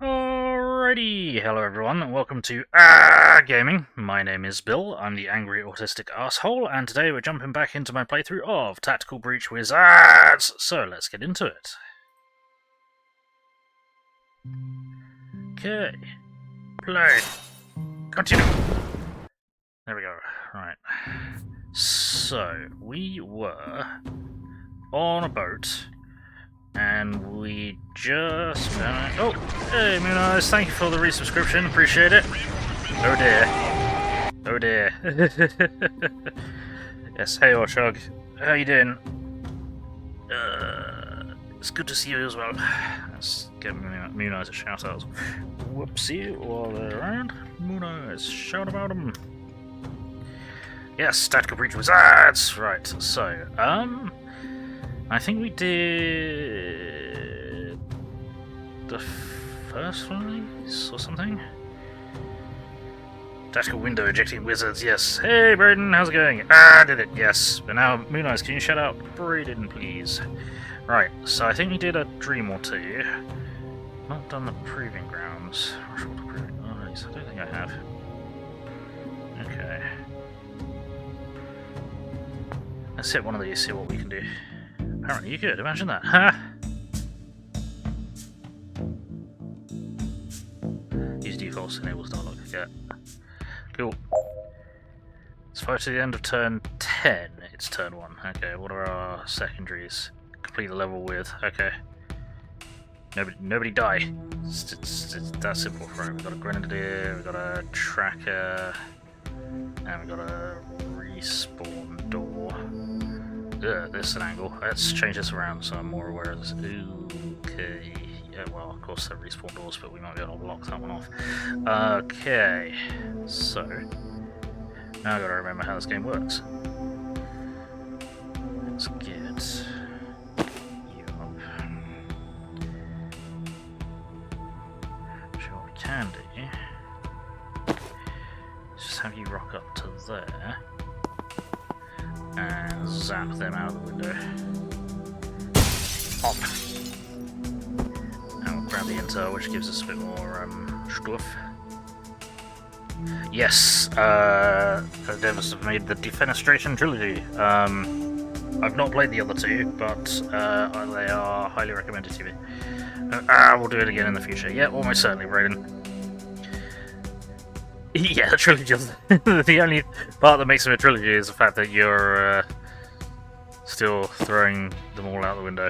Alrighty, hello everyone, and welcome to Gaming. My name is Bill, I'm the angry autistic asshole, and today we're jumping back into my playthrough of Tactical Breach WizAAAHrds. So let's get into it. Okay, play, continue. There we go. Right. So we were on a boat. And we just... oh, hey Moon Eyes, thank you for the resubscription, appreciate it. Oh dear. Oh dear. Yes, hey Orchog, how you doing? It's good to see you as well. Let's give Moon Eyes a shout out. Whoopsie, while they're around. Moon Eyes, shout about them. Yes, Tactical Breach WizAAAHrds. Right, so, I think we did the first one of these, or something? Tactical window ejecting wizards, yes. Hey Braden, how's it going? I did it, yes. But now, Moon Eyes, can you shout out Braden, please? Right, so I think we did a dream or two. Not done the proving grounds. I don't think I have. Okay. Let's hit one of these, see what we can do. Apparently you could, imagine that. Ha! Use defaults, enables dialogue. Yeah. Cool. Let's fire to the end of turn 10. It's turn 1. Okay, what are our secondaries? Complete the level with. Okay. Nobody die. It's that simple, right? We've got a grenadier, we've got a tracker, and we've got a respawn door. This is an angle. Let's change this around so I'm more aware of this. Okay. Yeah, well, of course they're respawn doors, but we might be able to lock that one off. Okay. So, now I've got to remember how this game works. Let's get you up. So what we can do is just have you rock up to there. And zap them out of the window. Pop! And we'll grab the intel, which gives us a bit more stuff. Yes, the devs have made the Defenestration trilogy. I've not played the other two, but they are highly recommended to me. We'll do it again in the future. Yeah, almost certainly, Brayden. Yeah, the trilogy. The only part that makes it a trilogy is the fact that you're still throwing them all out the window.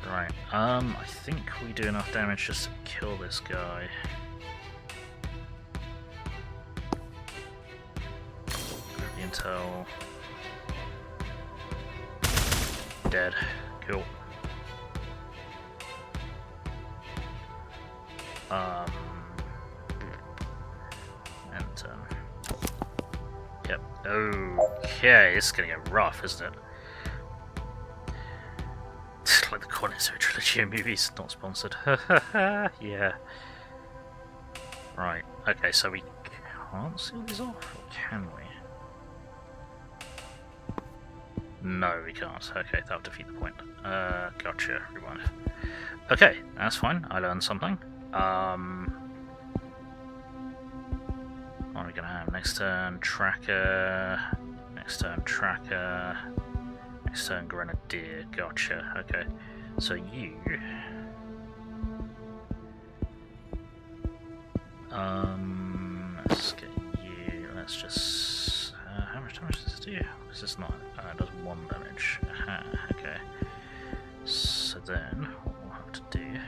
Right. I think we do enough damage just to kill this guy. Grab the intel. Dead. Cool. Enter. Yep. Okay, this is gonna get rough, isn't it? Like the Cornetto trilogy of movies, not sponsored. Yeah. Right. Okay, so we can't seal these off, or can we? No, we can't. Okay, that'll defeat the point. Gotcha. Rewind. Okay, that's fine. I learned something. What are we gonna have? Next turn, tracker. Next turn, tracker. Next turn, grenadier. Gotcha. Okay. So you. Let's get you. Let's just. How much damage does this do? Is this not? It does 1 damage. Okay. So then, what we'll have to do.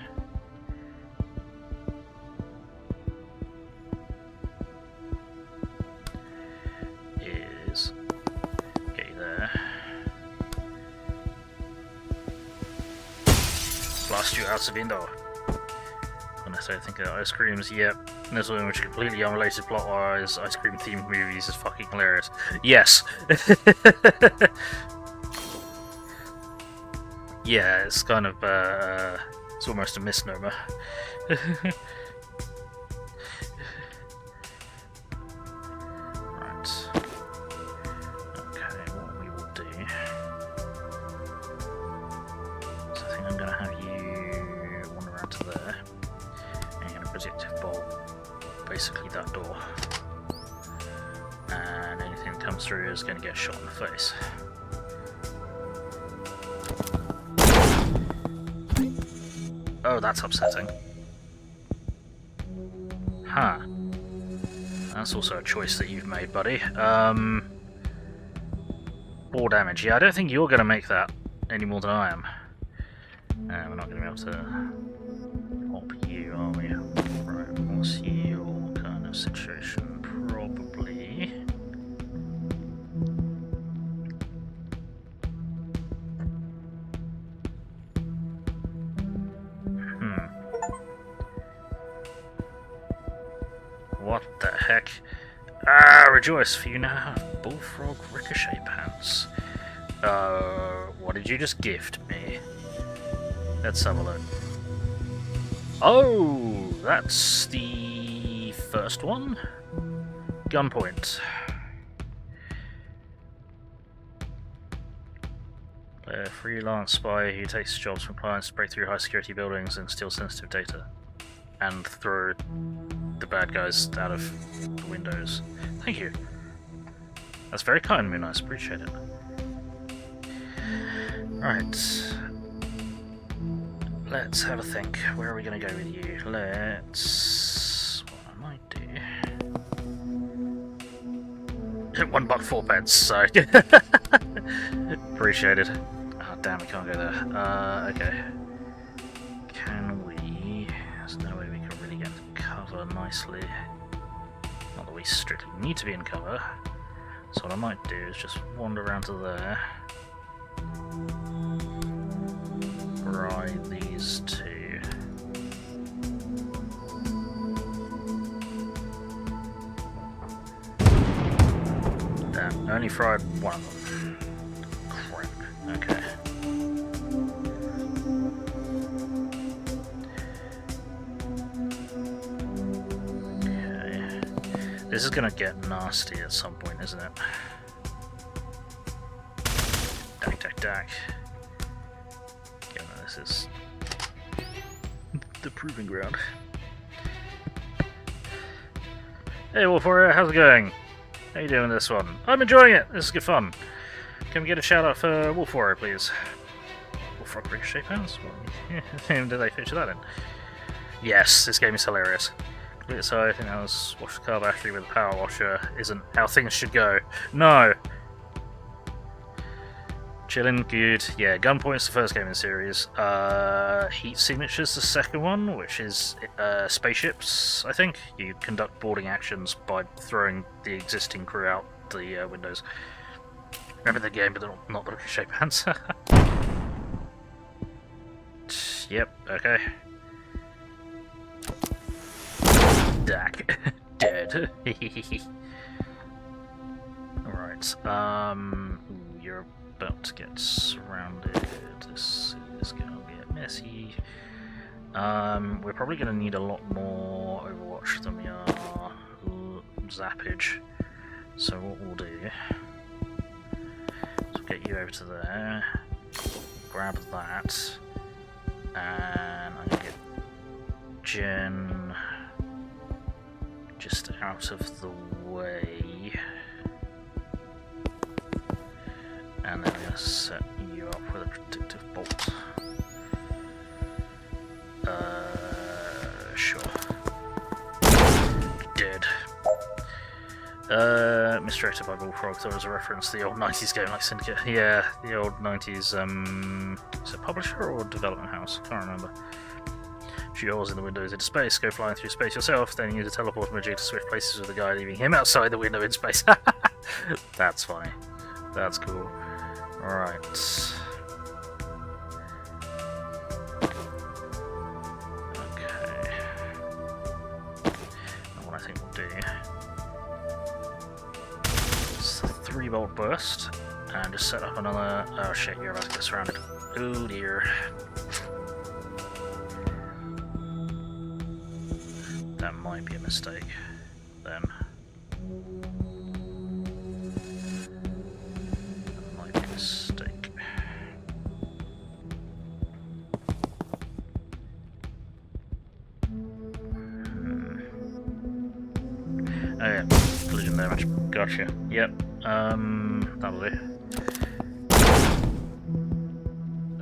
Is get you there. Blast you out the window. Unnecessary think of ice creams, yep. This one, which is completely unrelated plot-wise, ice cream themed movies is fucking hilarious. Yes! Yeah, it's kind of, it's almost a misnomer. Right. Okay, what we will do. So I think I'm going to have you wander around to there. And you're going to projective bolt basically that door. And anything that comes through is going to get shot in the face. Oh, that's upsetting. Huh. That's also a choice that you've made, buddy. 4 damage. Yeah, I don't think you're going to make that any more than I am. We're not going to be able to pop you, are we? Right, what's your kind of situation? Probably... What the heck? Rejoice, for you now have bullfrog ricochet pants. What did you just gift me? Let's have a look. Oh, that's the first one? Gunpoint. A freelance spy who takes jobs from clients to break through high security buildings and steal sensitive data. And throw the bad guys out of the windows. Thank you. That's very kind of me, nice. Appreciate it. Right. Let's have a think. Where are we going to go with you? Let's... What I might do... $1 4 pence, so... Appreciate it. Oh, damn, we can't go there. Okay. Can we... There's no way we can really get into cover nicely. Not that we strictly need to be in cover. So what I might do is just wander around to there. Fry these two. Damn, I only fried one of them. Crap. Okay. This is gonna get nasty at some point, isn't it? Dack, dack, dack. Yeah, no, this is the proving ground. Hey, Wolf Warrior, how's it going? How you doing with this one? I'm enjoying it. This is good fun. Can we get a shout out for Wolf Warrior, please? Wolfrog Ricochet Pounds? Did they feature that in? Yes, this game is hilarious. So I think that was wash the car battery with a power washer isn't how things should go. No! Chillin', good. Yeah, Gunpoint's the first game in the series. Heat Signature's the second one, which is spaceships, I think. You conduct boarding actions by throwing the existing crew out the windows. Remember the game, but not the Ricochet Pants. Yep, okay. Dak. Dead. Alright, you're about to get surrounded. This is gonna get messy. We're probably gonna need a lot more Overwatch than we are zappage. So what we'll do is we'll get you over to there, grab that, and I'm gonna get Jen just out of the way, and then I'm going to set you up with a predictive bolt. Sure. Dead. Misdirected by Bullfrog. There was a reference to the old 90s game like Syndicate. Yeah, the old 90s, is it publisher or development house? Can't remember. Shoot holes in the windows into space, go flying through space yourself, then use a teleport magic to switch places with the guy, leaving him outside the window in space. That's funny. That's cool. Alright. Okay. Now what I think we'll do is a 3-bolt burst, and just set up another... Oh shit, you're about to get surrounded. Oh dear. That might be a mistake, then. That might be a mistake. Oh yeah, collision damage. Gotcha. Yep. That'll do.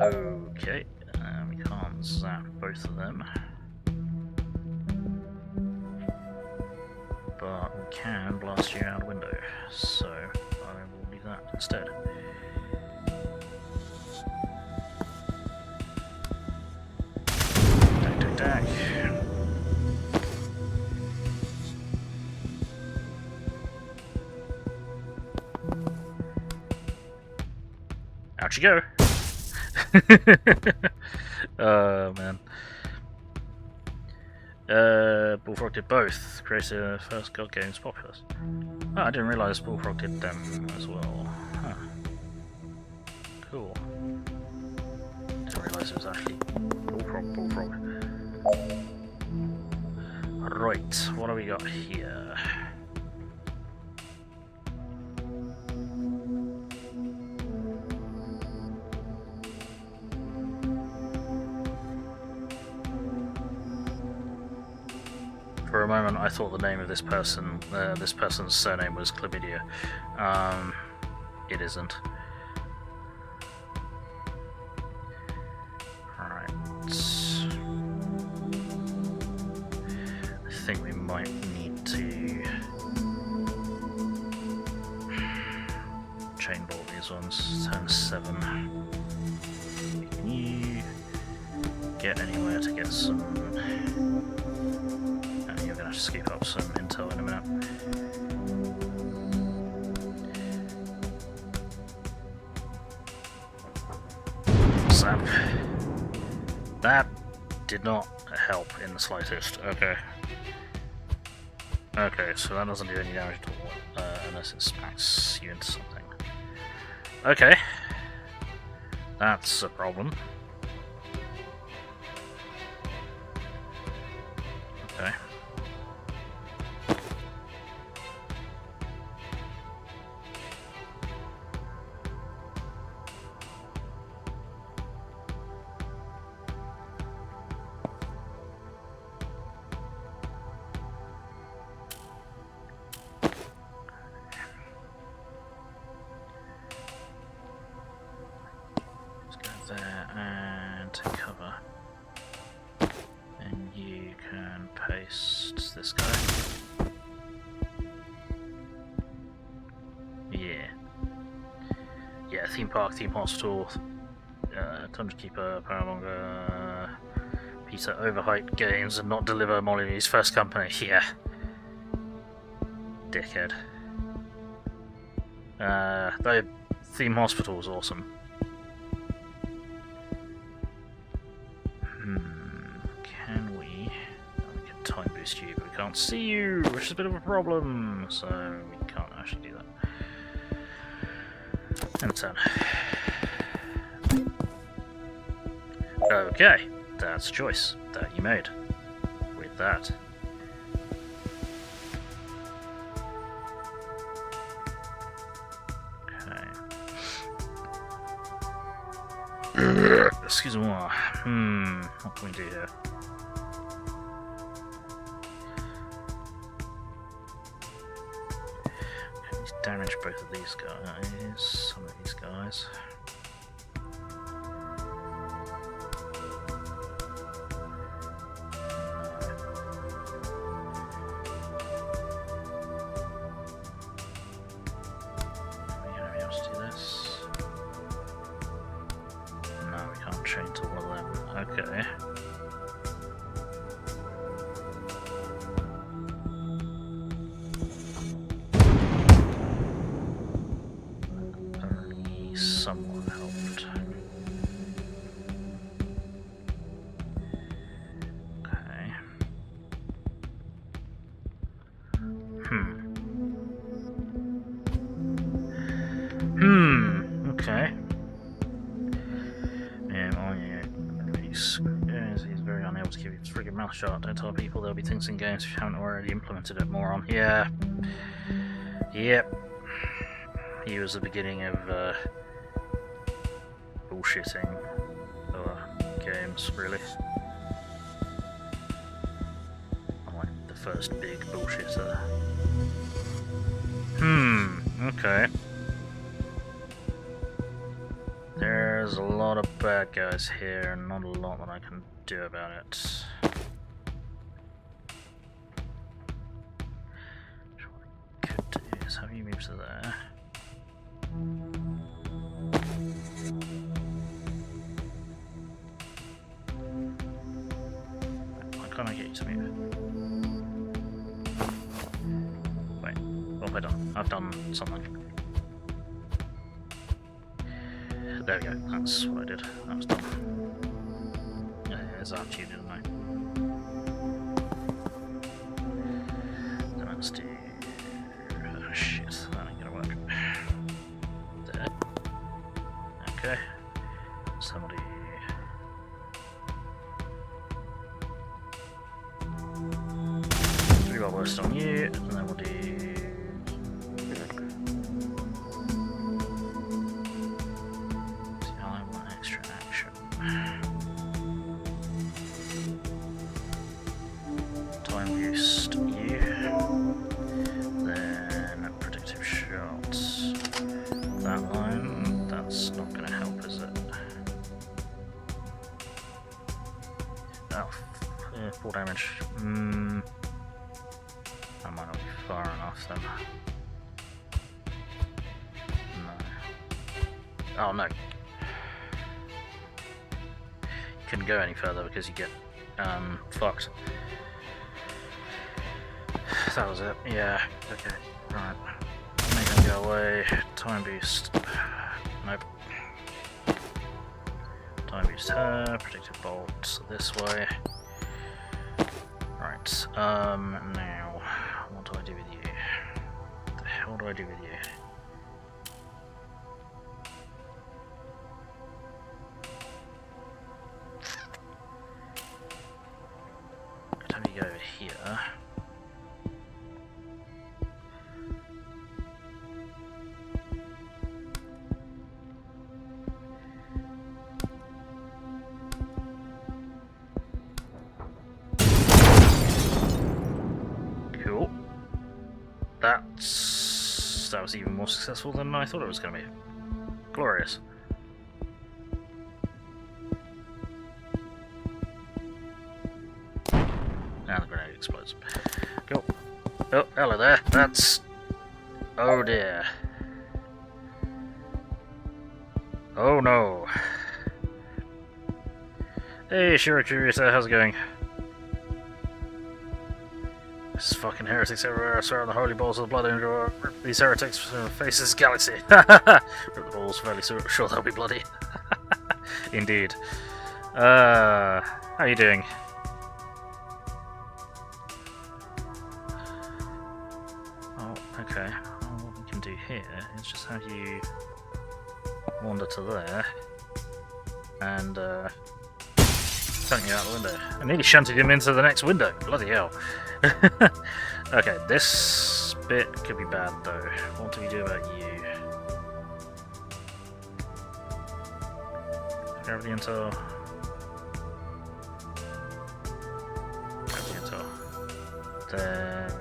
Okay, we can't zap both of them. But we can blast you out a window, so I will do that instead. Dack. Out you go! Oh man. Bullfrog did both. Created the first God games populous. Oh, I didn't realise Bullfrog did them as well. Huh. Cool. Didn't realise it was actually Bullfrog. Right, what do we got here? For a moment, I thought the name of this person's surname was Chlamydia. It isn't. Alright. I think we might need to chain bolt these ones. Turn 7. Can you get anywhere to get some... You're going to have to scoop up some intel in a minute. Zap. That did not help in the slightest. Okay. Okay, so that doesn't do any damage at all, unless it smacks you into something. Okay. That's a problem. Okay. and paste this guy. Yeah. Yeah, theme park, theme hospital, Tundra Keeper, Paramonger, Peter overhyped games and not deliver Molly's first company. Yeah. Dickhead. The theme hospital is awesome. Can we? We can time boost you, but we can't see you, which is a bit of a problem. So we can't actually do that. And turn. Okay, that's a choice that you made with that. Okay. Excuse me. What can we do here? Okay, let's damage both of these guys. Some of these guys. Okay. Only someone helped. Okay. Okay. He's very unable to keep his friggin' mouth shut. Don't tell people there'll be things in games if you haven't already implemented it, moron. Yeah. Yep. He was the beginning of bullshitting games, really. I'm like the first big bullshitter. Okay. There's a lot of bad guys here, and not a lot that I can do about it. What I could do is have you move to there. Why can't I get you to move? Wait, what have I done? I've done something. There we go, that's what I did. That was done. Yeah, it's after you, didn't I? Then let's do... Oh shit, that ain't gonna work. There. Okay. Somebody... Three-bar burst on you, and then we'll do... Time boost you, then predictive shots. That line, that's not going to help, is it? Oh, 4 damage. That might not be far enough then. No. Oh no. You couldn't go any further because you get fucked. That was it, yeah, okay, right. Make them go away, time boost, nope. Time boost her, predictive bolt this way. Right, now, what do I do with you? What the hell do I do with you? I'd have you go over here. Cool. That was even more successful than I thought it was going to be. Glorious. explodes. Cool. Oh, hello there. That's... Oh dear. Oh no. Hey, Shirokirita, how's it going? This fucking heretics everywhere. I swear on the holy balls of the blood and rip these heretics from the face of this galaxy. Rip the balls, fairly sure they'll be bloody. Indeed. How are you doing? Oh, okay. Well, what we can do here is just have you wander to there and shunting you out the window. I nearly shunted him into the next window. Bloody hell. Okay, this bit could be bad though. What do we do about you? Gravity intel. Gravity intel. Then...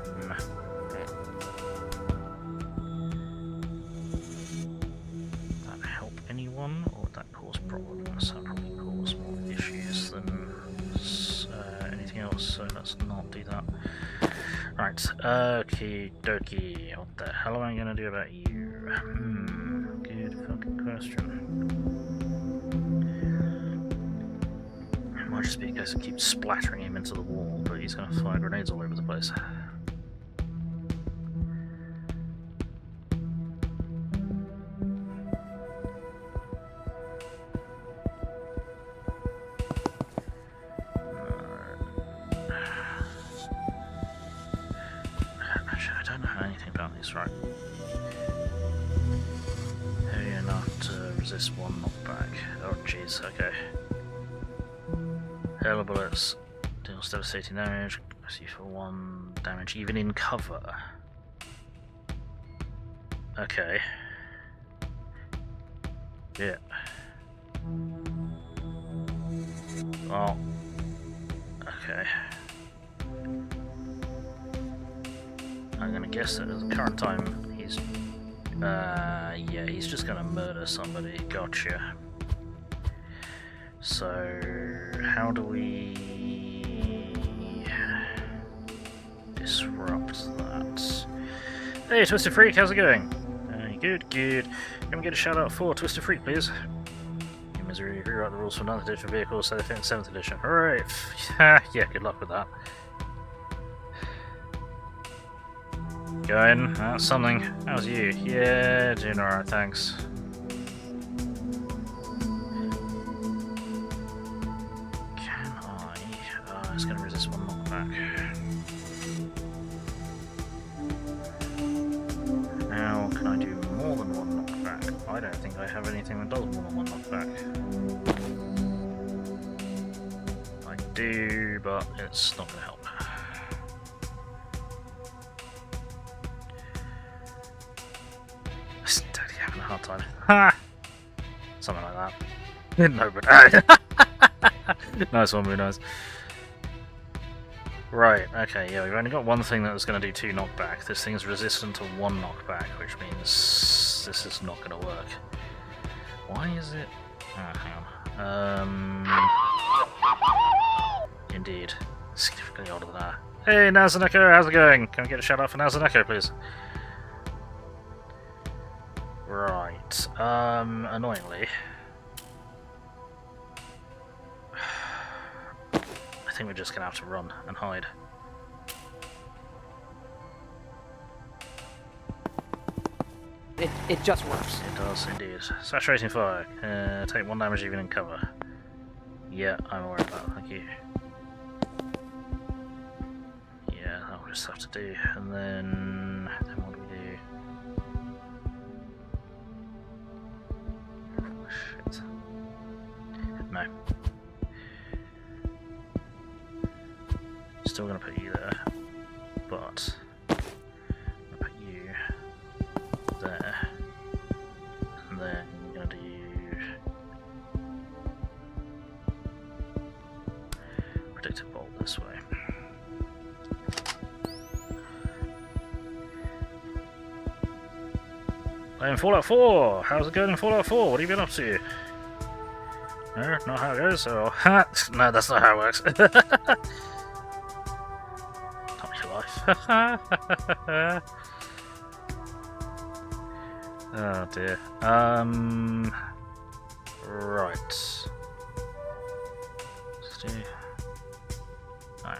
Would that help anyone, or would that cause problems? That probably cause more issues than anything else, so let's not do that. Right, okie dokie. What the hell am I gonna do about you? Good fucking question. It might just be a case of keep splattering him into the wall, but he's gonna fire grenades all over the place. Right. How do you not resist one knockback? Oh jeez, okay. Hail of bullets deals devastating damage, see for 1 damage even in cover. Okay. Yeah. Well, okay. I'm gonna guess that at the current time he's yeah, he's just gonna murder somebody. Gotcha. So how do we disrupt that? Hey Twisted Freak, how's it going? Good, good. Can we get a shout out for Twisted Freak, please? You misery, rewrite the rules for 9th edition vehicles so they fit in 7th edition. Alright. Yeah, good luck with that. Going, that's something. How's you? Yeah, doing alright, thanks. Can I? It's going to resist 1 knockback. Now, can I do more than 1 knockback? I don't think I have anything that does more than 1 knockback. I do, but it's not going to help. Hard time. Ha! Something like that. No, but nice one, very nice. Right, okay, yeah, we've only got one thing that was going to do 2 knockback. This thing's resistant to 1 knockback, which means this is not going to work. Why is it? Hang on. Indeed. Significantly older than that. Hey, Nazaneko, how's it going? Can we get a shout out for Nazaneko, please? Right, annoyingly, I think we're just gonna have to run and hide. It just works. It does indeed. Saturating fire. Take 1 damage even in cover. Yeah, I'm aware of that, thank you. Yeah, that'll just have to do. And then what do we do? Shit. No. Still gonna put you there, but I'm gonna put you there, and then I'm gonna do predictive bolt this way. Playing Fallout 4! How's it going in Fallout 4? What have you been up to? No, not how it goes, so... no, that's not how it works. life. Oh dear. Right. Let's do... No.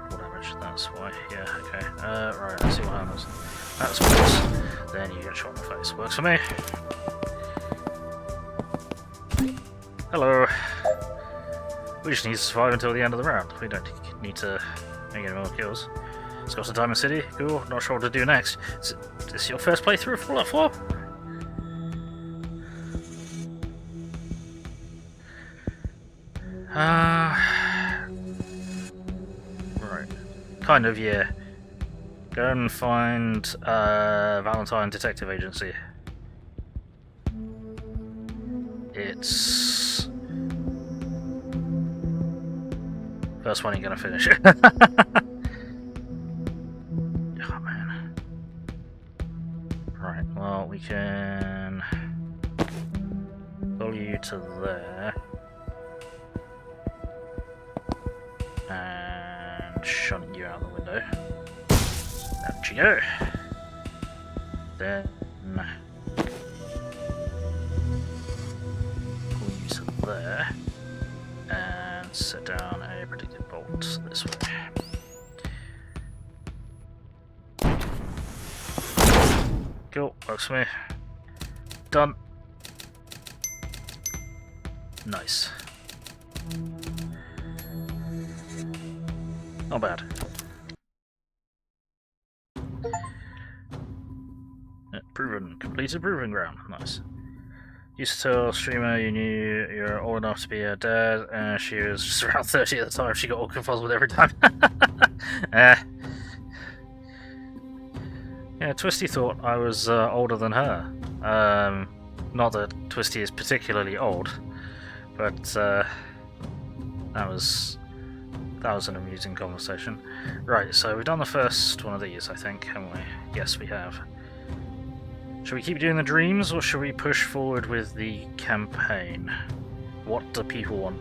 Full damage, that's why. Yeah, okay. Right, let's see what happens. That's works. Then you get shot in the face. Works for me. Hello. We just need to survive until the end of the round. We don't need to make any more kills. Let's go to Diamond City. Cool. Not sure what to do next. Is this your first playthrough of Fallout 4? Right. Kind of, yeah. Go and find Valentine Detective Agency. It's... first one you're gonna finish. Oh man. Right, well we can pull you to there and shunt you out the window. Out you go. Then pull you to there and set down a predicted bolt this way. Cool, works for me. Done. Nice. Not bad. Proven. Completed proving ground. Nice. Used to tell streamer you knew you're old enough to be her dad, and she was just around 30 at the time. She got all confuzzled every time. Yeah, Twisty thought I was older than her. Not that Twisty is particularly old, but that was an amusing conversation. Right, so we've done the first one of these, I think, haven't we? Yes, we have. Should we keep doing the dreams, or should we push forward with the campaign? What do people want?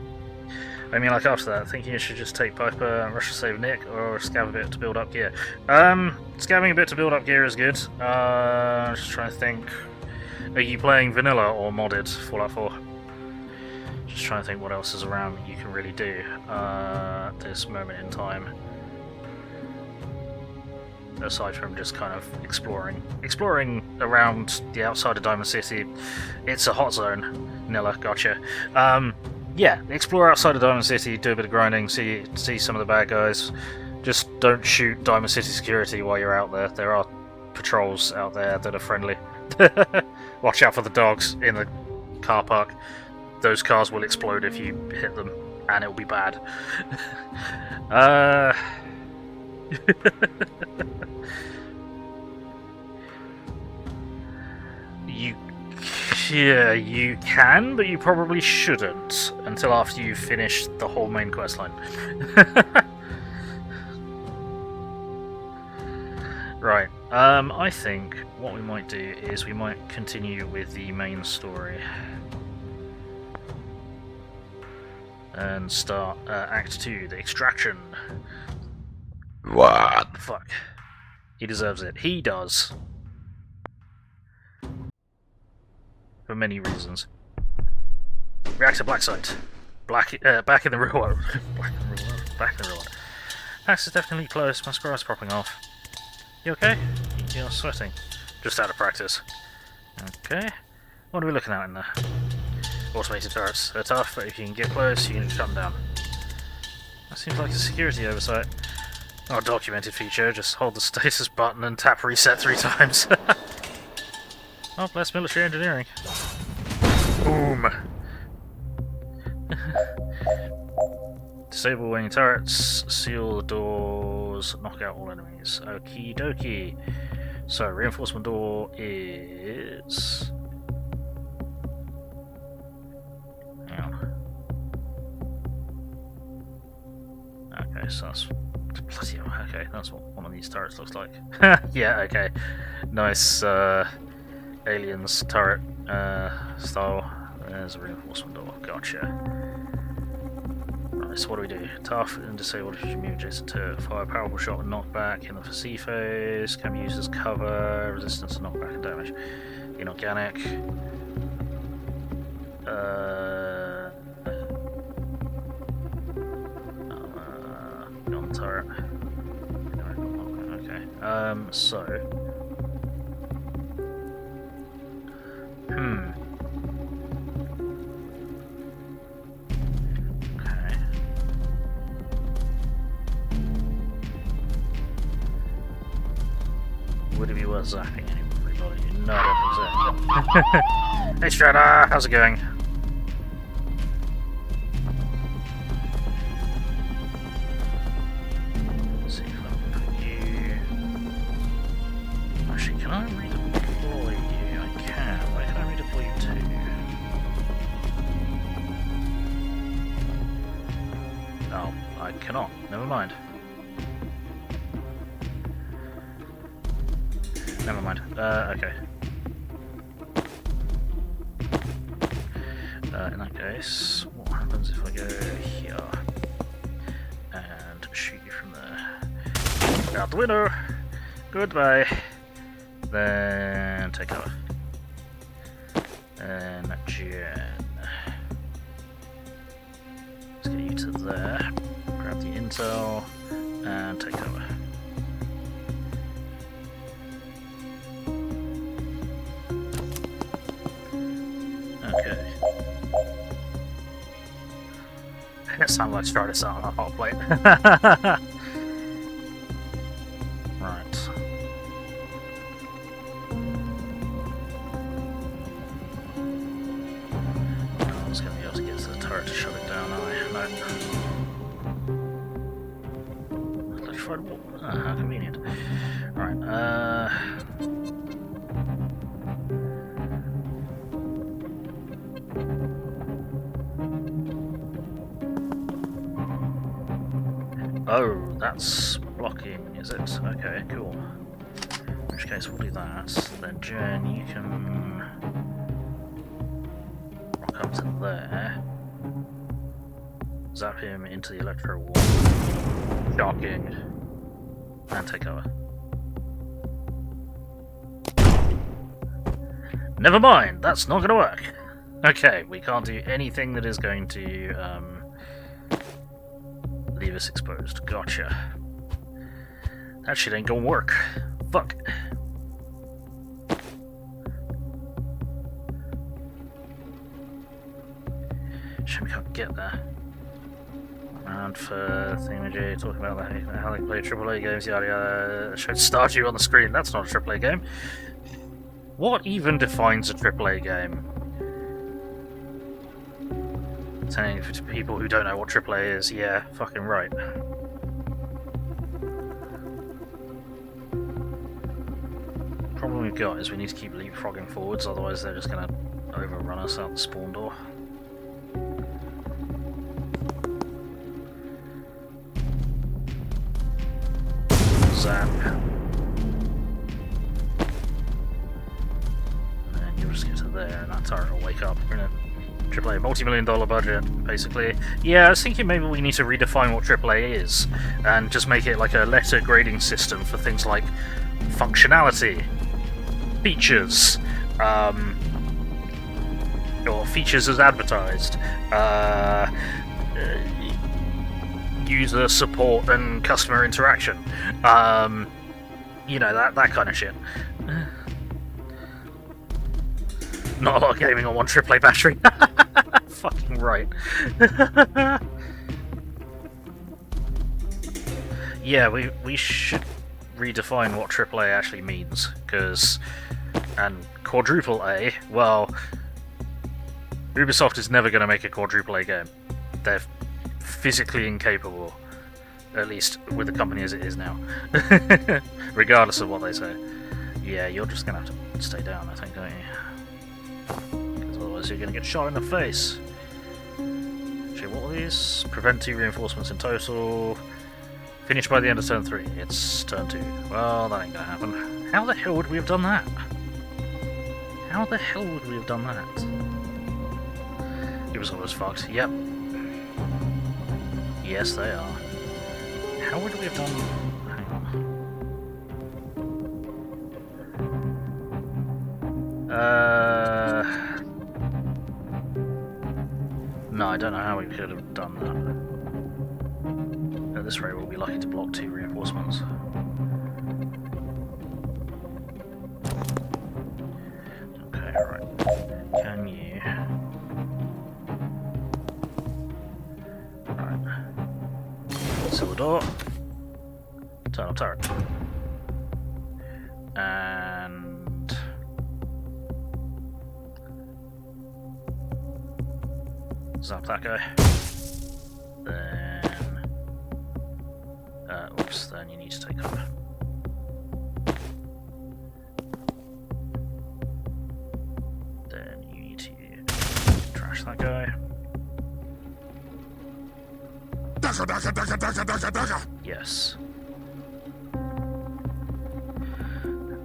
I mean, like after that, thinking you should just take Piper and rush to save Nick, or scab a bit to build up gear. Scabbing a bit to build up gear is good. Just trying to think. Are you playing vanilla or modded Fallout 4? Just trying to think what else is around that you can really do at this moment in time. Aside from just kind of exploring around the outside of Diamond City. It's a hot zone. Nilla, gotcha. Yeah, explore outside of Diamond City, do a bit of grinding, see some of the bad guys. Just don't shoot Diamond City security while you're out there. There are patrols out there that are friendly. Watch out for the dogs in the car park. Those cars will explode if you hit them, and it'll be bad. You can, but you probably shouldn't until after you've finished the whole main questline. Right, I think what we might do is we might continue with the main story and start Act 2, the extraction. What? Fuck. He deserves it. He does. For many reasons. Reactor black site. Back in the real world. Back in the real world. Axe is definitely close. My scars popping off. You okay? You're sweating. Just out of practice. Okay. What are we looking at in there? Automated turrets. They're tough, but if you can get close, you can shut them down. That seems like a security oversight. Not a documented feature. Just hold the status button and tap reset 3 times. Oh, bless military engineering. Boom! Disable wing turrets, seal the doors, knock out all enemies. Okie dokie. So, reinforcement door is... hang on. Okay, so that's... bloody hell, okay, that's what one of these turrets looks like. Yeah, okay. Nice, aliens turret style. There's a reinforcement door. Gotcha. Right. So what do we do? Tough and disabled if you move adjacent to it. Fire a powerful shot with knockback in the C phase. Can be used as cover. Resistance to knockback and damage. Inorganic. On turret. Okay. So. Would it be worth zapping anybody? No, I don't think so. Hey Strata, how's it going? Let's see if I can put you... Actually, can I redeploy you? I can. Where can I redeploy you to? Oh, I cannot. Never mind. Never mind. Okay. In that case, what happens if I go here and shoot you from there? Out the window! Goodbye! Then take cover. And Jen. Let's get you to there. Grab the intel and take cover. Okay. It sounds like Stratus out on a hot plate. Right. No one's going to be able to get to the turret to shut it down, are they? No. Electrified wall. How convenient. Right, oh, that's blocking, is it? Okay, cool. In which case we'll do that. Then Jen, you can rock up to there. Zap him into the electro wall. Shocking. And take over. Never mind, that's not gonna work. Okay, we can't do anything that is going to leave us exposed. Gotcha. That shit ain't gonna work. Fuck. Shame we can't get there. Around for thingamajig, talking about how they play AAA games, yada yada. Showed Stardew on the screen. That's not a AAA game. What even defines a AAA game? Telling to people who don't know what AAA is, yeah, fucking right. Problem we've got is we need to keep leapfrogging forwards, otherwise they're just gonna overrun us out the spawn door. Zap. And you'll just get to there, and that turret will wake up. We're in a AAA multi-million-dollar budget, basically. Yeah, I was thinking maybe we need to redefine what AAA is, and just make it like a letter grading system for things like functionality, features, or features as advertised, user support and customer interaction. You know, that kind of shit. Not a lot of gaming on one AAA battery. Fucking right. Yeah, we should redefine what AAA actually means, because... And quadruple A, well... Ubisoft is never going to make a quadruple A game. They're physically incapable. At least with the company as it is now. Regardless of what they say. Yeah, you're just going to have to stay down, I think, don't you? Because otherwise you're going to get shot in the face. Actually, what are these? Prevent 2 reinforcements in total. Finish by the end of turn 3. It's turn 2. Well, that ain't going to happen. How the hell would we have done that? How the hell would we have done that? It was almost fucked. Yep. Yes, they are. How would we have done... Hang on. No, I don't know how we could have done that. At this rate, we'll be lucky to block 2 reinforcements. Okay, right. Can you... Right. Seal the door. Turn up turret. And... zap that guy. Then... oops, then you need to take cover. Then you need to trash that guy. Yes.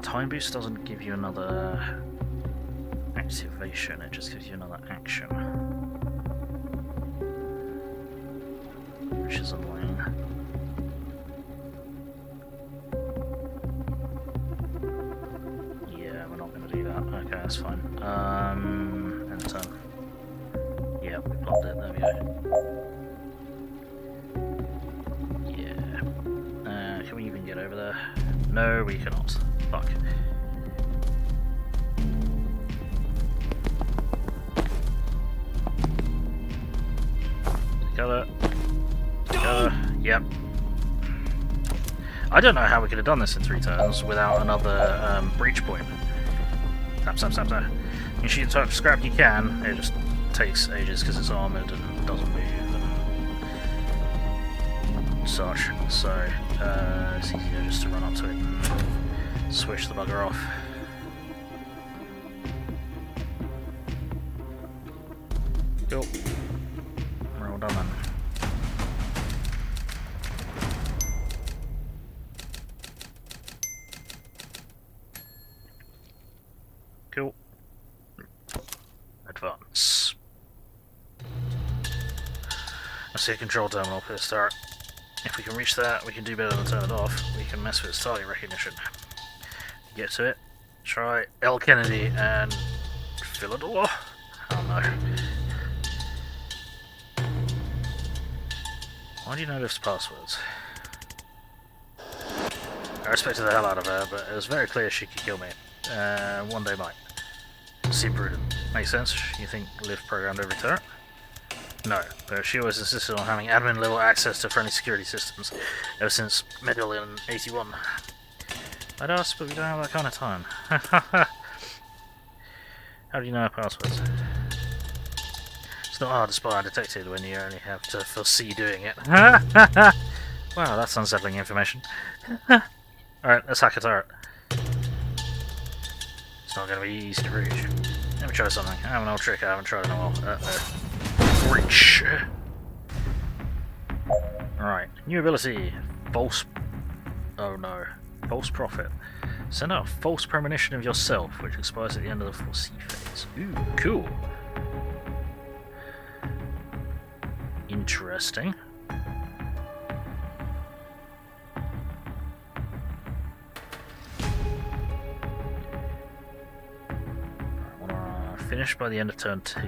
Time boost doesn't give you another activation, it just gives you another action. Which is annoying. Yeah, we're not going to do that. Okay, that's fine. End turn. Yeah, we blocked it, there we go. Can we even get over there? No, we cannot. Fuck. Together. Together. Yep. I don't know how we could have done this in 3 turns without another breach point. Tap, tap, tap, tap. You shoot type scrap you can, it just takes ages because it's armoured and doesn't move and such. So it's easier just to run up to it and swish the bugger off. Cool. We're all done then. Cool. Advance. I see a control terminal for this turret. If we can reach that, we can do better than turn it off. We can mess with its target recognition. Get to it. Try L. Kennedy and fill a door. Oh no. Why do you know those passwords? I respected the hell out of her, but it was very clear she could kill me. One day might. Seem prudent. Makes sense. You think Liv programmed every turret? No, but she always insisted on having admin level access to friendly security systems ever since middle in 81. I'd ask, but we don't have that kind of time. How do you know our passwords? It's not hard to spy undetected when you only have to foresee doing it. Wow, that's unsettling information. Alright, let's hack a turret. It's not going to be easy to reach. Let me try something. I have an old trick I haven't tried in a while. Reach. Right, new ability. False... oh no. False Prophet. Send out a false premonition of yourself, which expires at the end of the foresee phase. Ooh, cool. Interesting. Finish by the end of turn 2.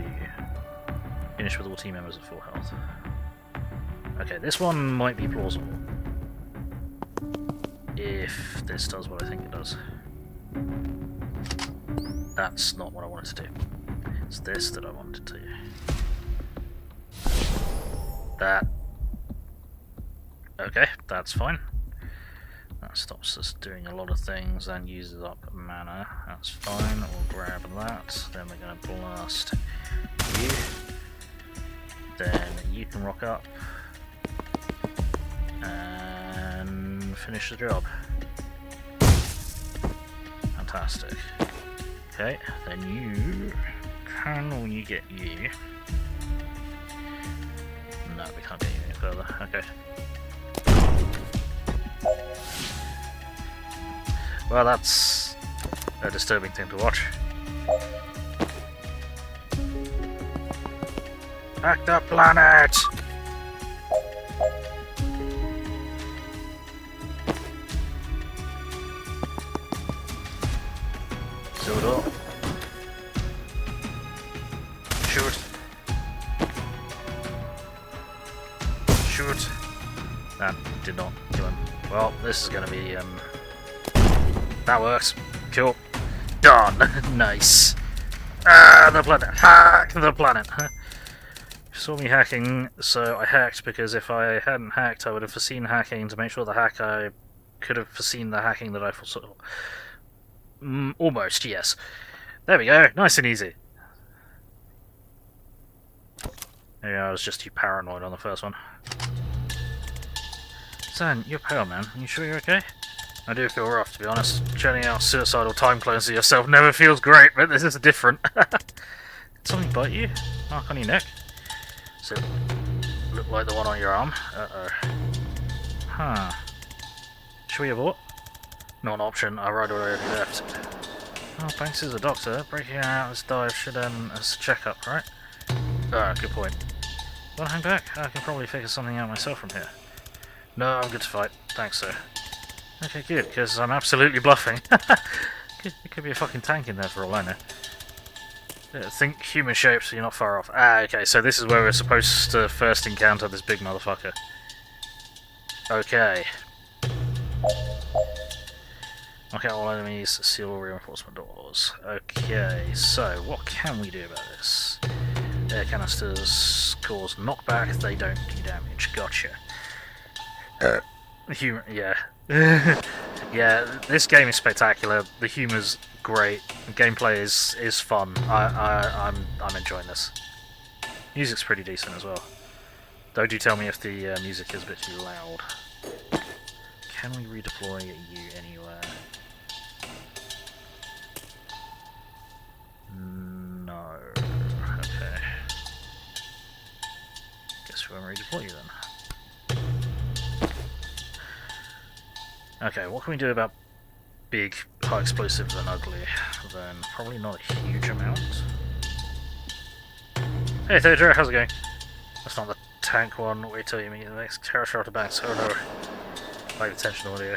Finish with all team members at full health. Okay, this one might be plausible. If this does what I think it does. That's not what I wanted to do. It's this that I wanted to do. That. Okay, that's fine. That stops us doing a lot of things and uses up mana. That's fine, we'll grab that. Then we're going to blast you. Then you can rock up. And finish the job. Fantastic. Okay, then you... Can we get you? No, we can't get you any further. Okay. Well, that's a disturbing thing to watch. Back the planet! did not kill him. Well, this is going to be... that works. Cool. Done. Nice. Ah, the planet. Hack the planet. Saw me hacking, so I hacked, because if I hadn't hacked, I would have foreseen hacking to make sure I could have foreseen the hacking that I foresaw. Almost, yes. There we go. Nice and easy. Yeah, I was just too paranoid on the first one. Zan, you're pale, man. Are you sure you're okay? I do feel rough, to be honest. Churning out suicidal time clones of yourself never feels great, but this is different. Did something bite you? Mark on your neck? Does it look like the one on your arm? Uh-oh. Huh. Should we abort? Not an option. Our rider already left. Oh, Banks is a doctor. Breaking out this dive should end as a checkup, right? Ah, good point. Wanna hang back? I can probably figure something out myself from here. No, I'm good to fight. Thanks, sir. Okay, good, because I'm absolutely bluffing. It could be a fucking tank in there for all I know. Think human shape, so you're not far off. Ah, okay, so this is where we're supposed to first encounter this big motherfucker. Okay. Okay, all enemies, seal reinforcement doors. Okay, so what can we do about this? Air canisters cause knockback, they don't do damage. Gotcha. Humor, yeah. Yeah, this game is spectacular. The humor's great. The gameplay is fun. I'm enjoying this. Music's pretty decent as well. Though do tell me if the music is a bit too loud. Can we redeploy you anywhere? No. Okay. Guess we won't redeploy you then. Okay, what can we do about big, high explosives and ugly? Then probably not a huge amount. Hey Theodore, how's it going? That's not the tank one. Wait till you meet the next terror shot of Banks. Oh no. Like the tension audio.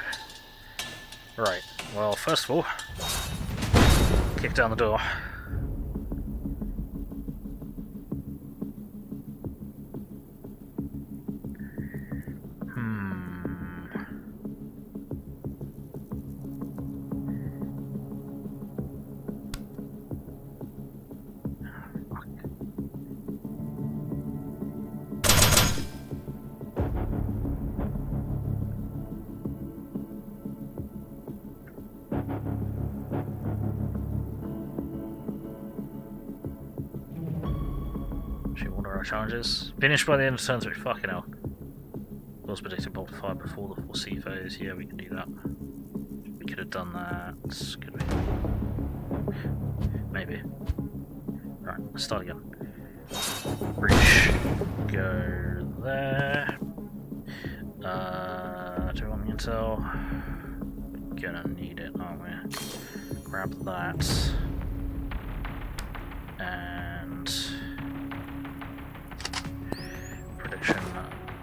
Right, well, first of all, kick down the door. Challenges. Finished by the end of turn 3. Fucking hell. Was predicted bolt fire before the 4C phase. Yeah, we can do that. We could have done that. Could we? Maybe. Right, let's start again. Breach. Go there. Do we want the intel? We're gonna need it, aren't we? Grab that. And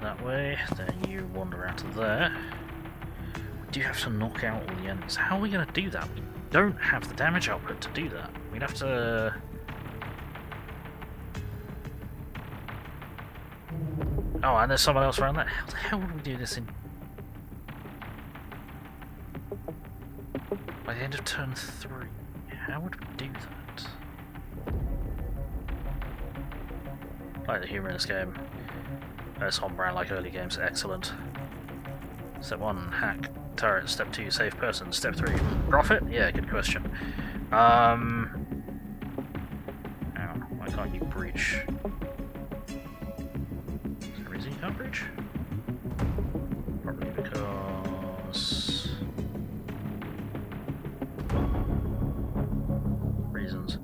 that way, then you wander out of there. We do have to knock out all the enemies. How are we going to do that? We don't have the damage output to do that. We'd have to... Oh, and there's someone else around there. How the hell would we do this in... By the end of turn 3? How would we do that? I like the humour in this game. It's on brand like early games, excellent. Step 1, hack turret. Step 2, save person. Step 3, profit? Yeah, good question. Hang on, why can't you breach? Is there a reason you can't breach? Probably because... reasons.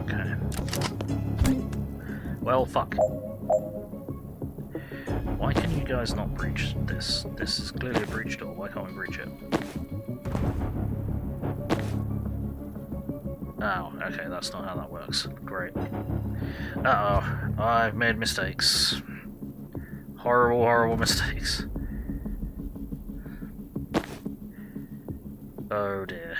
Okay. Well, fuck. Why can you guys not breach this? This is clearly a breach door, why can't we breach it? Oh, okay, that's not how that works. Great. Uh-oh, I've made mistakes. Horrible, horrible mistakes. Oh dear.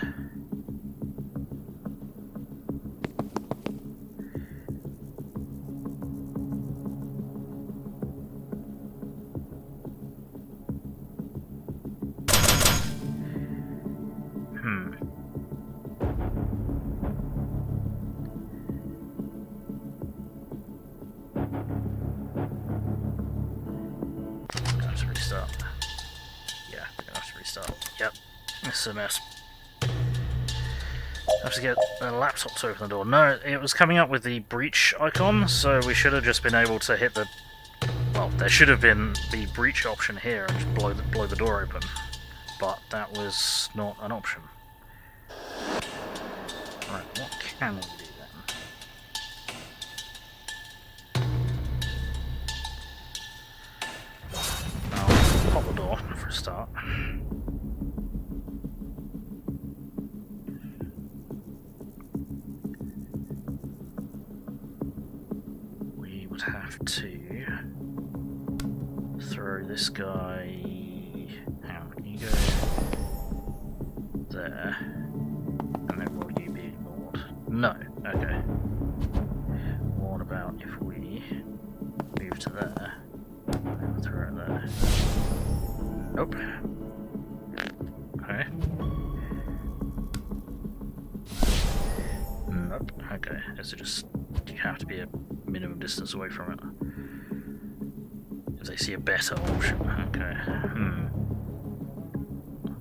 Yep, this is a mess. I have to get a laptop to open the door. No, it was coming up with the breach icon, so we should have just been able to hit the... Well, there should have been the breach option here and just blow the door open. But that was not an option. Right, what can we do then? I'll pop the door for a start. We would have to throw this guy... Hang on, can you go there? And then will you be ignored? No. Okay. What about if we move to there and throw it there? Nope. Okay. Nope. Okay. Is it just... you have to be a minimum distance away from it? If they see a better option. Okay.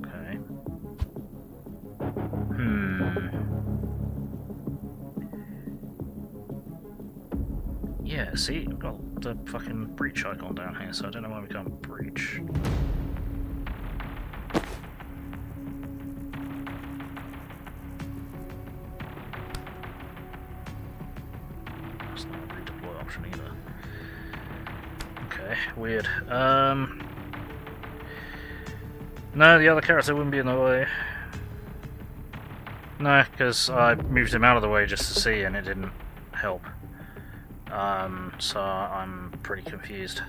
Okay. Yeah, see, I've got the fucking breach icon down here, so I don't know why we can't breach. That's not a redeploy option either. Okay, weird. No, the other character wouldn't be in the way. No, because I moved him out of the way just to see and it didn't help. So I'm pretty confused.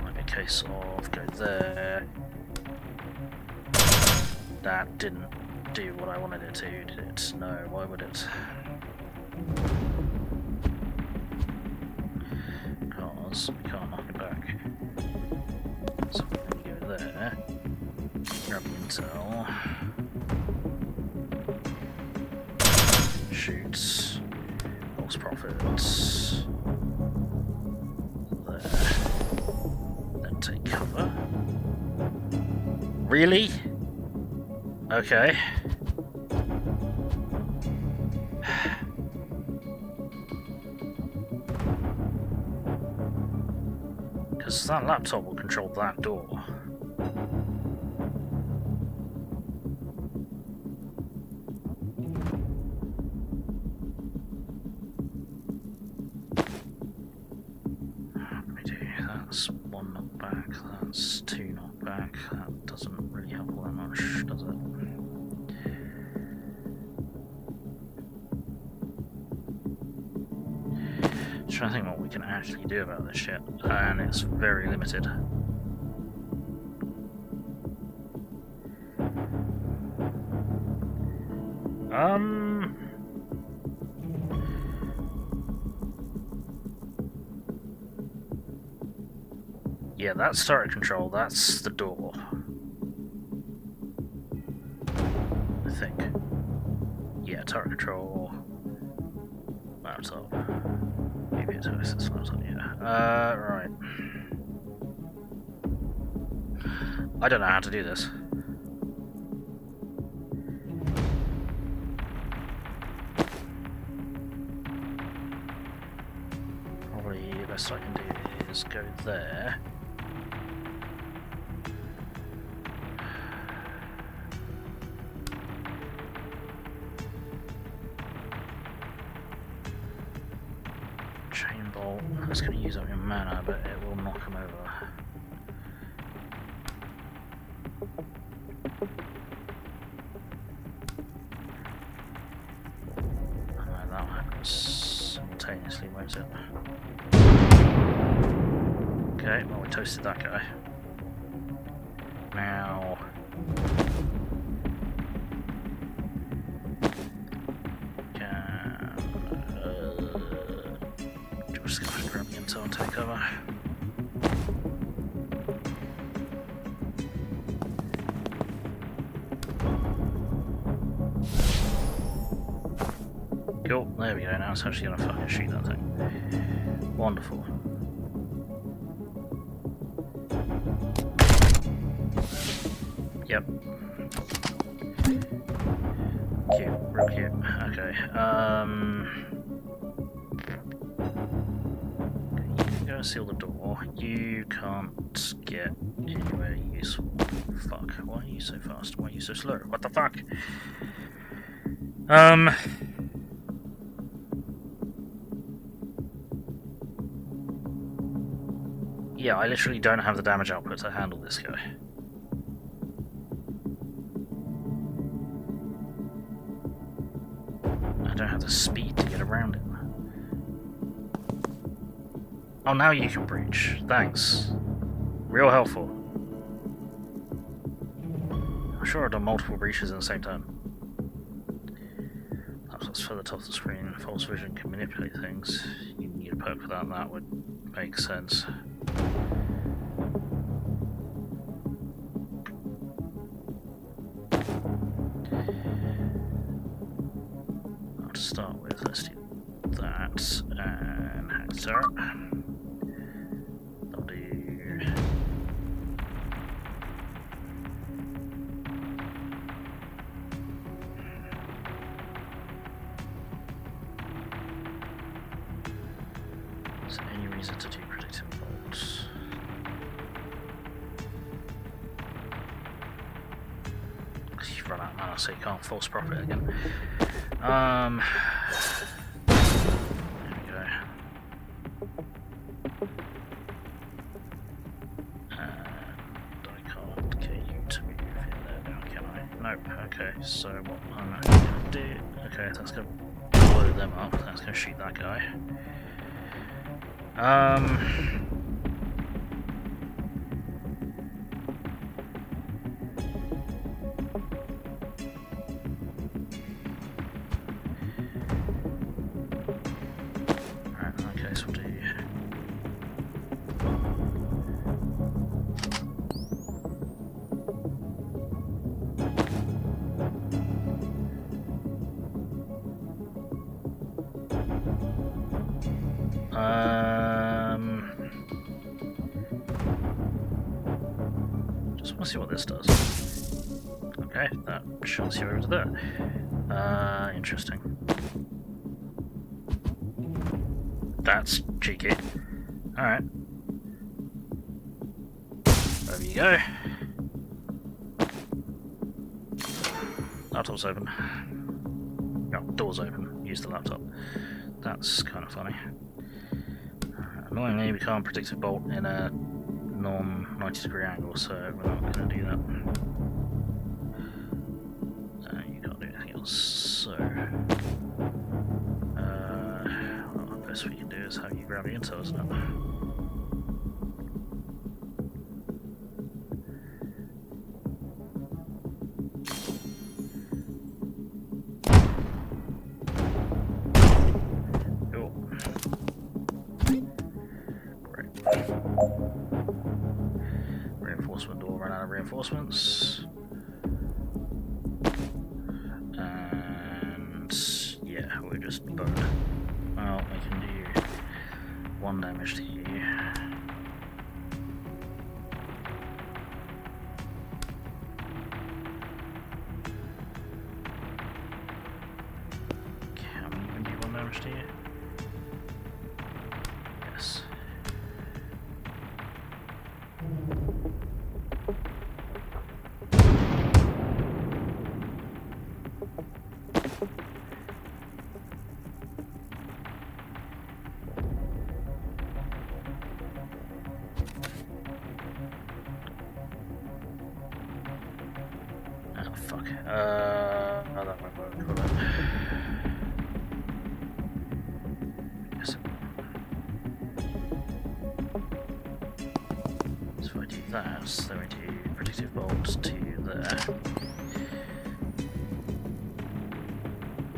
Might be a case of go there. That didn't do what I wanted it to, did it? No, why would it? Because we can't knock it back. So when you go there, grab the intel, shoots, false profits, there, then take cover. Really? Okay. Because that laptop will control that door. What do we do? That's one knockback, that's two knockback. That doesn't really help all that much, does it? Trying to think what we can actually do about this shit, and it's very limited. Yeah, that's turret control, that's the door. I think. Yeah, turret control. Laptop. Maybe it's this laptop, yeah. Right. I don't know how to do this. Probably the best I can do is go there. Chain bolt, that's going to use up your mana, but it will knock him over. And that'll happen simultaneously, won't it? Okay, well we toasted that guy. Now... just gonna grab the intel and take cover. Cool, there we go, now it's actually gonna fucking shoot that thing. Wonderful. Yep. Cute, real cute. Okay. You can go seal the door. You can't get anywhere useful. Fuck. Why are you so fast? Why are you so slow? What the fuck? Yeah, I literally don't have the damage output to handle this guy. I don't have the speed to get around him. Oh, now you can breach. Thanks. Real helpful. I'm sure I've done multiple breaches in the same turn. Laptop's further top of the screen. False vision can manipulate things. You need a perk for that, and that would make sense. To start with, let's do that and hack turret. That'll do. Is there any reason to do predictive bolts? You've run out of mana, so you can't force profit again. There we go. And I can't get you to move in there now, can I? Nope. Okay, so what I'm actually going to do... Okay, that's going to blow them up. That's going to shoot that guy. Just want to see what this does. Okay, that shows you over to there. Interesting. That's cheeky. Alright. There you go. Laptop's open. No, door's open. Use the laptop. That's kind of funny. Annoyingly, we can't predictive bolt in a non-90-degree angle, so we're not going to do that. You can't do anything else, so... well, the best we can do is have you grab the intel, isn't it? Reinforcement door, run out of reinforcements. And yeah, we're just boned. Well, we can do 1 damage to you. Can we even do 1 damage to you? Yes. Oh fuck. Oh, that won't work, will it? Yes. So if I do that, then we do predictive bolt to there.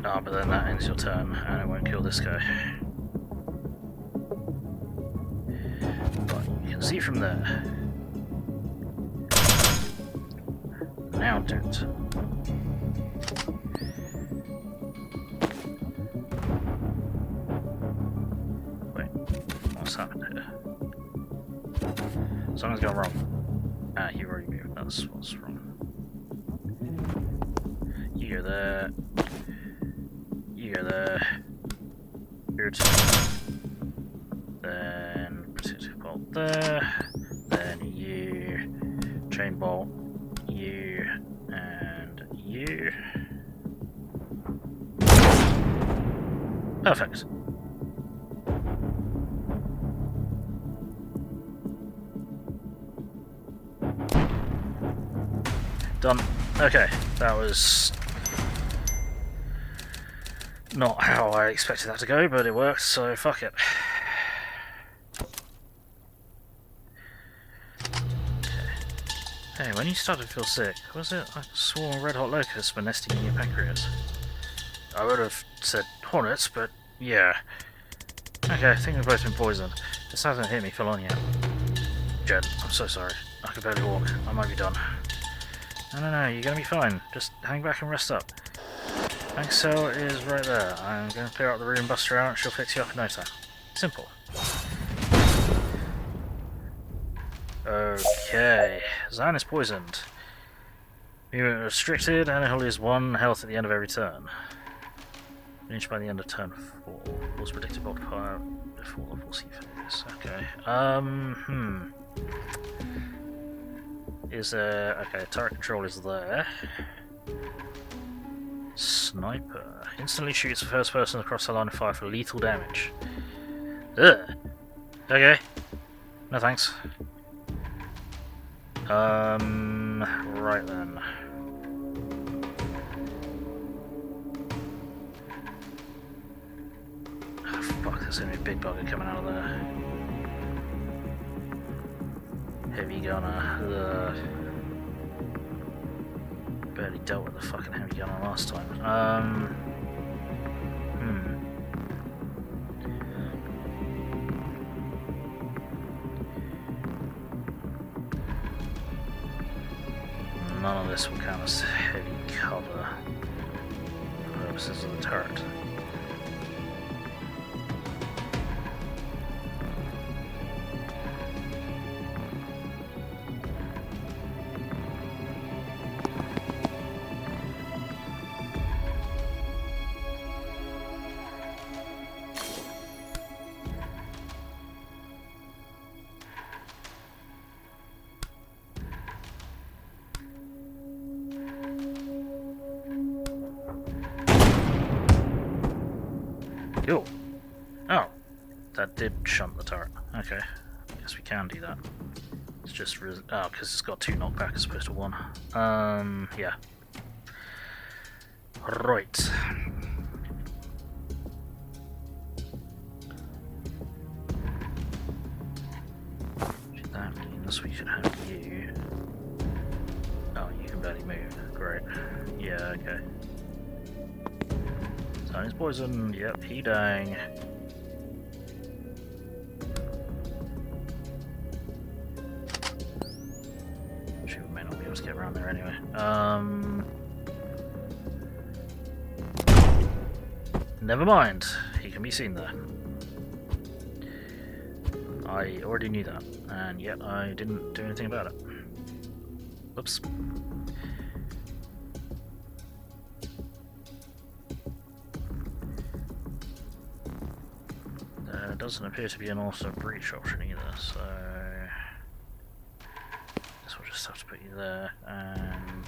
Ah, but then that ends your turn, and it won't kill this guy. But you can see from there. Now do it. Wait, what's happened here? Something's gone wrong. Ah, you already moved, that's what's wrong. You go there. You go there. Good. Then protective bolt there. Then you. Chain bolt. You. And you. Perfect. Done. Okay, that was not how I expected that to go, but it worked, so fuck it. Hey, when you started to feel sick, was it like a swarm of red-hot locusts were nesting in your pancreas? I would have said hornets, but yeah. Okay, I think we've both been poisoned. This hasn't hit me full on yet. Jed, I'm so sorry. I can barely walk. I might be done. No, you're gonna be fine. Just hang back and rest up. Hank's cell is right there. I'm gonna clear out the room, bust her out, and she'll fix you up in no time. Simple. Okay. Zan is poisoned. Movement restricted, and he'll lose 1 health at the end of every turn. Finished by the end of turn 4. Was predicted multiplier before the full C phase. Okay. Is there... Okay, turret control is there. Sniper. Instantly shoots the first person across the line of fire for lethal damage. Ugh. Okay. No thanks. Right then. Oh, fuck, there's gonna be a big bugger coming out of there. Heavy gunner. Barely dealt with the fucking heavy gunner last time. None of this will count as heavy cover for purposes of the turret. Cool. Oh, that did shunt the turret. Okay, I guess we can do that. It's just because it's got 2 knockback as opposed to 1. Yeah. Right. That means we should have you. Oh, you can barely move. Great. Yeah. Okay. He's poisoned. Yep, he dying. She may not be able to get around there anyway. Never mind. He can be seen there. I already knew that, and yet I didn't do anything about it. Oops. Doesn't appear to be an auto breach option either, so I guess we'll just have to put you there and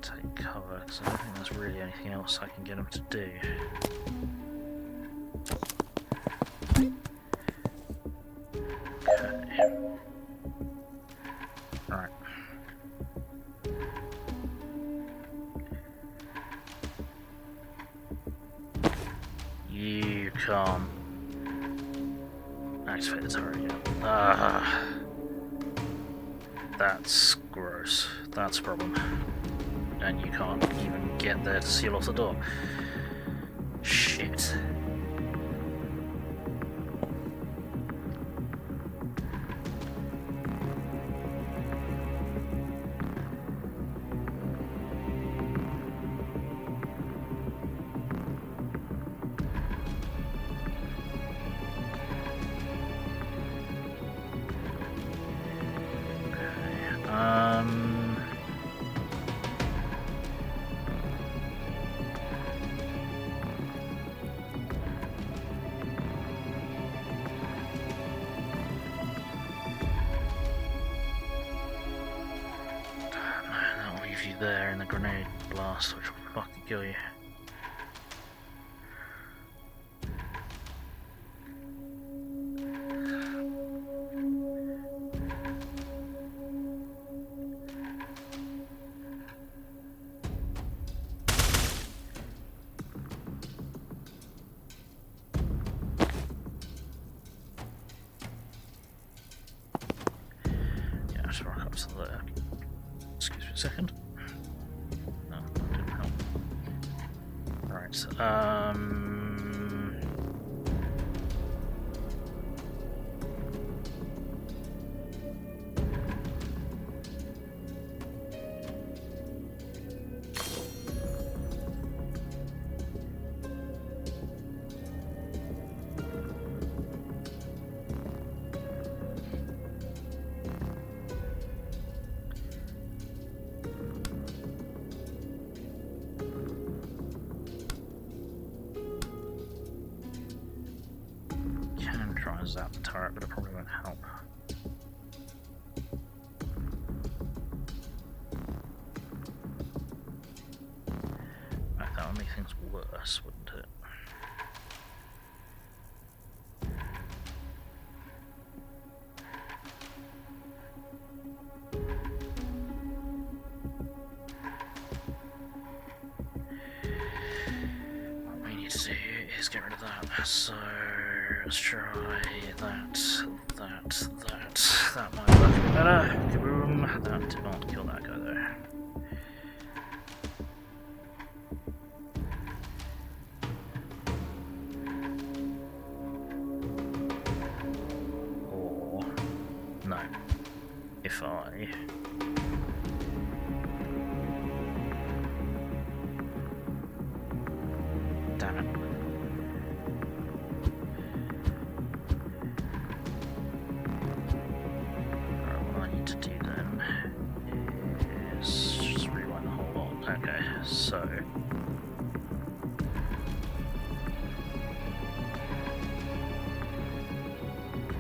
take cover, because I don't think there's really anything else I can get him to do. Okay. Alright. You can't activate the turret yet. That's gross. That's a problem. And you can't even get there to seal off the door. Shit. there in the grenade blast, which will fucking kill you. Rock up to there. Excuse me a second. No, that didn't help. Right. Try and zap the turret, but it probably won't help. Right, that would make things worse, wouldn't it? What we need to do is get rid of that, so let's try that. That might work a bit better. Kaboom! That did not kill that guy though. Or no. If I damn it. To do then is just rewind the whole lot. Okay, so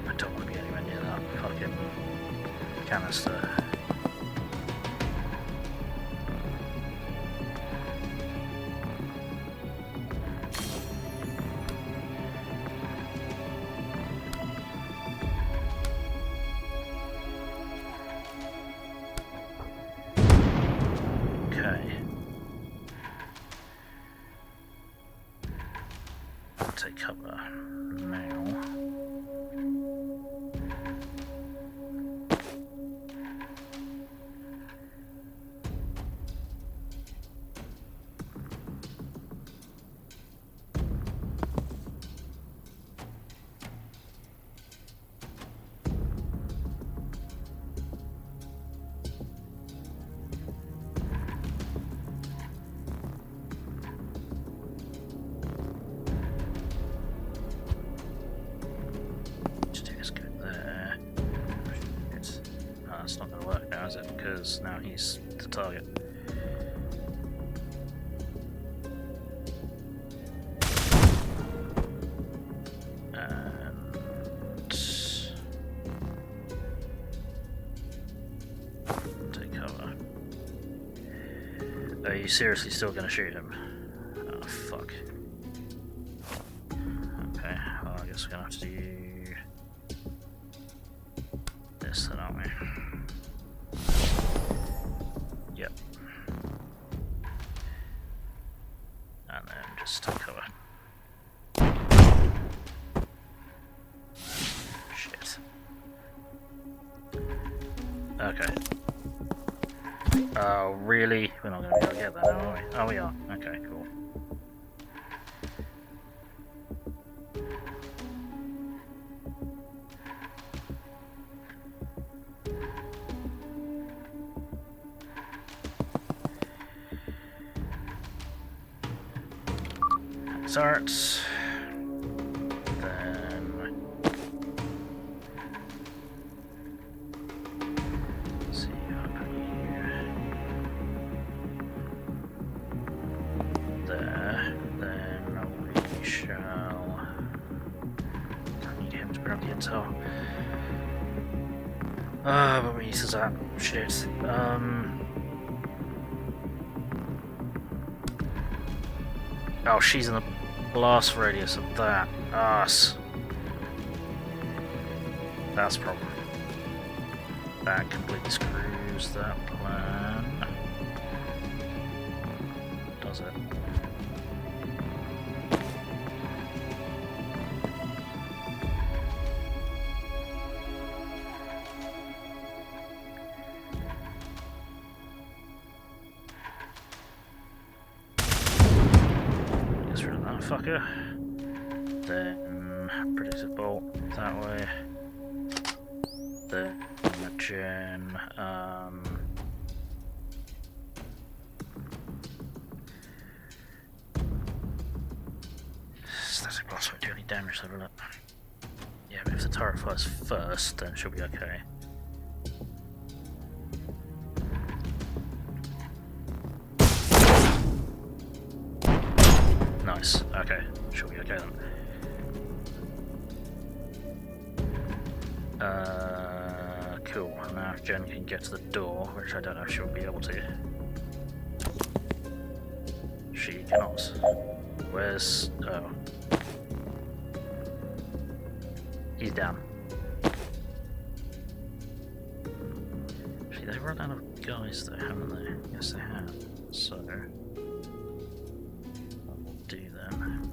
I don't want to be anywhere near that fucking canister. Take cover now. It's not going to work now, is it? Because now he's the target. And take cover. Are you seriously still going to shoot him? Oh fuck. Okay, well I guess we're going to have to do this then, aren't we? Yep. And then just take cover. Shit. Okay. Oh, really? We're not going to be able to get that, are we? Oh, we are. Okay, cool. Starts. Then let's see how there. Then we shall. I need him to grab the intel. But we need to zap. Shit. Oh, she's in the blast radius of that. Us. That's a problem. That completely screws that plan. Does it? Gets rid of that fucker. Then predicted bolt that way. Then the gen. Static blast won't do any damage, though, will it? Yeah, but if the turret fires first, then she'll be okay. Nice. Okay, she'll be okay then. Cool. Now if Jen can get to the door, which I don't know if she'll be able to. She cannot. Where's... oh. He's down. See, they've run out of guys though, haven't they? Yes, they have. So... what we'll do then...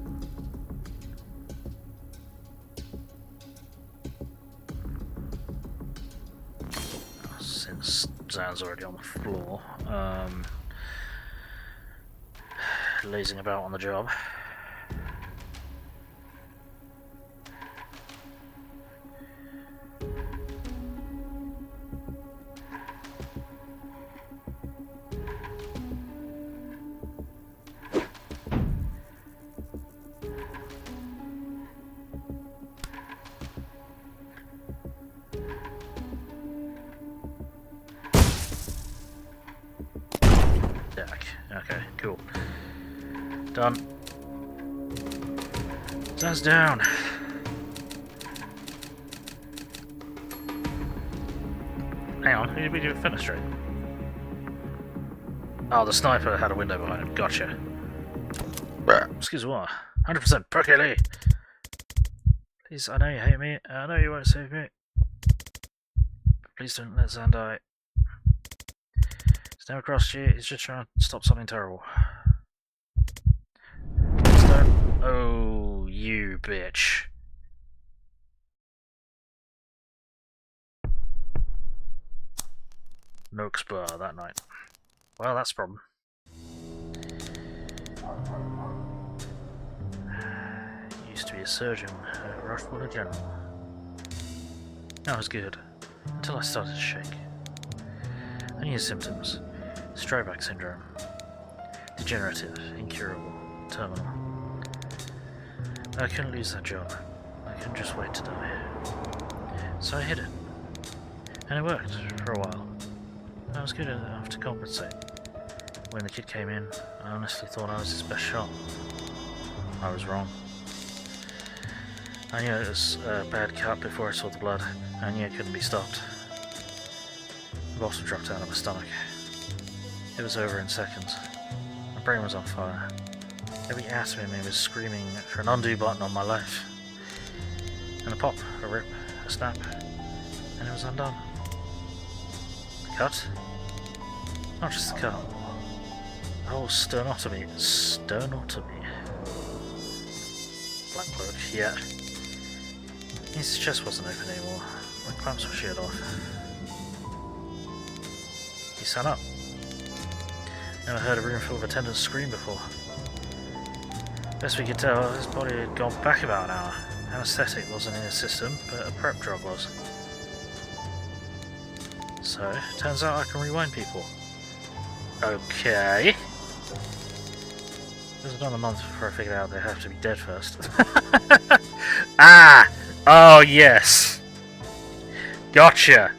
since Zan's already on the floor, lazing about on the job. Okay, cool. Done. Zan's down. Hang on, who did we do fenestrate? Oh, the sniper had a window behind him. Gotcha. Excuse me. 100% Perky. Please, I know you hate me. I know you won't save me. Please don't let Zan die. He's never crossed you, he's just trying to stop something terrible. Please don't. Oh, you bitch. No expire that night. Well, that's a problem. Used to be a surgeon at Rushwater General. That was good, until I started to shake. I knew symptoms. Stryback syndrome. Degenerative, incurable, terminal. I couldn't lose that job. I couldn't just wait to die. So I hid it. And it worked for a while. I was good enough to compensate. When the kid came in, I honestly thought I was his best shot. I was wrong. I knew it was a bad cut before I saw the blood. I knew it couldn't be stopped. The bottom dropped out of my stomach. It was over in seconds. My brain was on fire. Every atom in me was screaming for an undo button on my life. And a pop, a rip, a snap, and it was undone. The cut? Not just the cut. The whole sternotomy. Sternotomy. Black cloak, yeah. His chest wasn't open anymore. My clamps were sheared off. He sat up. Never heard a room full of attendants scream before. Best we could tell, his body had gone back about an hour. Anesthetic wasn't in his system, but a prep drug was. So, turns out I can rewind people. Okay. It was another month before I figured out they have to be dead first. Ah! Oh, yes! Gotcha!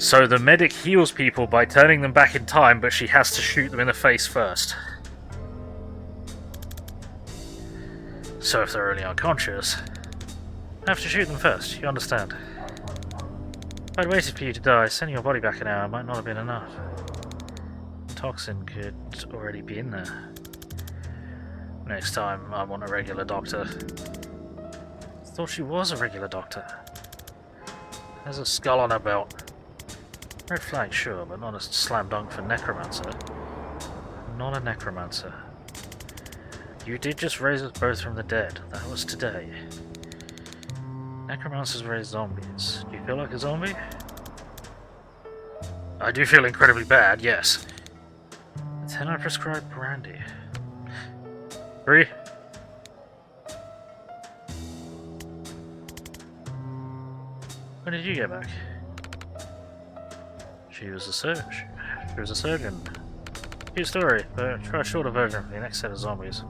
So the medic heals people by turning them back in time, but she has to shoot them in the face first. So if they're really unconscious, I have to shoot them first, you understand? If I'd waited for you to die, sending your body back an hour might not have been enough. toxin could already be in there. Next time, I want a regular doctor. I thought she was a regular doctor. There's a skull on her belt. Red flag, sure, but not a slam dunk for necromancer. Not a necromancer. You did just raise us both from the dead. That was today. Necromancers raise zombies. Do you feel like a zombie? I do feel incredibly bad, yes. Then I prescribe brandy. 3. When did you get back? She was a surgeon. She was a surgeon. Cute story, but try a shorter version for the next set of zombies.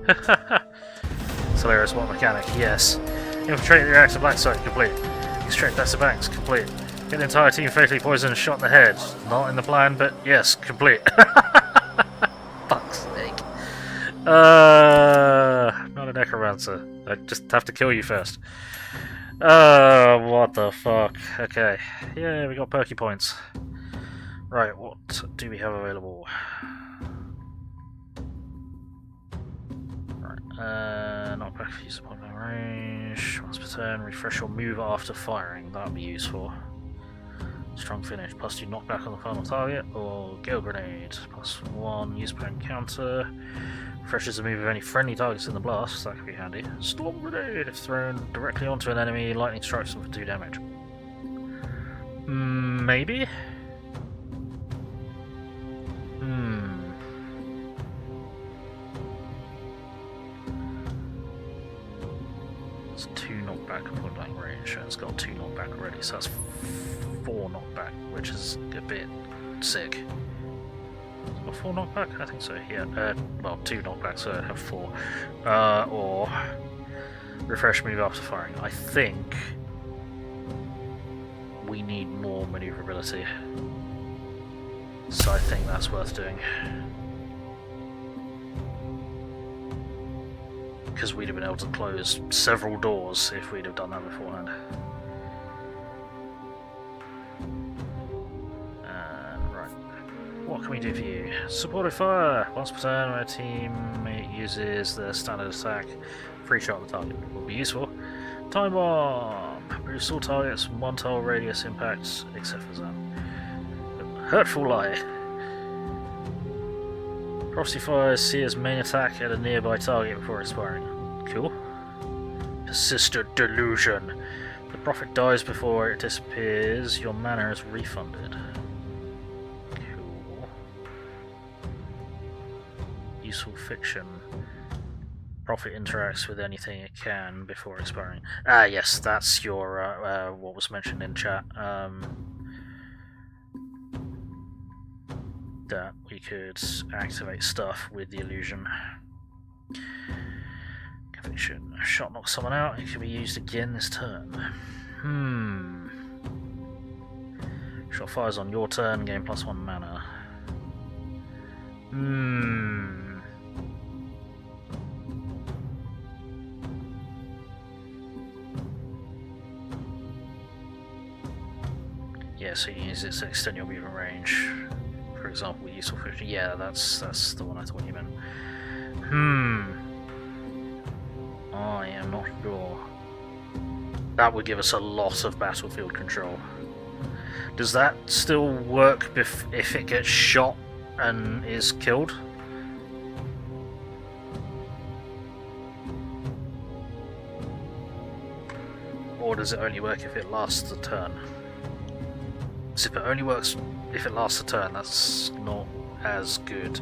It's hilarious. What mechanic? Yes. Infiltrate the reactor black site, complete. Extract data banks, complete. Get the entire team fatally poisoned and shot in the head. Not in the plan, but yes, complete. Fuck's sake. Not a necromancer. I just have to kill you first. What the fuck? Okay. Yeah, we got perky points. Right, what do we have available? Right, knockback for use upon range. Once per turn, refresh your move after firing. That'll be useful. Strong finish, +2 knockback on the final target, or gale grenade, +1 use per encounter. Refreshes the move of any friendly targets in the blast, that could be handy. Storm grenade, if thrown directly onto an enemy, lightning strikes them for 2 damage. Maybe? It's 2 knockback at point blank range, and it's got 2 knockback already, so that's 4 knockback, which is a bit sick. It's got 4 knockback? I think so, yeah. Well, 2 knockback, so I have 4. Or refresh move after firing. I think we need more maneuverability, so I think that's worth doing. Because we'd have been able to close several doors if we'd have done that beforehand. Right. What can we do for you? Supported fire! Once per turn, when a teammate uses their standard attack, free shot at the target will be useful. Time bomb! Boosts all targets, 1 tile radius impacts, except for Zan. Hurtful Lie. Prophecy fires Seer's main attack at a nearby target before expiring. Cool. Persistent Delusion. The prophet dies before it disappears, your mana is refunded. Cool. Useful Fiction. Prophet interacts with anything it can before expiring. Ah, yes, that's your, what was mentioned in chat. That we could activate stuff with the illusion. Conviction. A shot knocks someone out, it can be used again this turn. Shot fires on your turn, gain +1 mana. Yeah, so you use it to extend your movement range. For example, useful fiction. Yeah, that's the one I thought you meant. I am not sure. That would give us a lot of battlefield control. Does that still work if it gets shot and is killed? Or does it only work if it lasts a turn? So if it only works if it lasts a turn, that's not as good,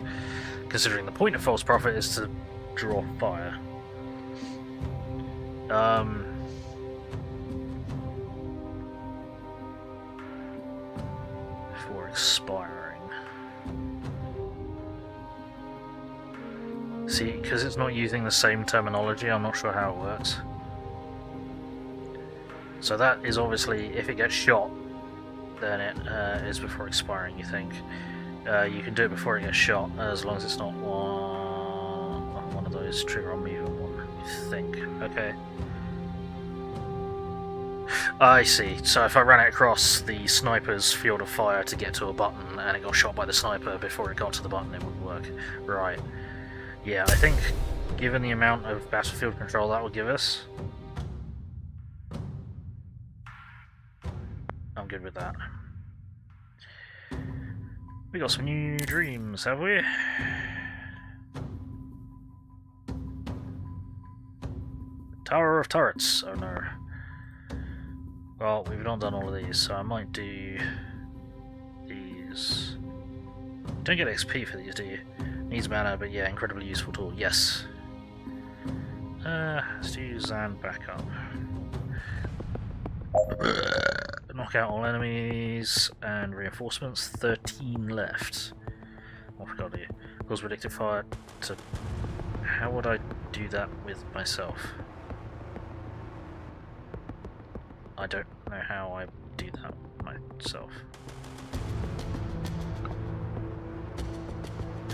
considering the point of False Prophet is to draw fire. Before expiring. See, because it's not using the same terminology, I'm not sure how it works. So that is obviously, if it gets shot, then it is before expiring, you think. You can do it before it gets shot, as long as it's not one of those trigger on movement one, you think. Okay. I see. So if I ran it across the sniper's field of fire to get to a button and it got shot by the sniper before it got to the button, it wouldn't work. Right. Yeah, I think given the amount of battlefield control that would give us, I'm good with that. We got some new dreams, have we? Tower of Turrets. Oh no. Well, we've not done all of these, so I might do these. You don't get XP for these, do you? Needs mana, but yeah, incredibly useful tool. Yes. Let's do Zan backup. Knock out all enemies and reinforcements. 13 left. What have I got to do? Cause predictive fire to. How would I do that with myself? I don't know how I do that myself.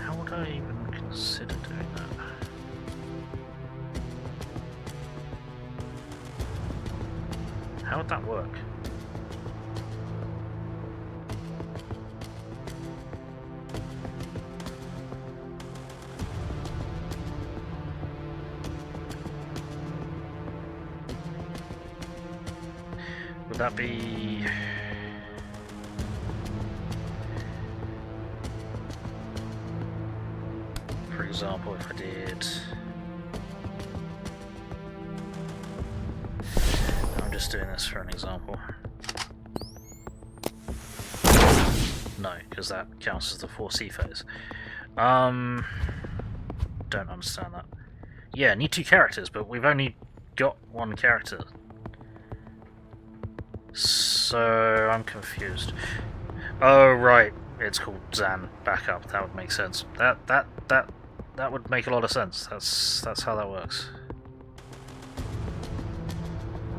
How would I even consider doing that? How would that work? Would that be... For example, if I did... I'm just doing this for an example. No, because that counts as the 4C phase. Don't understand that. Yeah, need 2 characters, but we've only got 1 character. So I'm confused. Oh right, it's called Zan backup. That would make sense. That would make a lot of sense. That's how that works.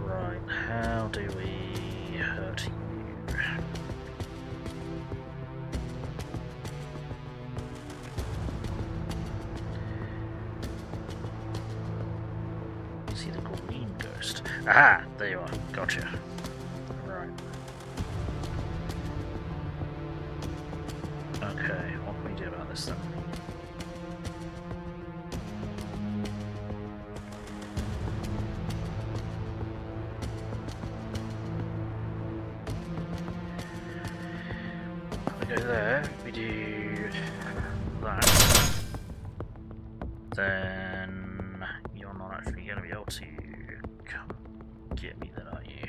Right, how do we hurt you? See the green ghost. Aha! There you are. Gotcha. Okay, what can we do about this then? We go there, we do that. Then you're not actually going to be able to come get me then, are you?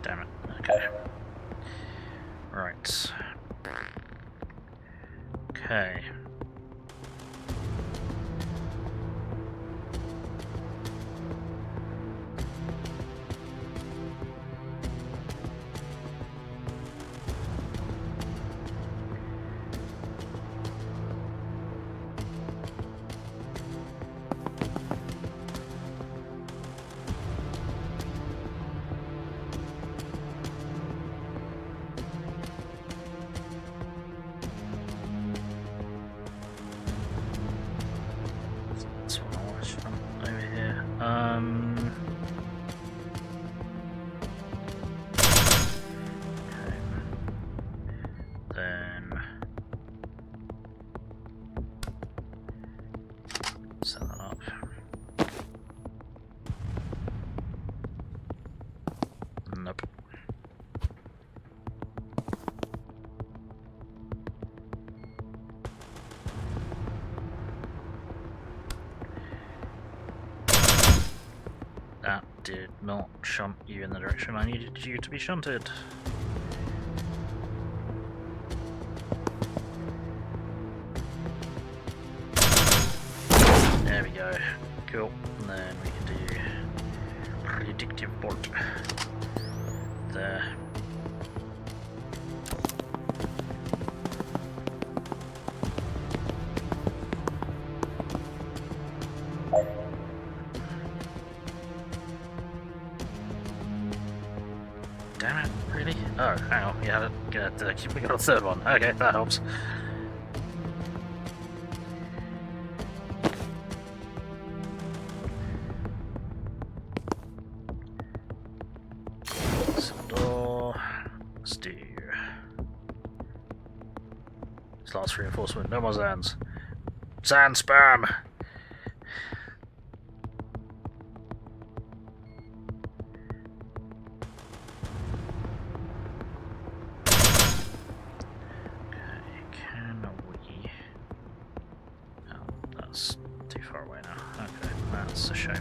Damn it. Okay. Right. Okay. That's what I want from over here. Okay. Then set that up. Nope. That did not shunt you in the direction I needed you to be shunted. There we go. Cool. And then we can do predictive bolt there. Damn it, really? Oh, hang on. Yeah, we got a third one. Okay, that helps. Door. Steer. This last reinforcement. No more Zans. Zan spam! Too far away now. Okay, that's a shame.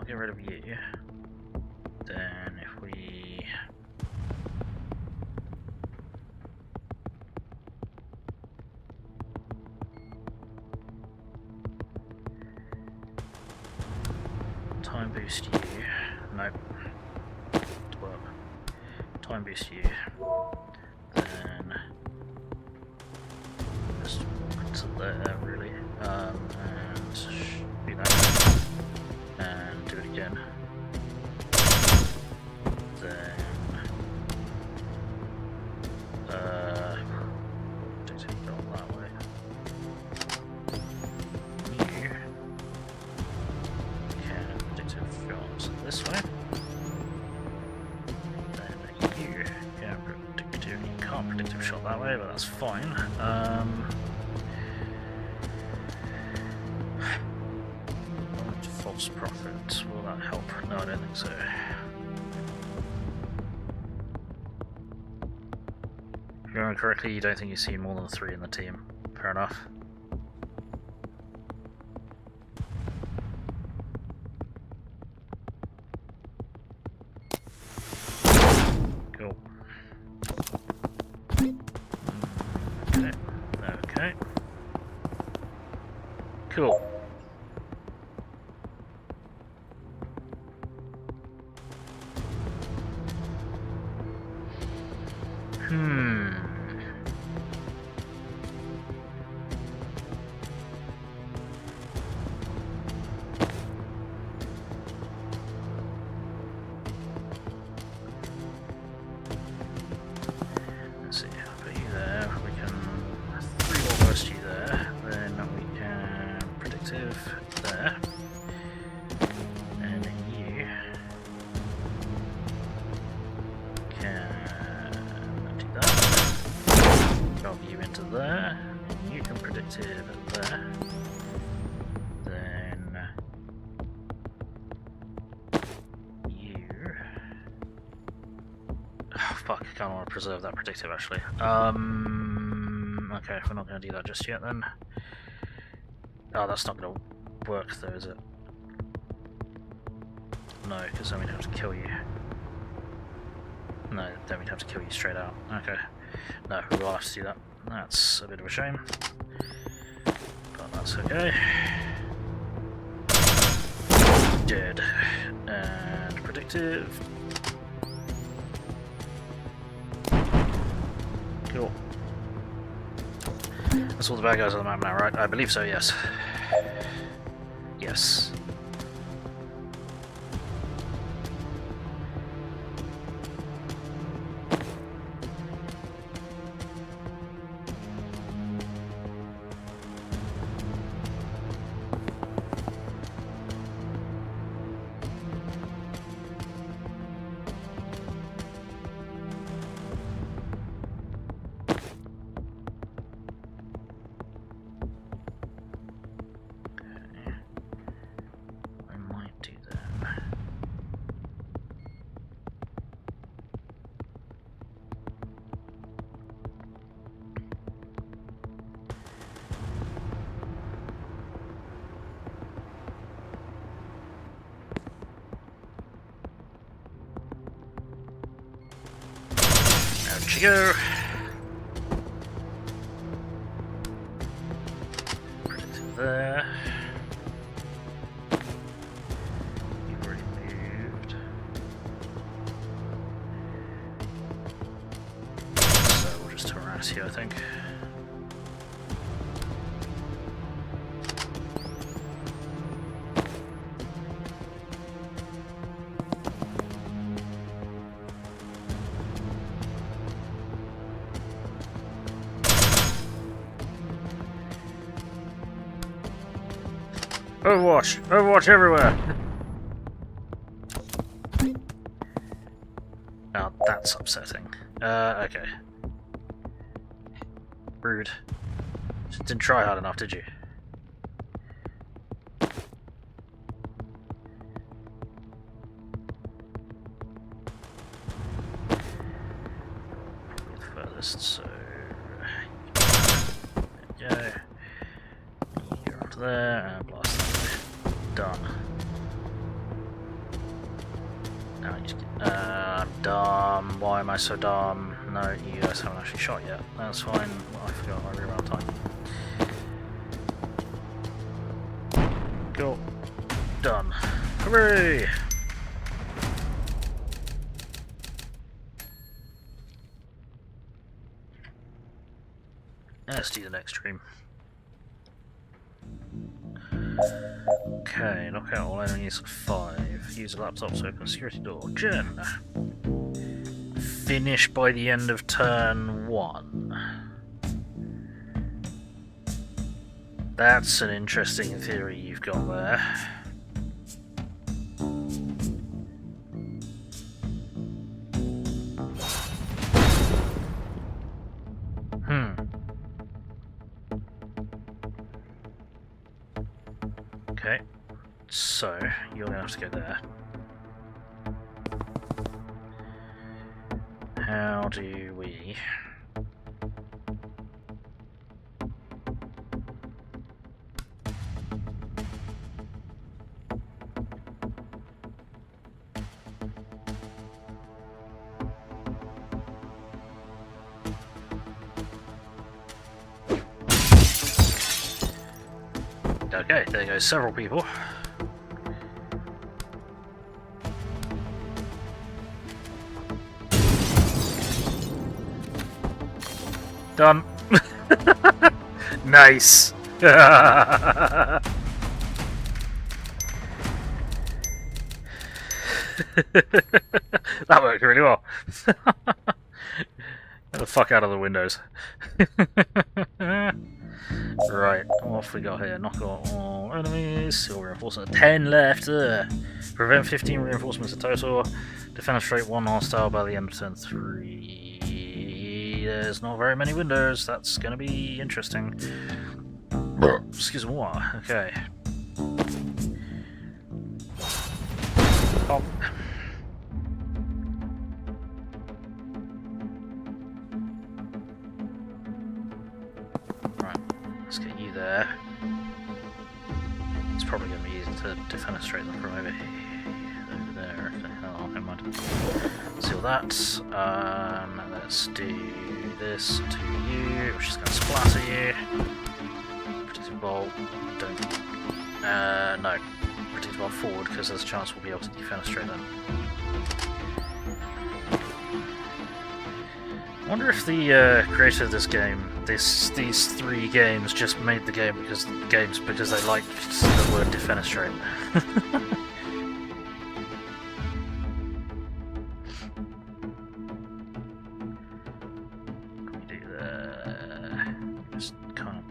Get rid of you. Then if we time boost you. Nope. Work. Time boost you. Then just walk to there really. And do that. And do it again. Then take it all that way. You can predictive films this way. Then you can predictive, you can't predictive shot that way, but that's fine. False profit, will that help? No, I don't think so. If you remember correctly, you don't think you've seen more than 3 in the team. Fair enough. Cool. Okay. Okay. Cool. Let's see, I'll put you there, we can 3-wall burst you there, then we can predictive there, and you can do that, drop you into there, and you can predictive there, then you... Oh, fuck, I kind of want to preserve that predictive actually. Okay, we're not going to do that just yet then. Oh, that's not going to work though, is it? No, because then we'd have to kill you. No, then we'd have to kill you straight out. Okay. No, we will have to do that. That's a bit of a shame. But that's okay. Dead. And predictive. Cool. That's all the bad guys on the map now, right? I believe so, yes. Yes. Out you go. Put it there. You've already moved. So we'll just harass you, I think. Overwatch! Overwatch everywhere! Now that's upsetting. Okay. Rude. Just didn't try hard enough, did you? Furthest, so... There you go. You're up to there, and blast that. Done. Now you just get, I'm dumb. Why am I so dumb? No, you guys haven't actually shot yet. That's fine. I forgot my reround time. Cool. Done. Hooray! Let's do the next stream. Okay, knock out all enemies at 5. Use a laptop to open security door. Jen! Finish by the end of turn 1. That's an interesting theory you've got there. Okay. So, you're going to have to go there. How do we... Okay, there go several people. Done. Nice. That worked really well. Get the fuck out of the windows. Right, off we go here. Knock out all enemies. Seal reinforcement. 10 left. Prevent 15 reinforcements in total. Defenestrate 1 hostile by the end of turn 3. There's not very many windows. That's going to be interesting. Excuse me. Okay. Pop. Right, let's get you there. It's probably going to be easy to defenestrate them from over here. Over there. Oh, never mind. Seal that. Let's do this to you, which is going to splatter you. Protective bolt. Don't. No. Protective bolt forward, because there's a chance we'll be able to defenestrate them. I wonder if the creator of this game, these 3 games, just made the game because they liked the word defenestrate. Just kind of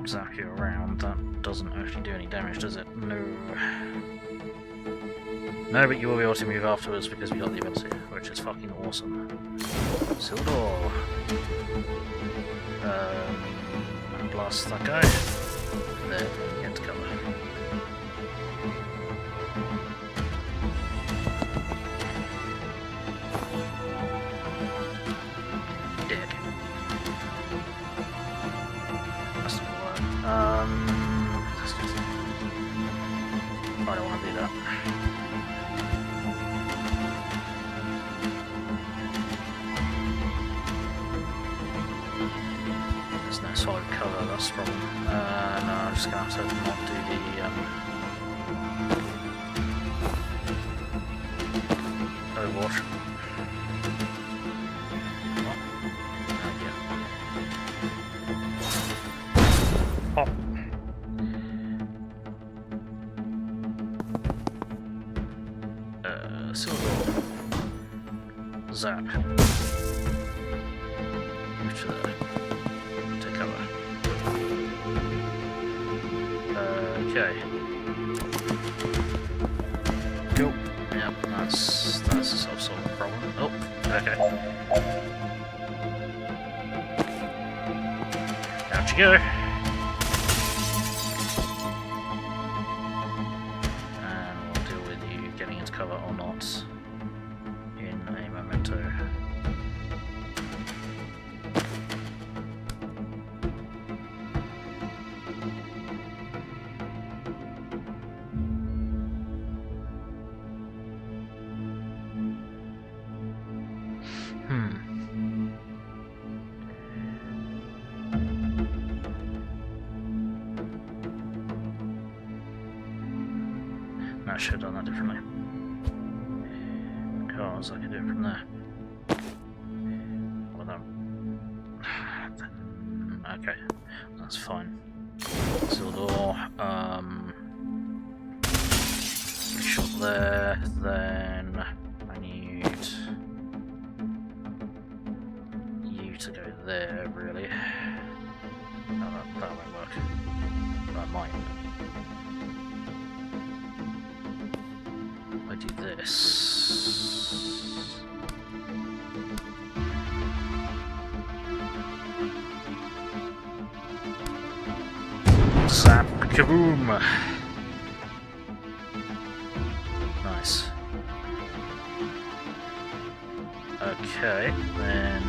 zap you around. That doesn't actually do any damage, does it? No. No, but you will be able to move afterwards because we got the ability, which is fucking awesome. Seal door. Blast that guy. There, get to cover. Dead. That's not gonna work. I don't want to do that. solid cover, that's the problem. No, I'm just gonna have to not do the Overwatch. Oh. Silver. Zap. Move to there. Take cover. Okay. Cool. Yep, that's a self-solving problem. Oh, okay. Out you go. And we'll deal with you getting into cover or not in a memento. I should have done that differently. Because I can do it from there. Well, no. Okay, that's fine. Seal door. Shot there. Then I need you to go there. Really. No, that won't work. That might. I do this. Zap, kaboom! Nice. Okay, then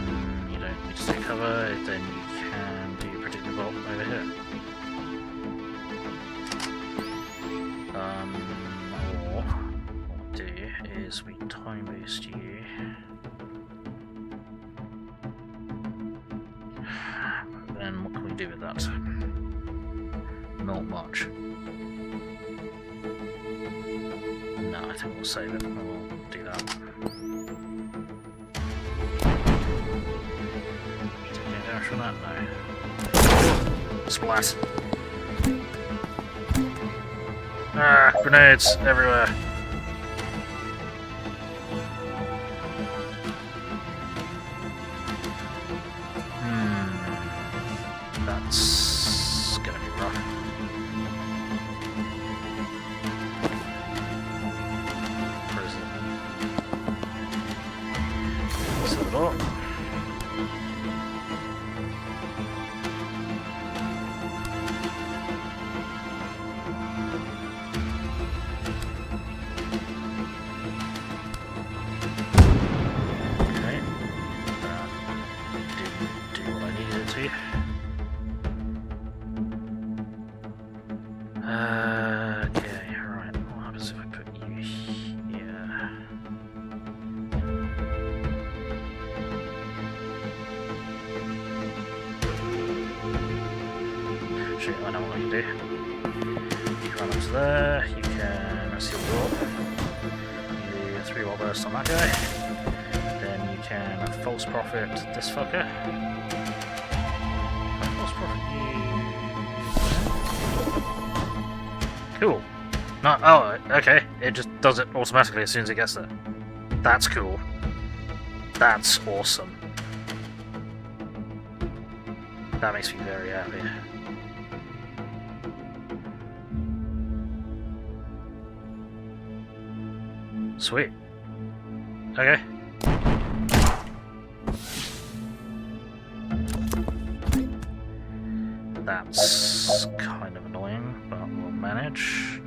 you don't need to take cover, then you can do your predictive bolt over here. Or do is we time boost you. Then what can we do with that? Not much. No, I think we'll save it. We'll do that. Taking damage from that? No. Splat! Ah, grenades everywhere. That's gonna be rough. Close the door. Okay. Didn't do what I needed it to. Okay, right. What happens if I put you here? Actually, I know what I can do. You can run up to there, you can seal the door. You do a 3-wall burst on that guy. Then you can false profit this fucker. False profit you. Cool. No, oh, okay. It just does it automatically as soon as it gets there. That's cool. That's awesome. That makes me very happy. Sweet. Okay. That's kind of annoying, but we'll manage.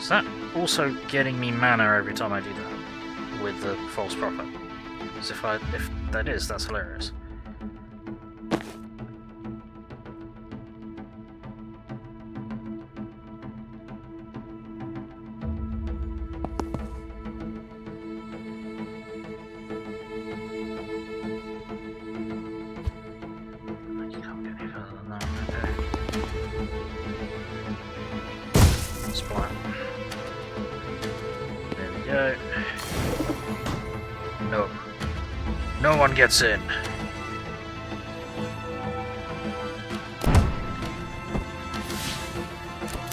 Is that also getting me mana every time I do that with the false prophet? Because if that is, that's hilarious. No. No one gets in.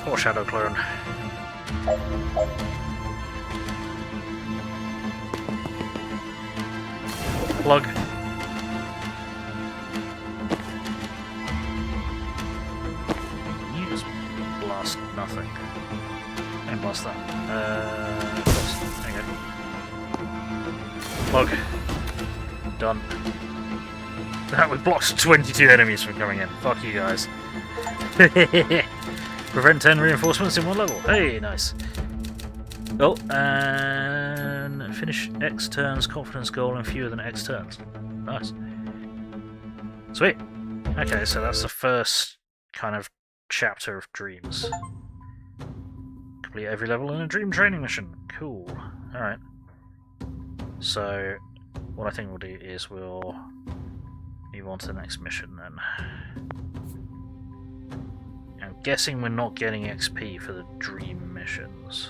Poor Shadow Clone. Plug. You just blast nothing. And blast that. Hang on. Plug. Done. That would block 22 enemies from coming in. Fuck you guys. Prevent 10 reinforcements in one level. Hey, nice. Oh, and finish X turns confidence goal in fewer than X turns. Nice. Sweet. Okay, so that's the first kind of chapter of dreams. Complete every level in a dream training mission. Cool. Alright. So, what I think we'll do is we'll move on to the next mission then. I'm guessing we're not getting XP for the dream missions.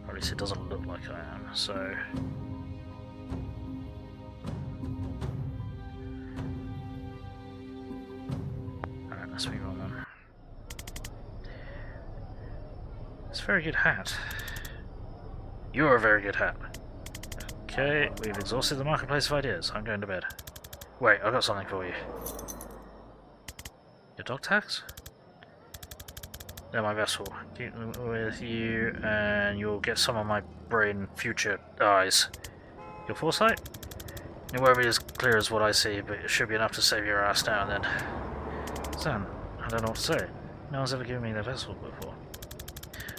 Or at least it doesn't look like I am, so... Alright, let's move on then. It's a very good hat. You're a very good hat. Okay, we've exhausted the marketplace of ideas. I'm going to bed. Wait, I've got something for you. Your dog tags? They're my vessel. Keep them with you, and you'll get some of my brain future eyes. Your foresight? It won't be as clear as what I see, but it should be enough to save your ass now and then. Sam, I don't know what to say. No one's ever given me their vessel before.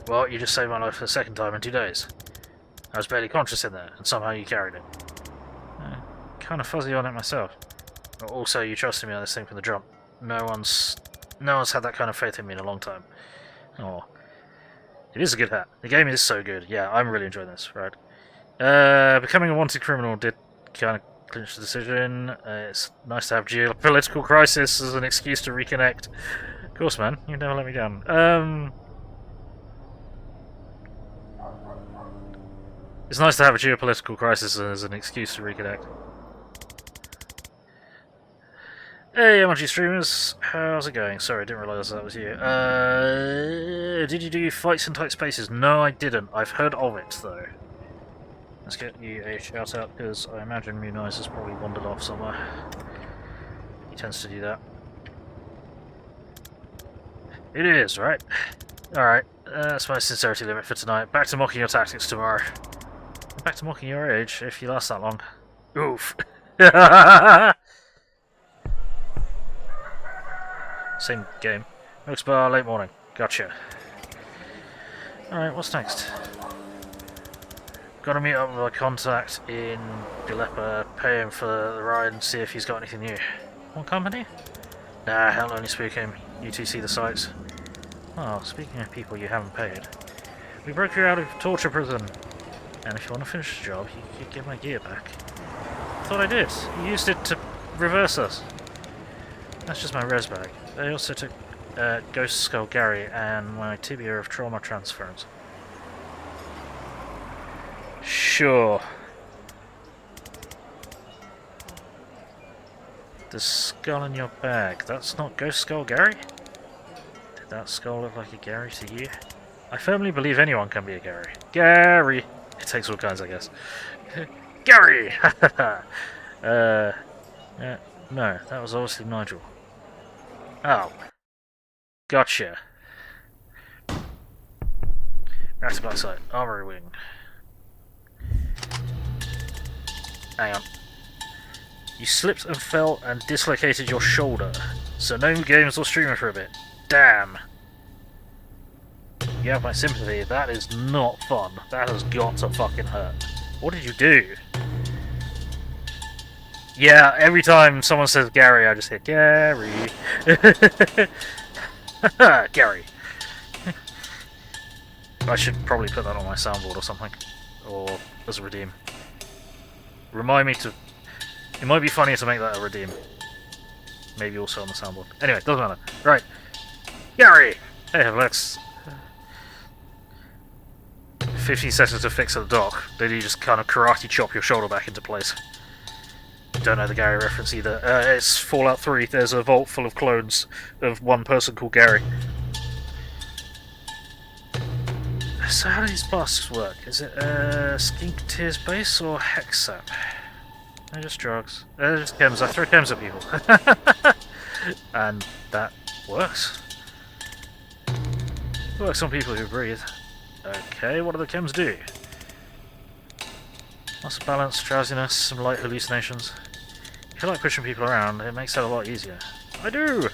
Well, you just saved my life for the second time in 2 days. I was barely conscious in there, and somehow you carried it. Kind of fuzzy on it myself. But also, you trusted me on this thing from the jump. No one's had that kind of faith in me in a long time. Oh, it is a good hat. The game is so good. Yeah, I'm really enjoying this. Right. Becoming a wanted criminal did kind of clinch the decision. It's nice to have geopolitical crisis as an excuse to reconnect. Of course, man. You never let me down. It's nice to have a geopolitical crisis as an excuse to reconnect. Hey, MLG streamers, how's it going? Sorry, I didn't realise that was you. Did you do fights in tight spaces? No, I didn't. I've heard of it, though. Let's get you a shout out, because I imagine Muniz has probably wandered off somewhere. He tends to do that. It is, right? Alright, that's my sincerity limit for tonight. Back to mocking your tactics tomorrow. Back to mocking your age, if you last that long. Oof. Same game. Next bar, late morning. Gotcha. Alright, what's next? Gotta meet up with a contact in Dilepa, pay him for the ride and see if he's got anything new. What company? Nah, hell only speak him. You two see the sights. Oh, speaking of people you haven't paid. We broke you out of torture prison. And if you want to finish the job, you could get my gear back. Thought I did. You used it to reverse us. That's just my res bag. They also took Ghost Skull Gary and my tibia of trauma transference. Sure. The skull in your bag. That's not Ghost Skull Gary? Did that skull look like a Gary to you? I firmly believe anyone can be a Gary. Gary! It takes all kinds, I guess. Gary! No, that was obviously Nigel. Oh. Gotcha. Reactor Black Site. Armory Wing. Hang on. You slipped and fell and dislocated your shoulder. So no games or streaming for a bit. Damn. You have my sympathy. That is not fun. That has got to fucking hurt. What did you do? Yeah, every time someone says Gary, I just hit Gary. Gary. I should probably put that on my soundboard or something. Or as a redeem. Remind me to... It might be funnier to make that a redeem. Maybe also on the soundboard. Anyway, doesn't matter. Right. Gary! Hey, let's... 15 seconds to fix at the dock. Then you just kind of karate chop your shoulder back into place. Don't know the Gary reference either. It's Fallout 3. There's a vault full of clones of one person called Gary. So how do these blasts work? Is it skink tears base or hexsap? They're just drugs. They're just chems. I throw chems at people. And that works. Works on people who breathe. Okay, what do the chems do? Lots of balance, drowsiness, some light hallucinations. If you like pushing people around, it makes it a lot easier. I do!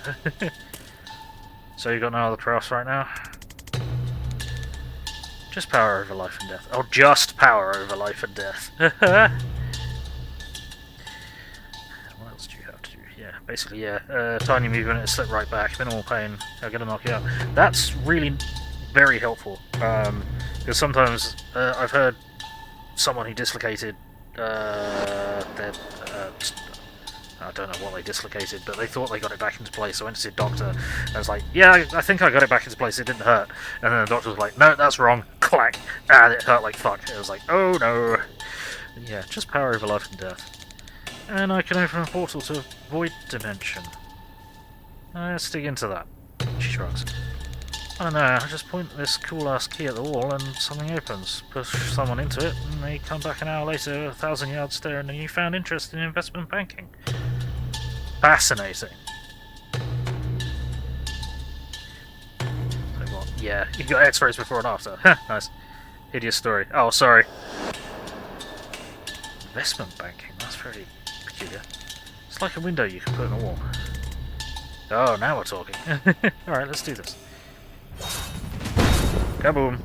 So you got no other crafts right now? Just power over life and death. Oh, just power over life and death. What else do you have to do? Yeah, basically, yeah. Tiny movement, it slip right back, minimal pain, I'm gonna knock you out. That's really very helpful. Because sometimes I've heard someone who dislocated their... I don't know what they dislocated, but they thought they got it back into place. I went to see a doctor, and I was like, yeah, I think I got it back into place, it didn't hurt. And then the doctor was like, no, that's wrong. Clack! And it hurt like fuck. It was like, oh no. Yeah, just power over life and death. And I can open a portal to Void Dimension. Let's dig into that. She shrugs. I don't know, I just point this cool-ass key at the wall and something opens. Push someone into it, and they come back an hour later, 1,000 yards there, and a newfound interest in investment banking. Fascinating. So what? Yeah, you got X-rays before and after. Nice. Hideous story. Oh, sorry. Investment banking, that's very peculiar. It's like a window you can put in a wall. Oh, now we're talking. Alright, let's do this. Kaboom!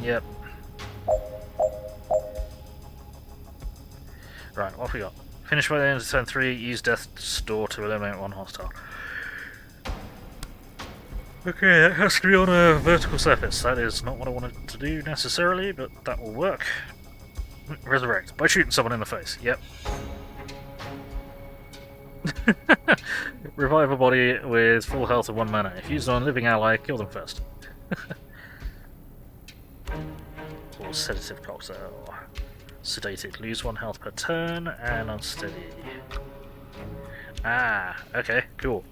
Yep. Right, what have we got? Finish by the end of turn 3, use Death's Door to eliminate one hostile. Okay, that has to be on a vertical surface. That is not what I wanted to do necessarily, but that will work. Resurrect. By shooting someone in the face. Yep. Revive a body with full health of 1 mana. If used on a living ally, kill them first. Or sedative cocktail. Sedated. Lose 1 health per turn and unsteady. Ah, okay, cool.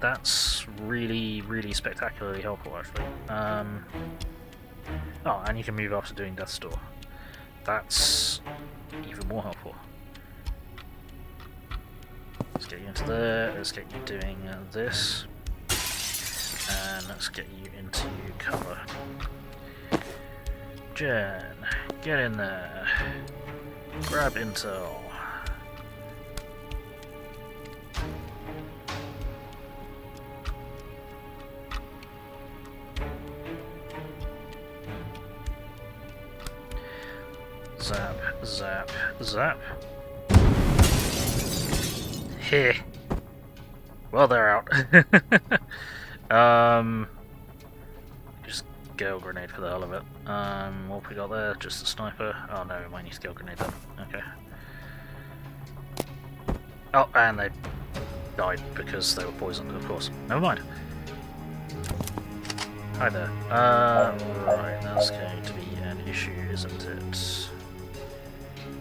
That's really, really spectacularly helpful, actually. Oh, and you can move up to doing Death's Door. That's even more helpful. Let's get you into there, let's get you doing this, and let's get you into cover. Jen, get in there. Grab intel. Zap, zap, zap. Heh. Well, they're out. Just gale grenade for the hell of it. What have we got there? Just a sniper. Oh no, we might need to gale grenade them. Okay. Oh, and they died because they were poisoned, of course. Never mind. Hi there. Right, that's going to be an issue, isn't it?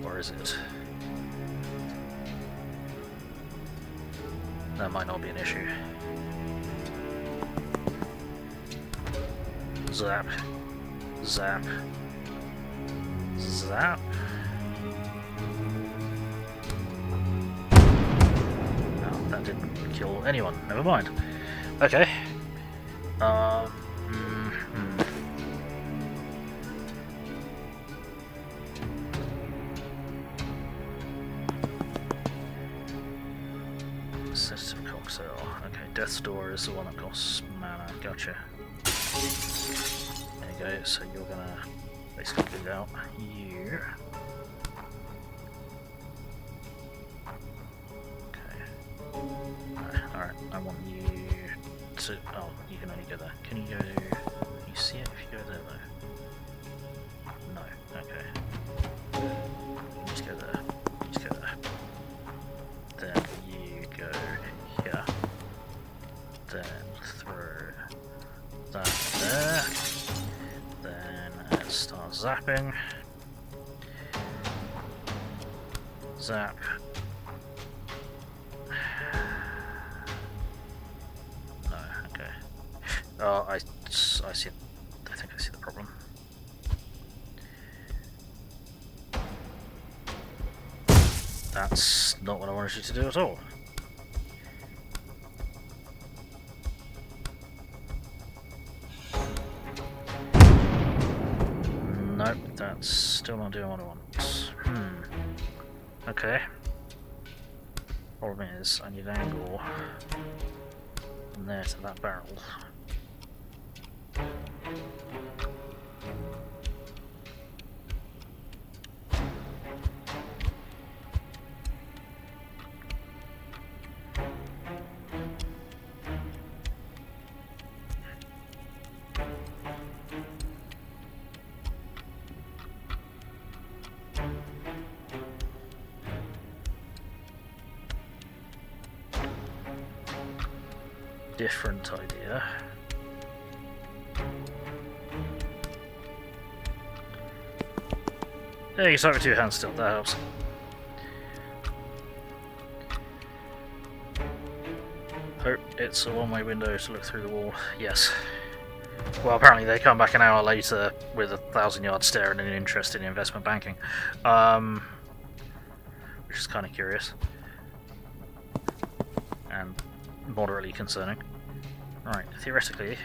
Or is it? That might not be an issue. Zap. Zap. Zap. No, that didn't kill anyone. Never mind. Okay. Sedative cocktail. Okay, Death's Door is the one that costs mana. Gotcha. There you go, so you're gonna basically dig out you. Okay. Alright, I want you to... Oh, you can only go there. Can you go... Can you see it if you go there though? No, okay. You just go there. You just go there. Then you go here. Then through that there. Then it starts zapping. Zap. No, okay. Oh, I see. I think I see the problem. That's not what I wanted you to do at all. Nope, that's still not doing what I want. Okay. Problem is, I need an angle from there to that barrel. Different idea. Yeah, you can start with 2 hands still, that helps. Hope it's a one-way window to look through the wall. Yes. Well, apparently they come back an hour later with a 1,000-yard stare and an interest in investment banking. Which is kind of curious. And moderately concerning. Right, theoretically,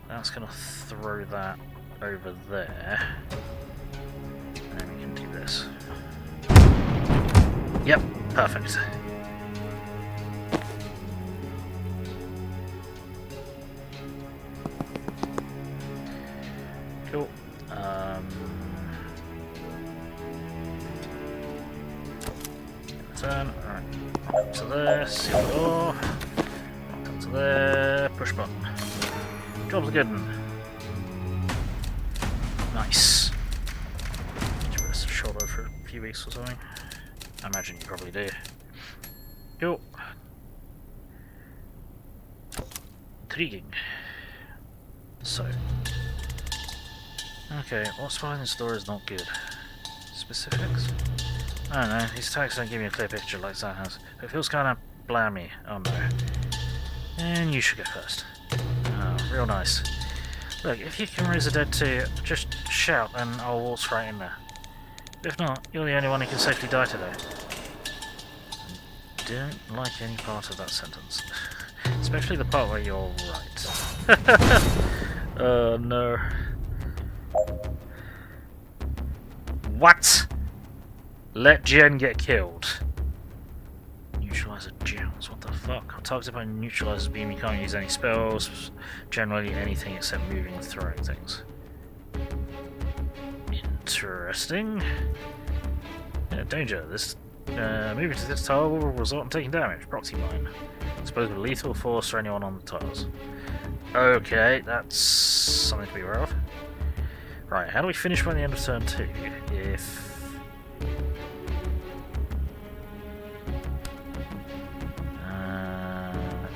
that's going to throw that over there, and then we can do this. Yep, perfect. Cool. Turn. Alright. Up to there, seal the door. Up to there, push button. Job's good. Nice. Did you rest a shoulder for a few weeks or something? I imagine you probably do. Cool. Intriguing. So. Okay, what's behind this door is not good. Specifics? I don't know, these tags don't give me a clear picture like that has. It feels kind of blammy. Oh no. And you should go first. Oh, real nice. Look, if you can raise a dead too, just shout and I'll waltz right in there. If not, you're the only one who can safely die today. I don't like any part of that sentence. Especially the part where you're right. Oh no. What? Let Jen get killed. Neutralizer gels, what the fuck? Targeted by neutralizer's beam, you can't use any spells, generally anything except moving and throwing things. Interesting. Yeah, danger. This moving to this tile will result in taking damage. Proxy mine. Exposed with lethal force for anyone on the tiles. Okay, that's something to be aware of. Right, how do we finish by the end of turn 2? If...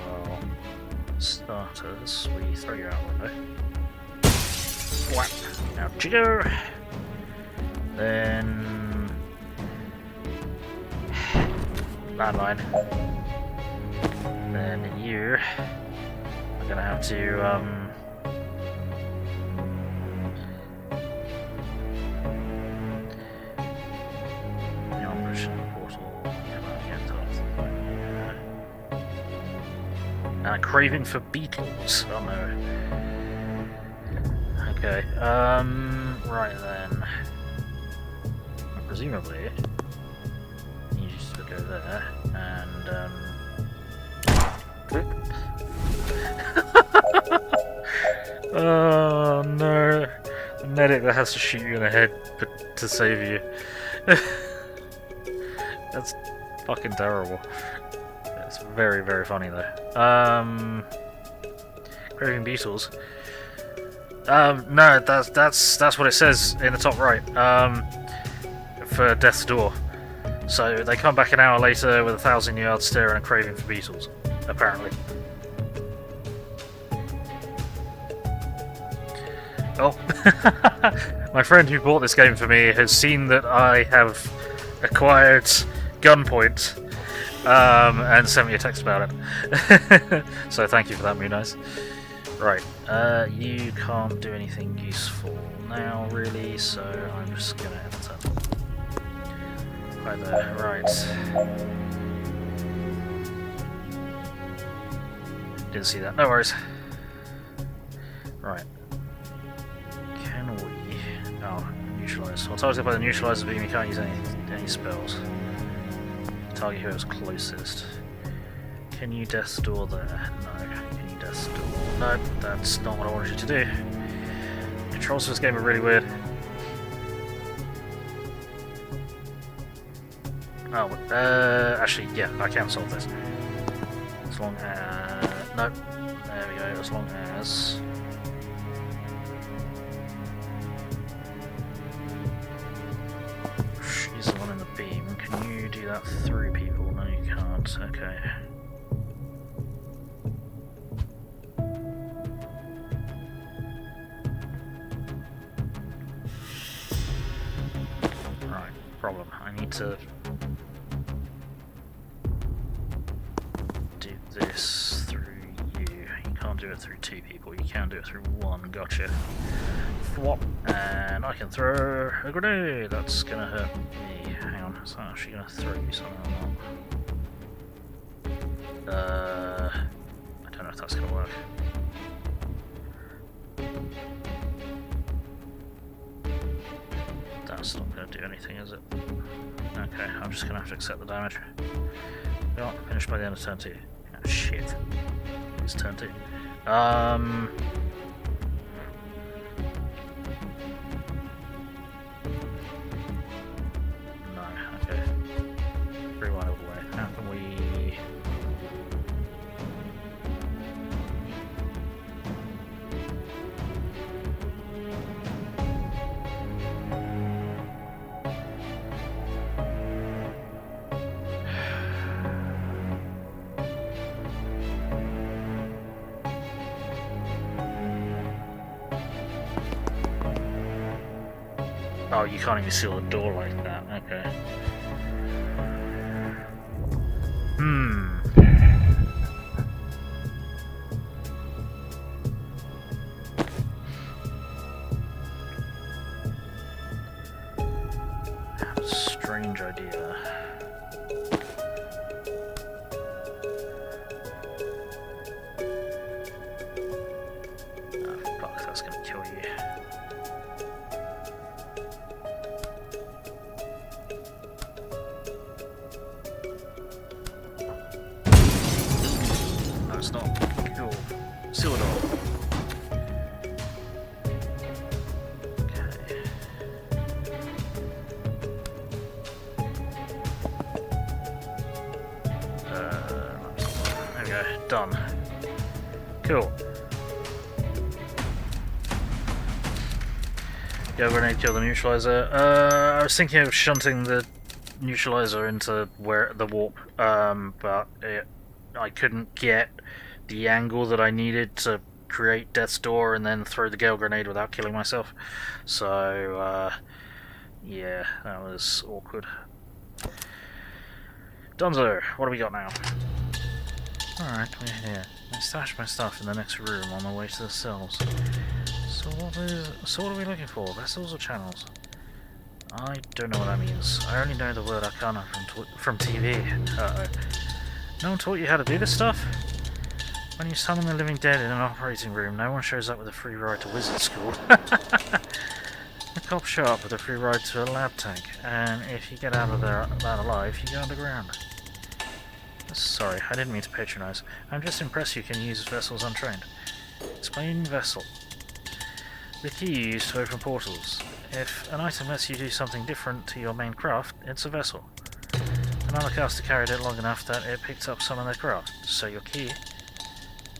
well... starters, we throw you out window. Whap! Out you go! Then... landmine. Then you... are gonna have to, and a craving for beetles. Oh no. Okay, right then. Presumably, you just go there, and, Oh no. The medic that has to shoot you in the head to save you. That's fucking terrible. It's very, very funny though. Craving beetles. No, that's what it says in the top right. For Death's Door. So they come back an hour later with 1,000-yard stare and a craving for beetles, apparently. Oh, my friend who bought this game for me has seen that I have acquired Gunpoint and sent me a text about it. So thank you for that, Moonize. Right, you can't do anything useful now, really, so I'm just gonna end the turn. Right there, right. Didn't see that, no worries. Right. Can we... oh, neutralise. Well, targeted by the neutralizer beam, you can't use any spells. Target whoever's closest. Can you Death's Door there? No. Can you Death's Door? No, that's not what I wanted you to do. Controls for this game are really weird. Oh, actually, yeah, I can solve this. As long as... no, there we go, as long as... she's the one in the beam. Can you do that through people? No, you can't. Okay. Right, problem. I need to do this through you. You can't do it through two people. You can do it through one. Gotcha. Flop. And I can throw a grenade. That's gonna hurt me. Hang on. It's not actually gonna throw you something or not. I don't know if that's gonna work. That's not gonna do anything, is it? Okay, I'm just gonna have to accept the damage. Yeah, finished by the end of turn 2. Oh, shit. It's turn 2. No, okay. Rewind all the way. How can we... oh, you can't even seal the door like that, okay. Strange idea. Oh, fuck, that's gonna kill you. No, it's not. Cool. Seal it off. Done. Cool. Go grenade, kill the neutralizer. I was thinking of shunting the neutralizer into where the warp, but I couldn't get the angle that I needed to create Death's Door and then throw the Gale grenade without killing myself. So, yeah, that was awkward. Dunzo, what do we got now? Alright, we're here. I stashed my stuff in the next room on the way to the cells. So what are we looking for? Vessels or channels? I don't know what that means. I only know the word arcana from TV. Uh-oh. No one taught you how to do this stuff? When you summon the living dead in an operating room, no one shows up with a free ride to wizard school. The cops show up with a free ride to a lab tank, and if you get out of there that alive, you go underground. Sorry, I didn't mean to patronise. I'm just impressed you can use vessels untrained. Explain vessel. The key you use to open portals. If an item lets you do something different to your main craft, it's a vessel. Another caster carried it long enough that it picked up some of their craft. So your key...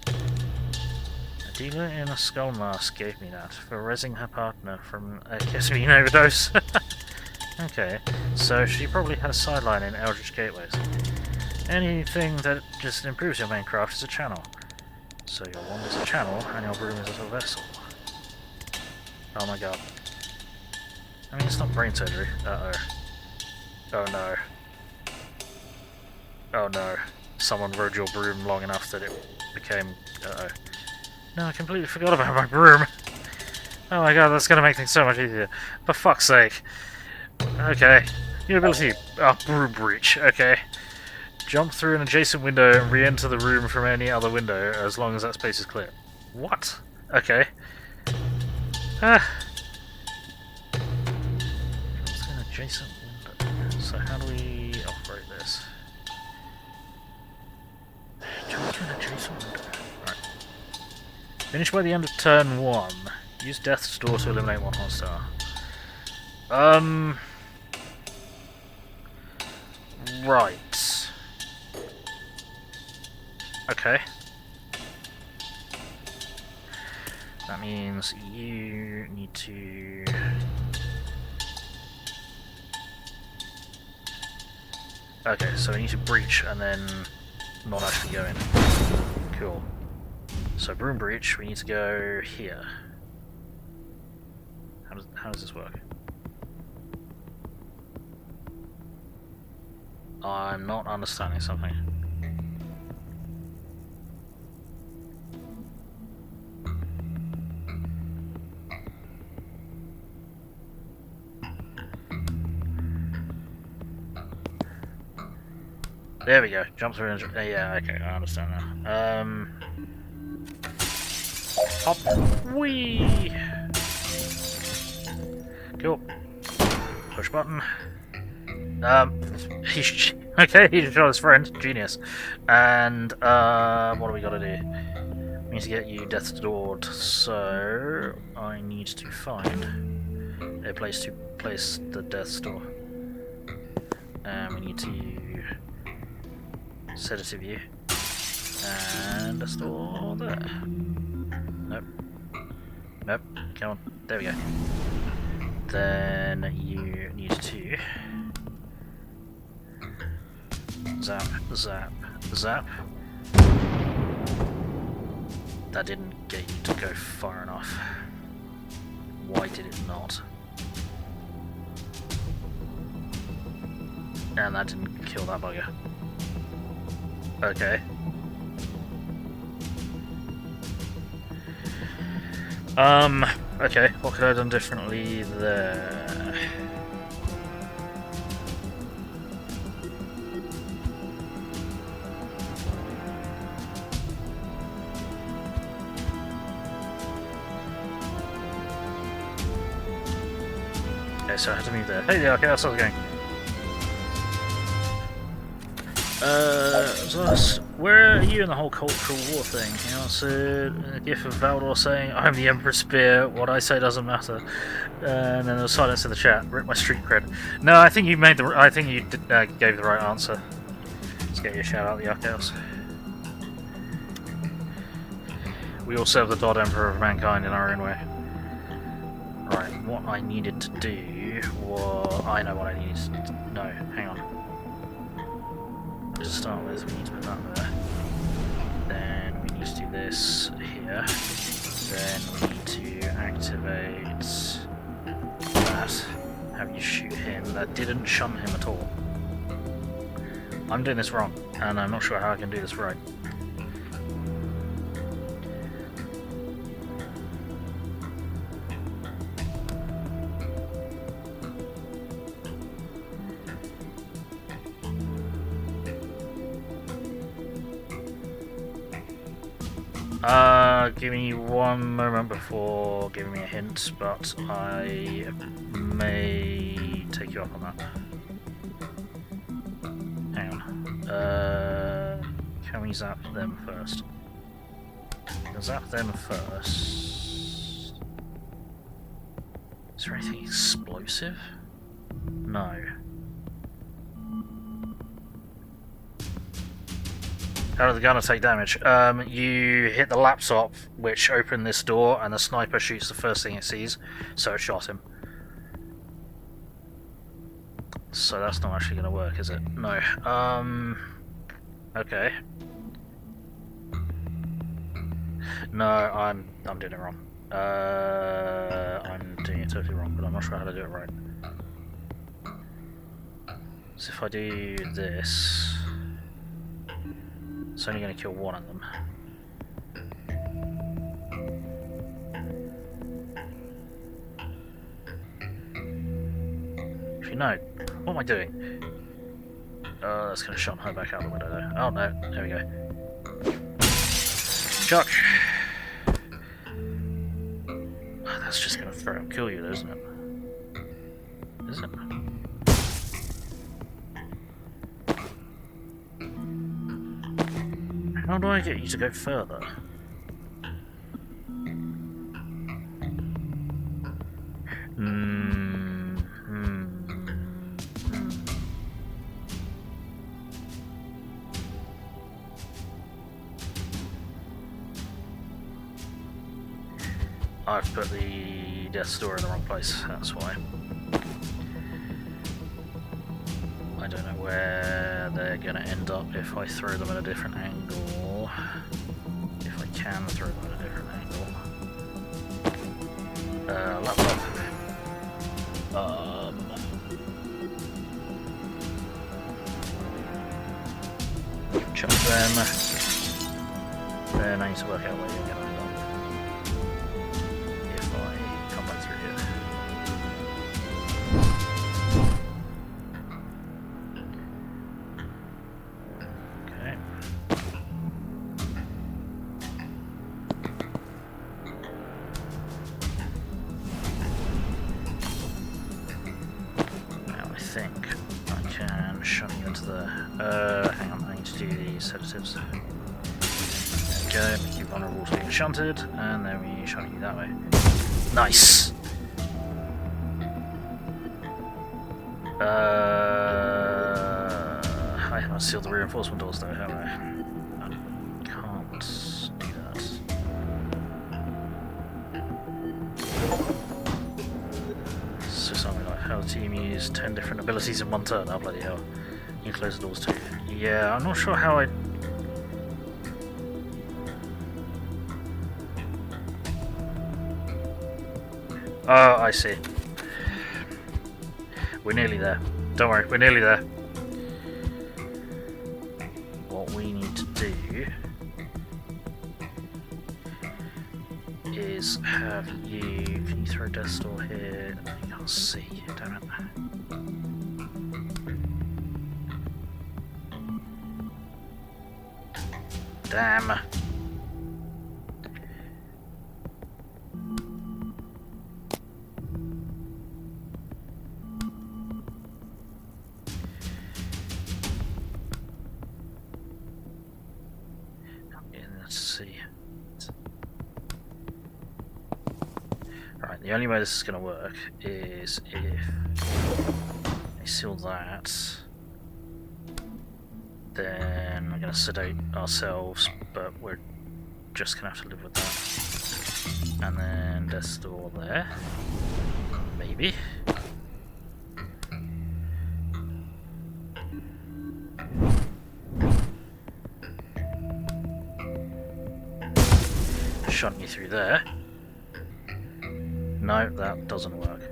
A dealer in a skull mask gave me that for rezzing her partner from a ketamine overdose. Okay, so she probably had a sideline in Eldritch Gateways. Anything that just improves your main craft is a channel. So your wand is a channel, and your broom is a vessel. Oh my god. I mean, it's not brain surgery. Uh-oh. Oh no. Oh no. Someone rode your broom long enough that it became... Uh-oh. No, I completely forgot about my broom. Oh my god, that's gonna make things so much easier. For fuck's sake. Okay. New ability. Broom breach. Okay. Jump through an adjacent window and re-enter the room from any other window as long as that space is clear. What? Okay. Jump through an adjacent window. So how do we operate this? Jump through an adjacent window. Right. Finish by the end of turn 1. Use Death's Door to eliminate one hostile. Right. Okay. That means you need to... Okay, so we need to breach and then not actually go in. Cool. So broom breach, we need to go here. How does this work? I'm not understanding something. There we go. Jump through and... yeah, okay, I understand now. Hop. Whee! Cool. Push button. He's... Okay, he just shot his friend. Genius. And, what do we gotta do? We need to get you Death's Door, so... I need to find a place to place the Death's Door. And we need to... Sedative you. And a store there. Nope. Nope. Come on. There we go. Then you need to zap, zap, zap. That didn't get you to go far enough. Why did it not? And that didn't kill that bugger. Okay. Okay, what could I have done differently there? Okay, so I had to move there. Hey, yeah, okay, that's how it's going. Where are you in the whole cultural war thing? You know, so a gif of Valdor saying, "I'm the Emperor's spear. What I say doesn't matter." And then there was silence in the chat. Rip my street cred. No, I think you made the. I think you did, gave the right answer. Let's get you a shout out, the Archaeos. We all serve the God Emperor of mankind in our own way. Right. What I needed to do was, I know what I needed to do. No, hang on. To start with, we need to put that there. Then we need to do this here. Then we need to activate that. Have you shoot him. That didn't shunt him at all. I'm doing this wrong, and I'm not sure how I can do this right. Give me one moment before giving me a hint, but I may take you up on that. Hang on. me zap them first. I'll zap them first. Is there anything explosive? No. How did the gunner take damage? You hit the laptop, which opened this door, and the sniper shoots the first thing it sees, so it shot him. So that's not actually going to work, is it? No. Okay. No, I'm doing it wrong. I'm doing it totally wrong, but I'm not sure how to do it right. So if I do this, it's only going to kill one of them. Actually, no. What am I doing? That's going to shot her back out the window though. Oh no, there we go. Chuck! Oh, that's just going to throw and kill you though, isn't it? Is it? How do I get you to go further? I've put the death door in the wrong place, that's why. I don't know where they're going to end up if I throw them at a different angle. If I can throw them at a different angle. Laptop. Chuck them. Then I need to work out where you're going to end up. If I come back through here. Hang on, I need to do these sedatives. There we go, make you vulnerable to being shunted, and then we shunt you that way. Nice! I haven't sealed the reinforcement doors though, have I? I can't do that. So something like how the team use 10 different abilities in one turn. Oh bloody hell. You can close the doors too. Yeah, I'm not sure how I... Oh, I see. We're nearly there. Don't worry, we're nearly there. What we need to do is have you... Can you throw a death door here? I can't see, damn it. Damn. Yeah, let's see. Right, the only way this is going to work is if I seal that. Then we're going to sedate ourselves, but we're just going to have to live with that. And then death door there. Maybe. Shunt you through there. No, that doesn't work.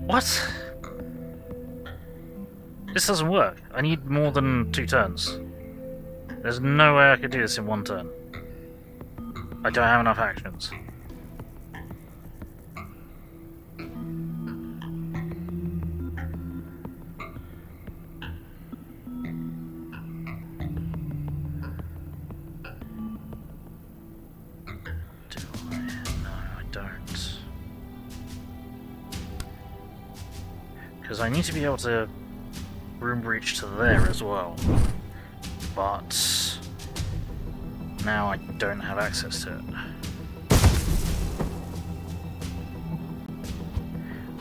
What? This doesn't work. I need more than 2 turns. There's no way I could do this in 1 turn. I don't have enough actions. Do I? No, I don't. Because I need to be able to room breach to there as well. But now I don't have access to it.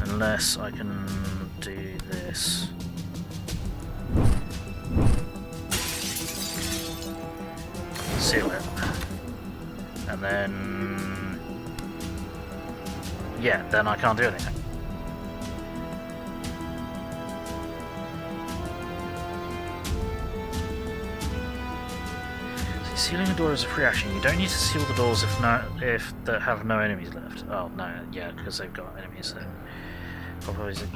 Unless I can do this. Seal it. And then... yeah, then I can't do anything. Sealing a door is a free action. You don't need to seal the doors if they have no enemies left. Oh no, yeah, because they've got enemies there.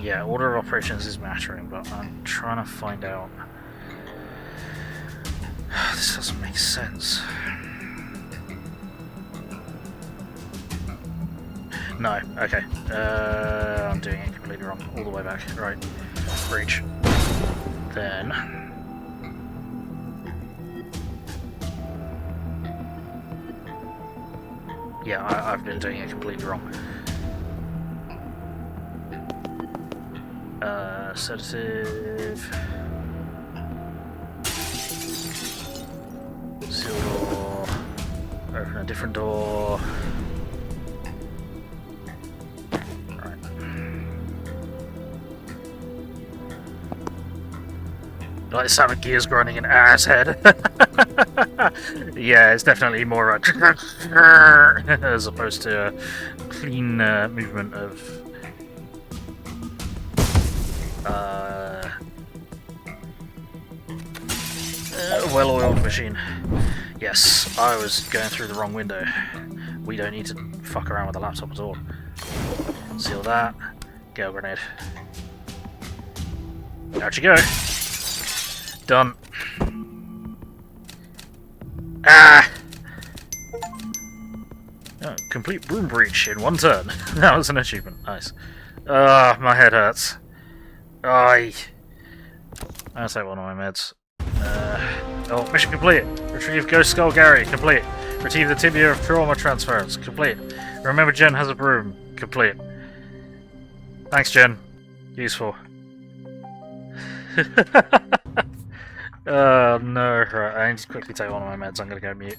Yeah, order of operations is mattering, but I'm trying to find out. This doesn't make sense. No, okay. I'm doing it completely wrong. All the way back. Right. Breach. Then. Yeah, I've been doing it completely wrong. Sedative. Seal door. Open a different door. Right. Like the sound of gears grinding an ass head. Yeah, it's definitely more as opposed to a clean movement of well-oiled machine. Yes, I was going through the wrong window. We don't need to fuck around with the laptop at all. Seal that. Go grenade. Out you go. Done. Ah! Oh, complete room breach in one turn. That was an achievement. Nice. Ah, my head hurts. Aye. I'll take one of my meds. Oh, mission complete. Retrieve Ghost Skull Gary. Complete. Retrieve the tibia of trauma transference. Complete. Remember Jen has a broom. Complete. Thanks, Jen. Useful. Oh no, right, I need to quickly take one of my meds, I'm gonna go mute.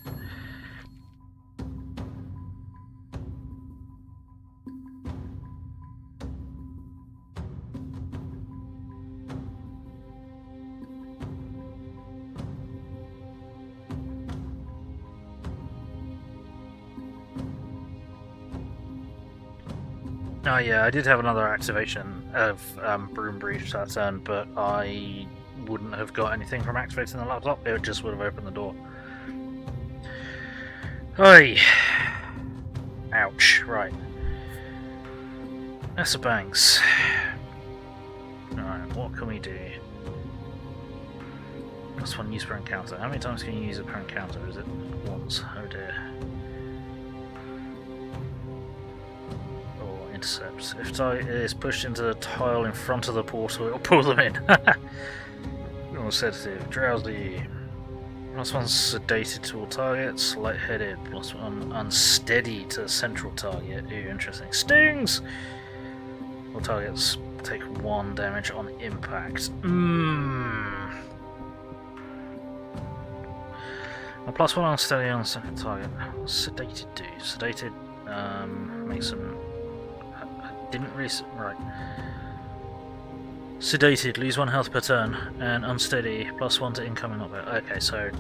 Oh yeah, I did have another activation of Broom Breach that turn, but I wouldn't have got anything from activating the laptop, it just would have opened the door. Oi! Ouch, right. That's a bangs. Alright, what can we do? Plus one use per encounter. How many times can you use it per encounter? Is it once? Oh dear. Or intercept. If target is pushed into the tile in front of the portal, it'll pull them in. Or sedative. Drowsy. Plus one sedated to all targets. Lightheaded. Plus one unsteady to central target. Ooh, interesting. Stings! All targets take 1 damage on impact. A plus one unsteady on the second target. What's sedated do? Sedated makes them. I didn't really. Right. Sedated, lose 1 health per turn, and unsteady, plus 1 to incoming knockback. Okay, so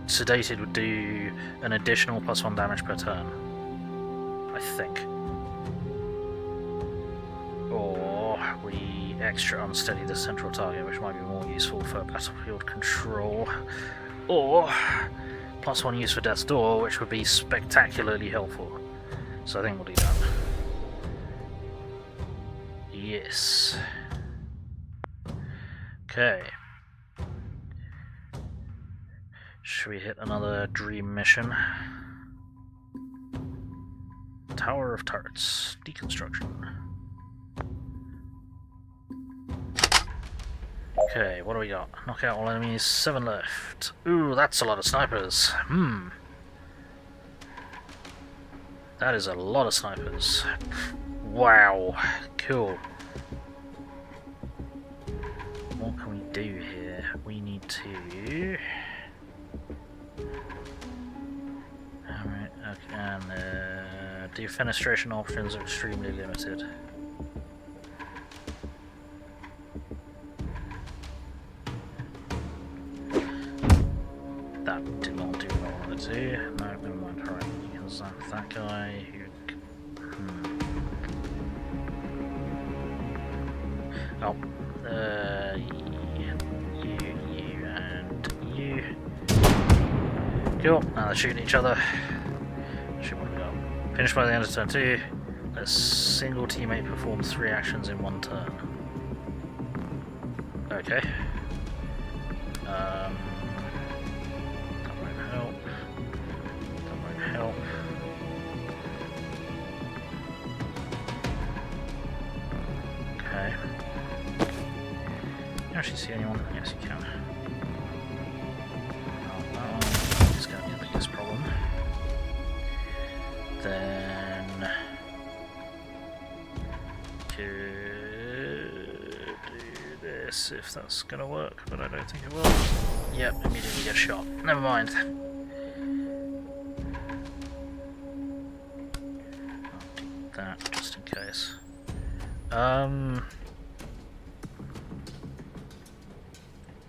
sedated would do an additional plus 1 damage per turn. I think. Or we extra unsteady the central target, which might be more useful for battlefield control. Or plus 1 use for Death's Door, which would be spectacularly helpful. So I think we'll do that. Yes. Okay. Should we hit another dream mission? Tower of Turrets. Deconstruction. Okay, what do we got? Knock out all enemies, 7 left. Ooh, that's a lot of snipers. That is a lot of snipers. Wow, cool. What can we do? Ep2. Alright, okay, and defenestration options are extremely limited. That did not do what I wanted to. No, never mind. Alright, you can zap that guy who. Oh, you, and you. Cool, now they're shooting each other. Shoot what we got. Finish by the end of turn 2. A single teammate performs 3 actions in 1 turn. Okay. That won't help. That won't help. Okay. Can you actually see anyone? Yes, you can. Oh, that one is going to be the biggest problem. Then could do this if that's going to work, but I don't think it will. Yep, immediately get shot. Never mind. I'll do that just in case.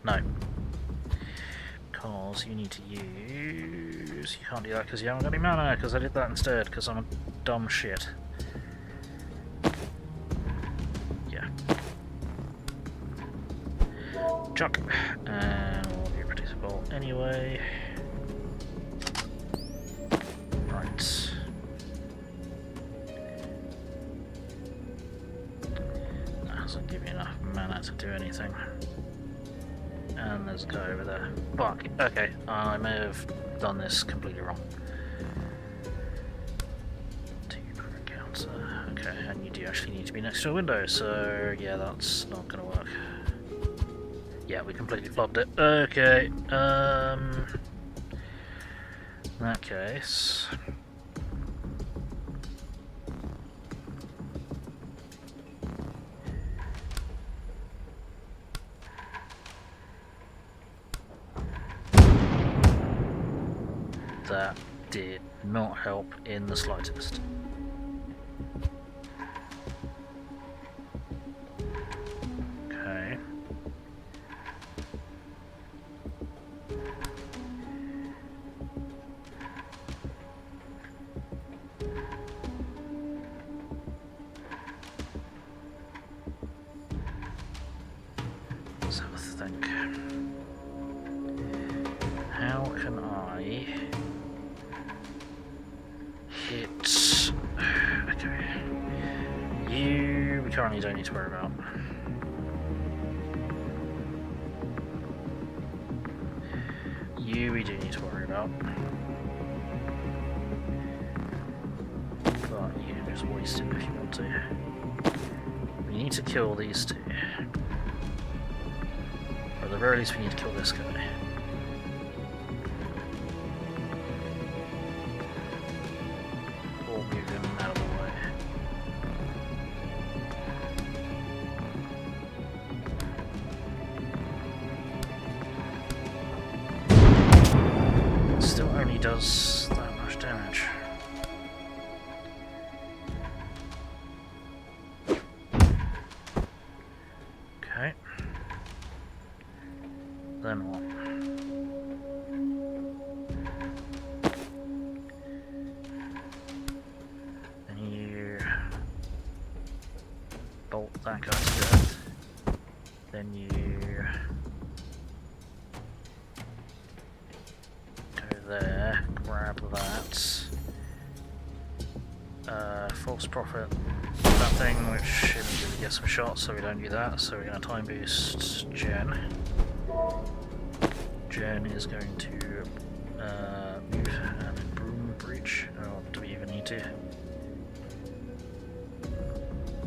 No. Because you need to use... You can't do that because you haven't got any mana, because I did that instead, because I'm a dumb shit. Yeah. Chuck. And we'll be predictable anyway. Right. That doesn't give me enough mana to do anything. And there's a guy over there. Fuck. Okay, I may have done this completely wrong. 2 per encounter. Okay, and you do actually need to be next to a window, so yeah, that's not gonna work. Yeah, we completely flopped it. Okay, in that case... That did not help in the slightest. Okay. Let's have a think. How can I hit... Okay. You... we currently don't need to worry about. You we do need to worry about. But you can just waste it if you want to. We need to kill these two. Or at the very least we need to kill this guy. Or move him out of the way. Still only does that much damage. Okay. Then what? Then you bolt that guy to death. Then you there, grab that. False Prophet, that thing, which immediately gets some shots, so we don't do that, so we're going to time boost Jen. Jen is going to move and broom breach, or do we even need to?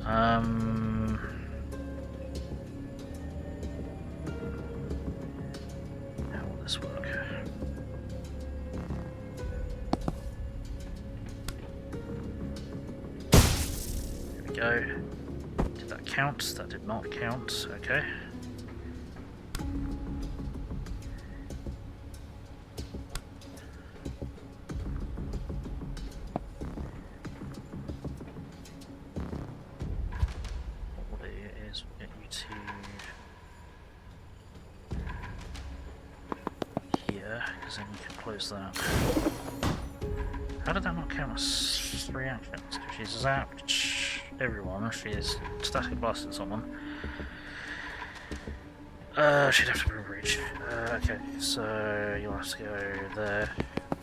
How will this work? Go. Did that count? That did not count. Okay. there, because then you can close that. How did that not count as 3 actions? Because she's zapped everyone, she's static blasted someone. She'd have to be breach. Okay, so you'll have to go there,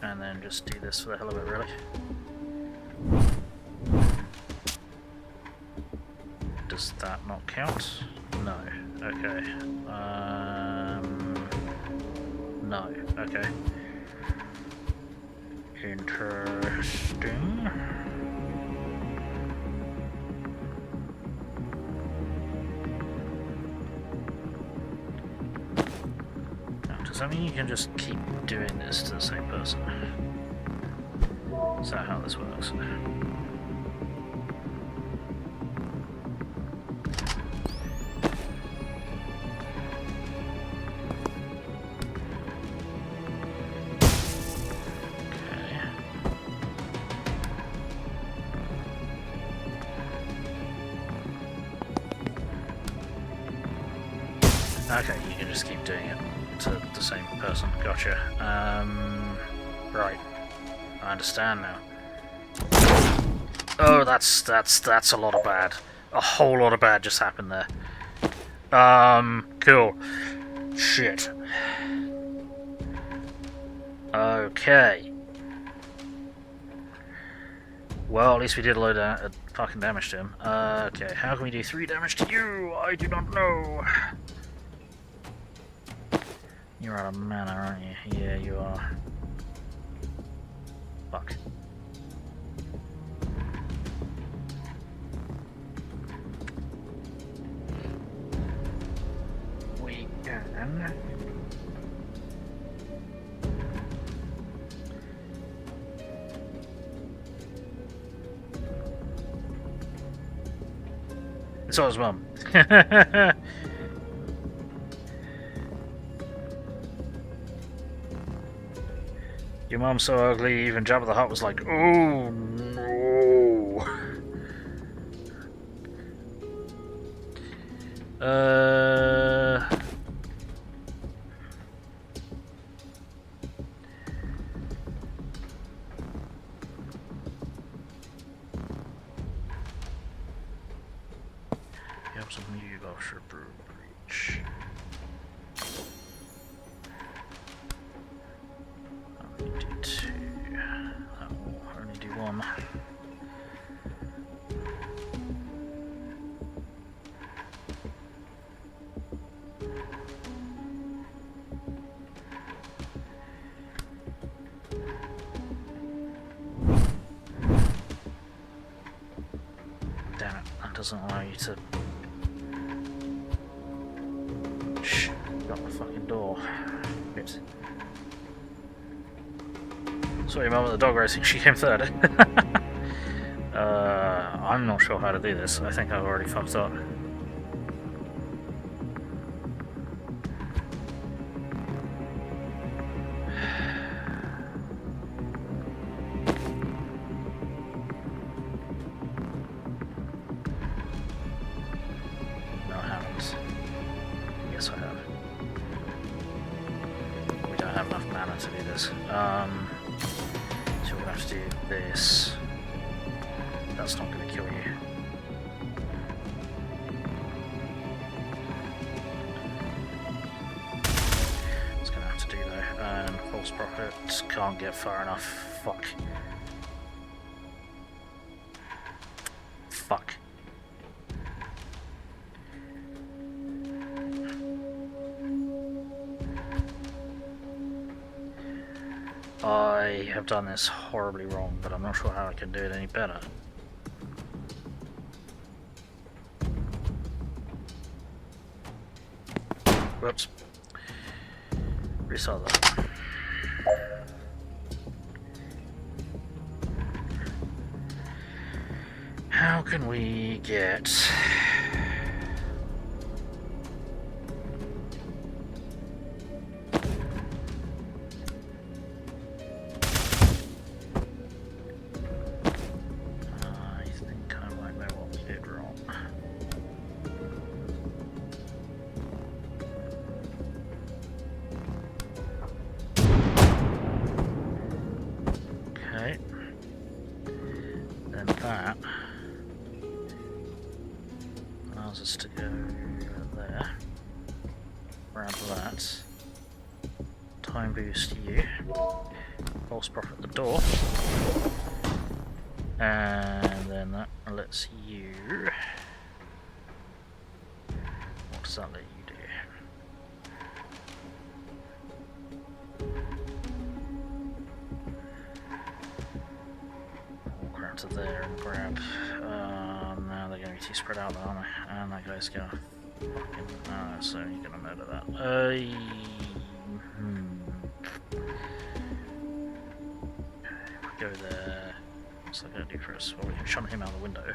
and then just do this for the hell of it, really. Does that not count? No. Okay. No. Okay. Interesting. Now, does that mean you can just keep doing this to the same person? Is that how this works? Okay, you can just keep doing it to the same person. Gotcha. Right. I understand now. Oh, that's a lot of bad. A whole lot of bad just happened there. Cool. Shit. Okay. Well, at least we did a load of fucking damage to him. Okay, how can we do 3 damage to you? I do not know. You're out of mana, aren't you? Yeah, you are. Fuck. We can. It's all his mum. Your mum's so ugly, even Jabba the Hutt was like, oh no. Helps with me go for breach. Damn it, that doesn't allow you to... Shh, got the fucking door. Oops. Sorry, Mum, at the dog racing, she came third. I'm not sure how to do this. I think I've already fucked up. No, I haven't. Yes, I have. We don't have enough mana to do this. So we're going to have to do this. That's not going to kill you. It's going to have to do though. And false prophet can't get far enough. Fuck. Fuck. I have done this horribly wrong, but I'm not sure how I can do it any better. Whoops. Restart that. How can we get... allows us to go there. Grab that. Time boost you. False prophet at the door. And then that lets you... What does that let you do? Walk around to there and grab... now they're going to be too spread out, aren't they? And that guy's going to fucking... so you're going to murder that. Go there. What's that going to do for us? Well, we can shun him out the window.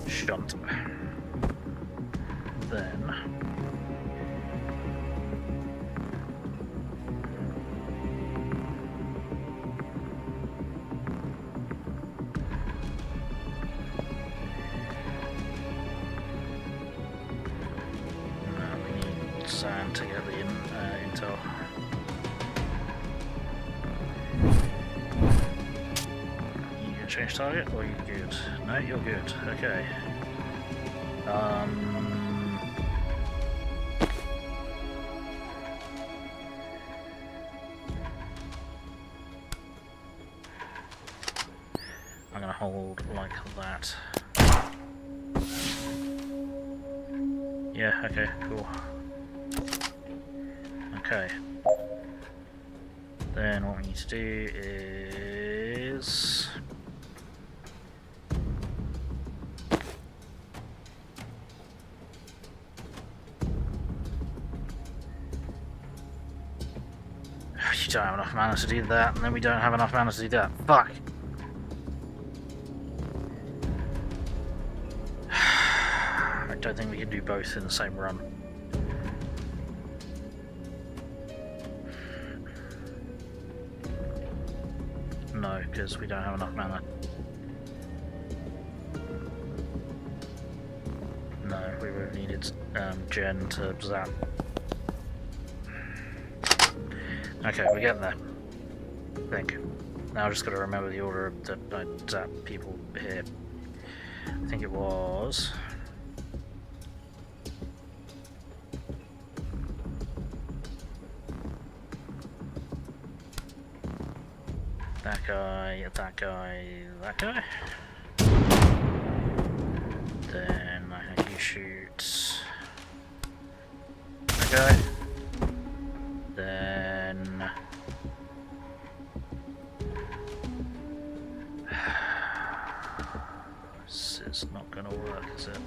Shunt. Then... Sand to get the intel. You gonna change target or are you good? No, you're good. Okay. I'm gonna hold like that. Yeah, okay, cool. Okay. Then what we need to do is... You don't have enough mana to do that, and then we don't have enough mana to do that. Fuck! I don't think we can do both in the same run. No, because we don't have enough mana. No, we would have needed Jen to zap. Okay, we're getting there. I think. Now I've just got to remember the order that I zap people here. I think it was... that guy, that guy, that guy. Then I think you shoot that guy. Then this is not gonna work, is it?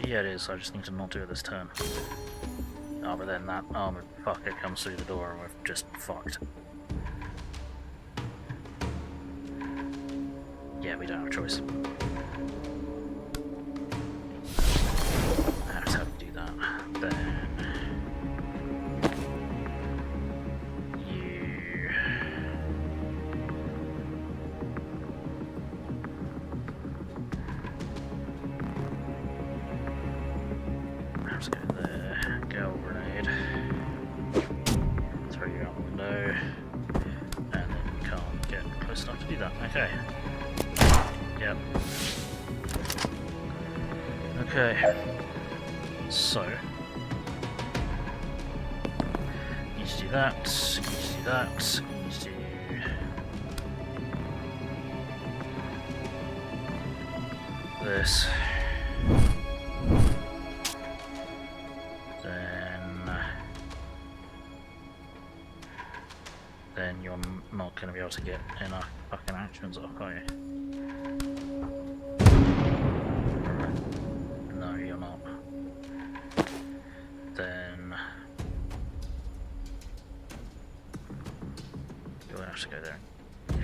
Yeah, it is. I just need to not do it this turn. Oh, but then that armored fucker comes through the door and we've just fucked. Yeah, we don't have a choice. That's how we do that. Then you let's go there, go grenade, throw you out the window, and then you can't get close enough to do that. Okay. Yep. Okay. So you need to do that, you need to do that, you need to do this. Then you're not going to be able to get enough fucking actions off, are you? No, you're not. Then you'll have to go there and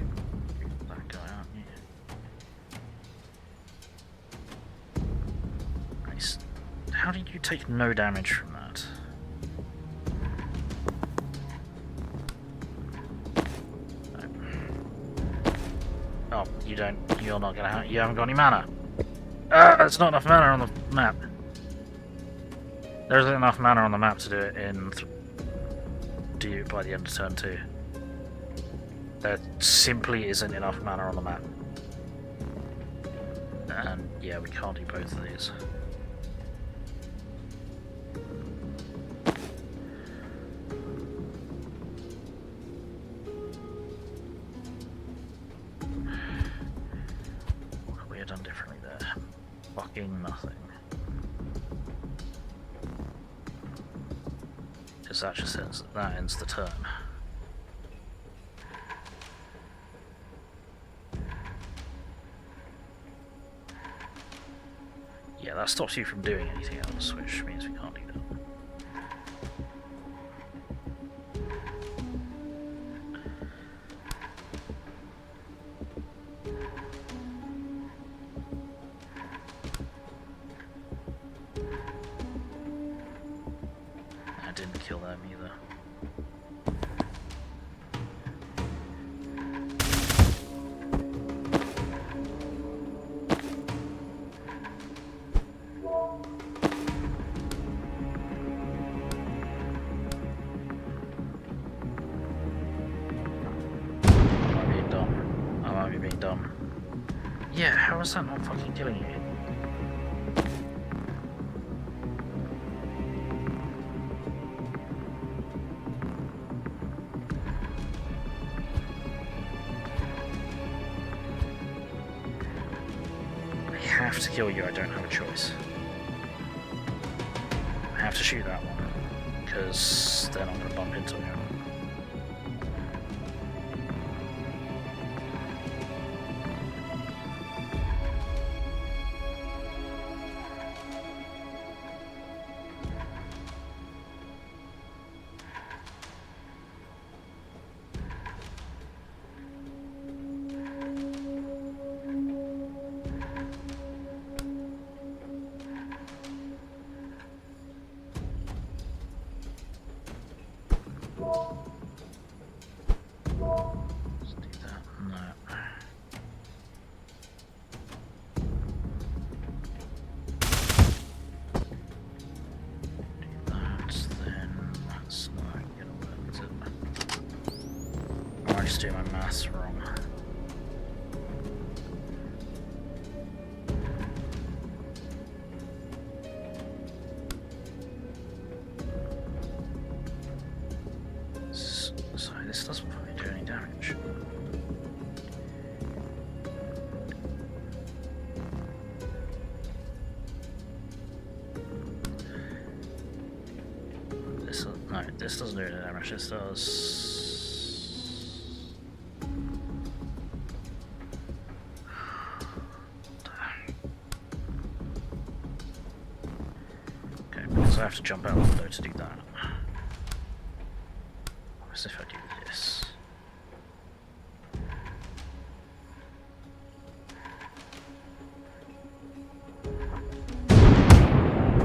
shoot that guy, aren't you? Nice. How did you take no damage from that? you're not gonna you haven't got any mana. There's not enough mana on the map. There isn't enough mana on the map to do it in by the end of turn 2. There simply isn't enough mana on the map. And yeah, we can't do both of these. What could we have done differently there? Fucking nothing. Because that just ends, that ends the turn. Yeah, that stops you from doing anything else, which means we can't do that. I didn't kill them either. Yeah, how is that not fucking killing you? I have to kill you, I don't have a choice. I have to shoot that one, because then I'm going to bump into him. Let's do that. No. Do that, then that's not gonna work, is it? I just do my maths wrong. Sorry, this doesn't fucking do any damage. No, this doesn't do any damage, this does... Okay, because I have to jump out the window to do that. What if I do this?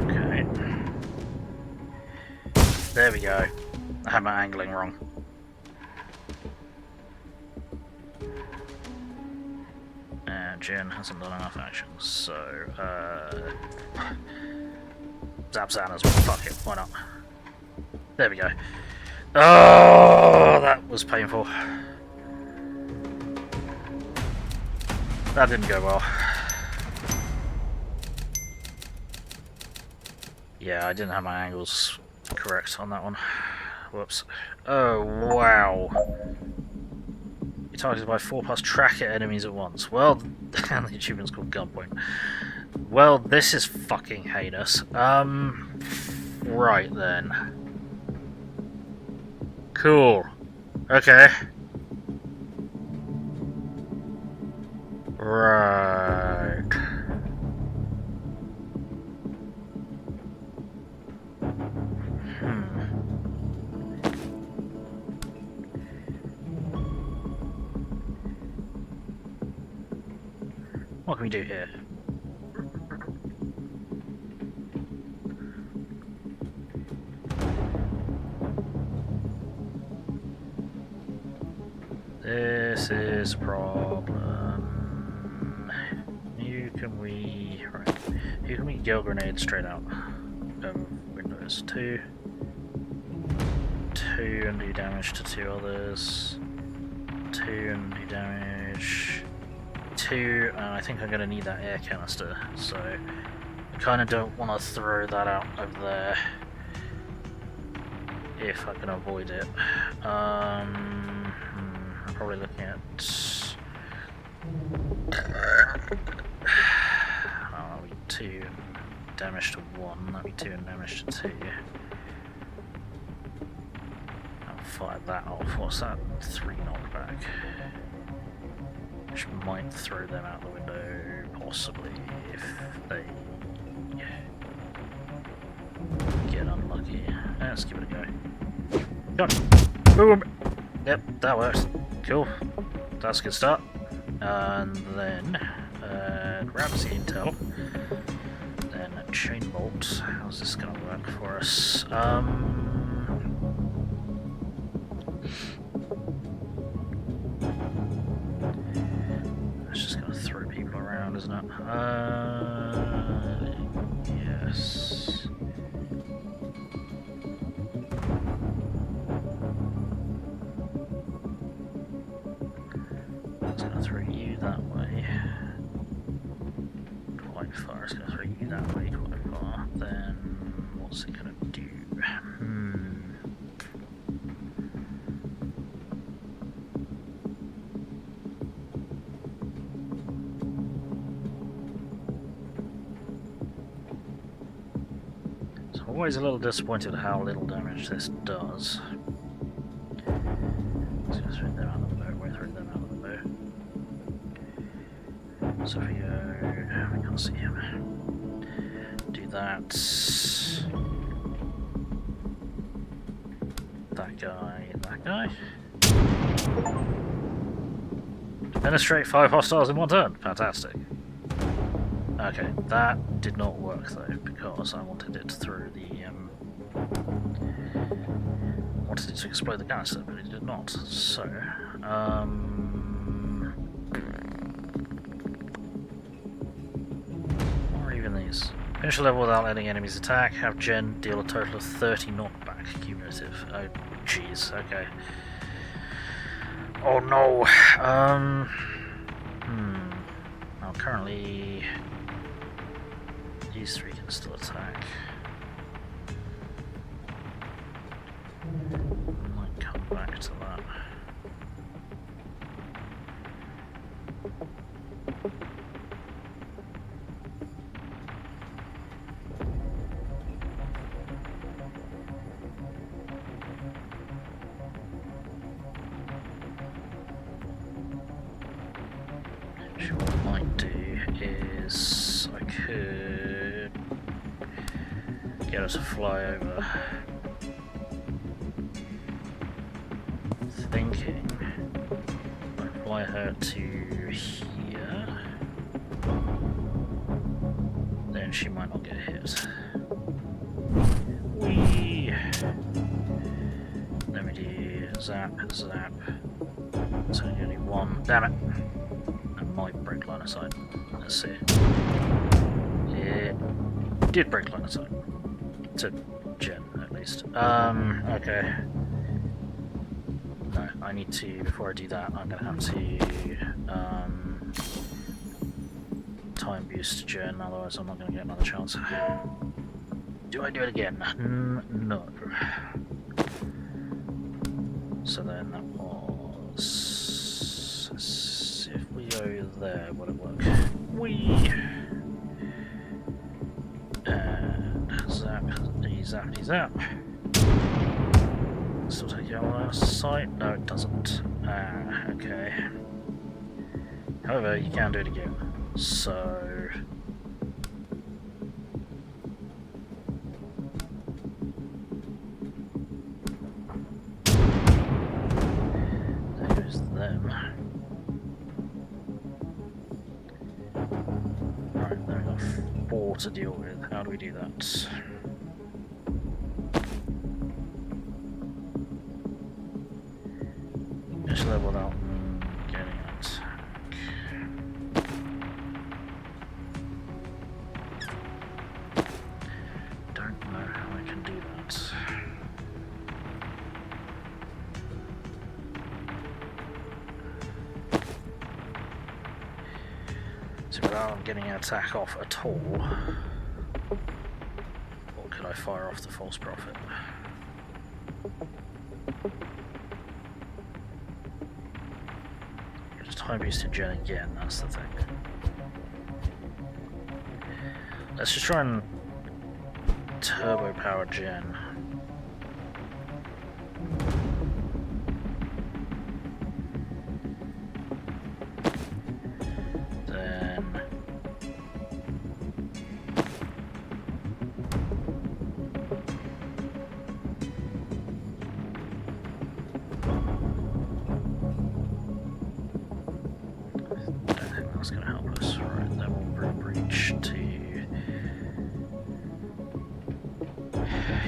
Okay. There we go. I had my angling wrong. And Jin hasn't done enough actions, so zap Zan as well. Fuck it, why not? There we go. Oh, that was painful. That didn't go well. Yeah, I didn't have my angles correct on that one. Whoops. Oh, wow. You're targeted by 4+ tracker enemies at once. Well, and the achievement's called Gunpoint. Well, this is fucking heinous. Right then. Cool. Okay. Right. What can we do here? This is a problem. can we... Right. Who can we gale grenade straight out of windows? 2. 2 and do damage to 2 others. 2 and do damage. 2, and I think I'm going to need that air canister, so I kind of don't want to throw that out over there if I can avoid it. I'm probably looking at... that'll be 2 damage to 1, that'll be 2 and damage to 2. I'll fire that off. What's that? 3 knockback. Which might throw them out the window, possibly, if they get unlucky. Let's give it a go. Come on! Boom! Yep, that works. Cool. That's a good start. And then, grab the intel. Then chain bolt. How's this gonna work for us? It's just gonna throw people around, isn't it? Yes. It's gonna throw you that way. Quite far. It's gonna throw you that way quite far. Then what's it gonna do? Always a little disappointed how little damage this does. Let's go throw them out of the boat. We're throwing them out of the boat. So if we go, we can't see him. Do that. That guy. That guy. Penetrate 5 hostiles in 1 turn. Fantastic. Okay, that did not work though, because I wanted it through the wanted it to explode the canister, but it did not. So, what are even these? Finish a level without letting enemies attack. Have Jen deal a total of 30 knockback cumulative. Oh, jeez. Okay. Oh no. Well, currently. These 3 can still attack. Might come back to that. Actually, what I might do is I could get us to fly over. Thinking I fly her to here, then she might not get hit. Whee! Let me do zap, zap. It's only gonna do 1. Damn it! That might break line of sight. Let's see. It did break line of sight. To Jen, at least. Okay. No, I need to, before I do that, I'm gonna have to, time boost Jen, otherwise I'm not gonna get another chance. Do I do it again? No. So then that was... Let's see if we go there, will it work? Whee! And zap, zappity zap. Still take out line of sight? No, it doesn't. Okay. However, you can do it again. So... there's them. Right, there we got 4 to deal with. How do we do that? Just level out and getting attack. So without getting an attack off at all, or could I fire off the false prophet? Just high boosted gen again, that's the thing. Let's just try and turbo power gen. That's going to help us. Right, then we'll bring breach to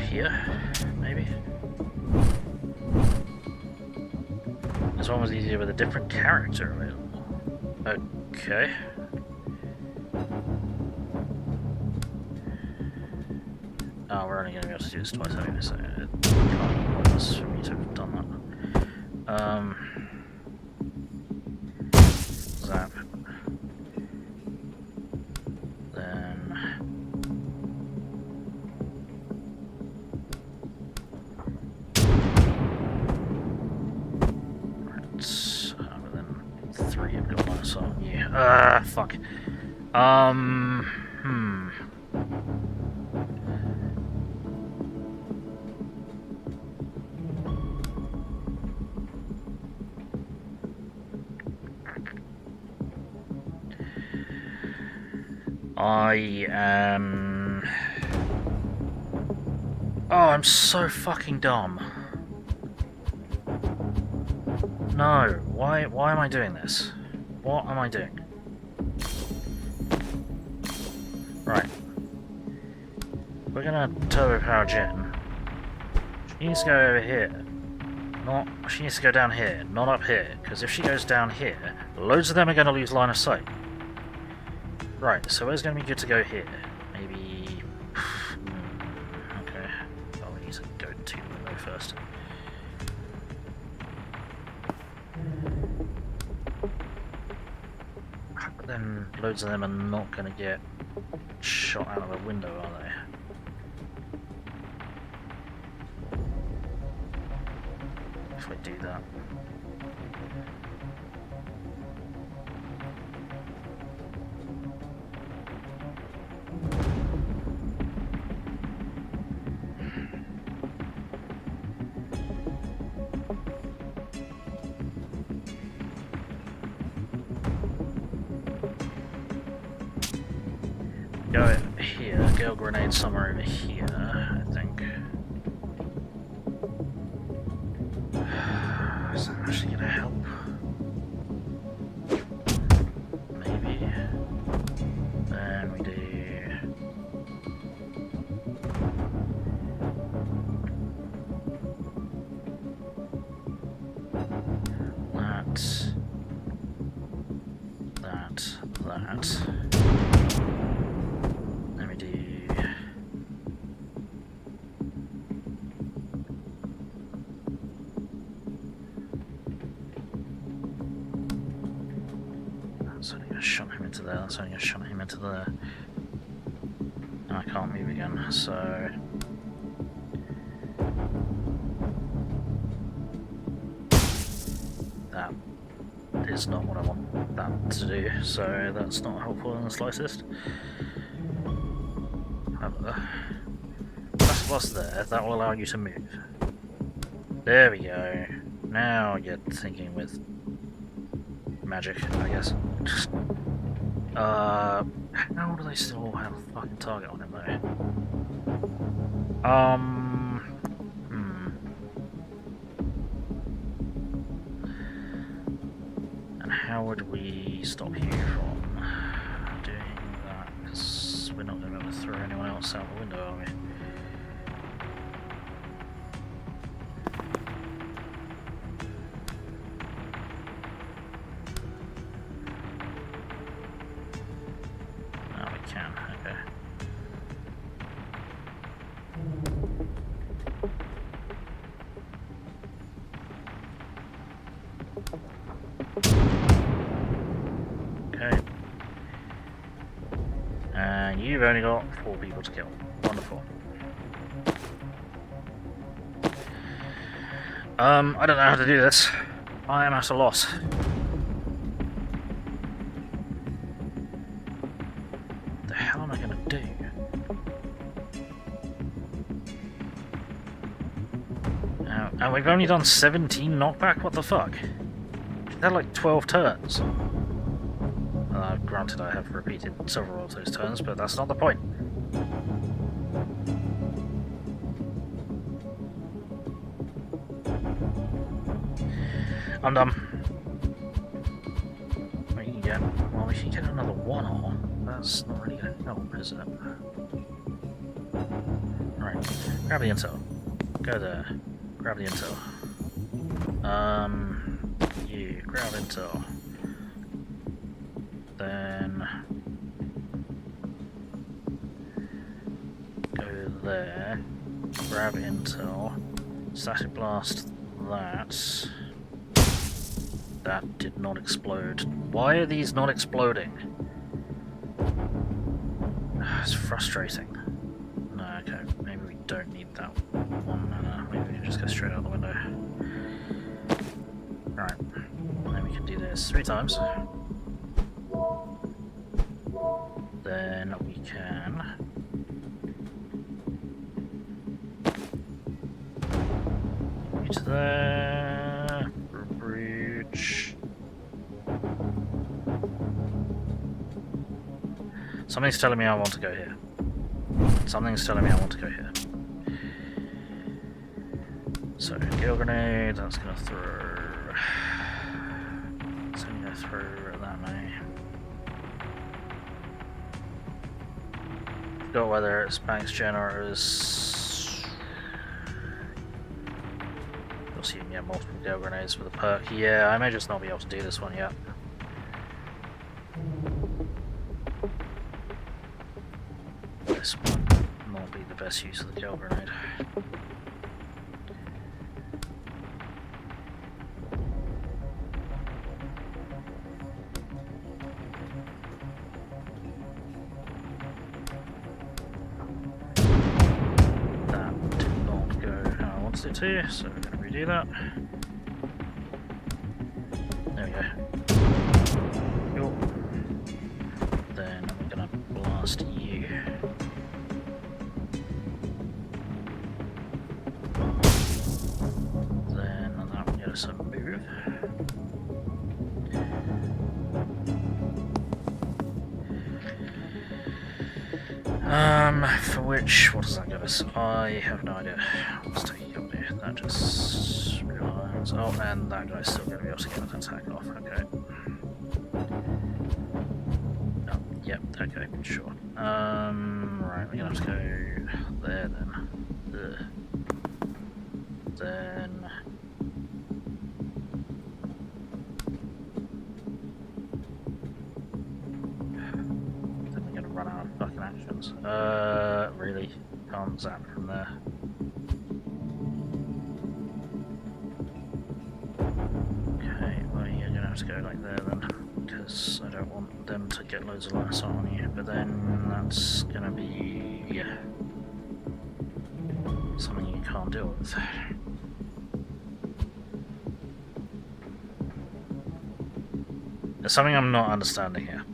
here, maybe. This one was easier with a different character available. Okay. Oh, we're only going to be able to do this twice anyway, so it can't be pointless for me to have done that. Zap. Fuck. I am... Oh, I'm so fucking dumb. No, why am I doing this? What am I doing? Right. We're gonna turbo power gen. She needs to go over here. She needs to go down here, not up here. Because if she goes down here, loads of them are gonna lose line of sight. Right, so where's gonna be good to go here? Maybe... okay. Well, we need to go to the window first. But then loads of them are not gonna get shot out of a window, are they? If we do that. Go here, gale grenade somewhere over here, I think. Is that actually gonna help? Maybe. Then we do... that. Then we do... That's only going to shot him into there, that's only going to shot him into there. And I can't move again, so... That is not what I want that to do, so that's not helpful in the slightest. However, that's what's there, that will allow you to move. There we go. Now you're thinking with magic, I guess. How do they still have a fucking target on him though? And how would we stop you from doing that? Because we're not going to be able to throw anyone else out the window, are we? And you've only got 4 people to kill. Wonderful. I don't know how to do this. I am at a loss. What the hell am I gonna do? And we've only done 17 knockback? What the fuck? We've had like 12 turns. Granted, I have repeated several of those turns, but that's not the point. I'm done. We can get, well, we can get another 1-0. That's not really gonna help, is it? Alright, grab the intel. Go there. Grab the intel. You grab intel. Then go there. Grab intel. Static blast that. That did not explode. Why are these not exploding? It's frustrating. No, okay, maybe we don't need that one. Maybe we can just go straight out the window. Right, then we can do this 3 times. Then we can to there, breach. Something's telling me I want to go here. Something's telling me I want to go here. So, gale grenade, that's gonna throw. It's only gonna throw that many. Forgot whether it's Banks generators. You'll see you can get multiple gale grenades with a perk. Yeah, I may just not be able to do this one yet. This might not be the best use of the gale grenade. That did not go how I wanted it to, so we're going to redo that. There we go. Cool. Then we're going to blast you. Some move. For which, what does that give us? I have no idea. What's taking up here? That just realize. Oh, and that guy's still going to be able to get an attack off. Okay. Oh, yep. Okay, sure. Right, we're gonna have to go there then. Then. Really? Can't zap from there. Okay, well you're gonna have to go like there then, because I don't want them to get loads of lasso on you, but then that's gonna be something you can't deal with. There's something I'm not understanding here.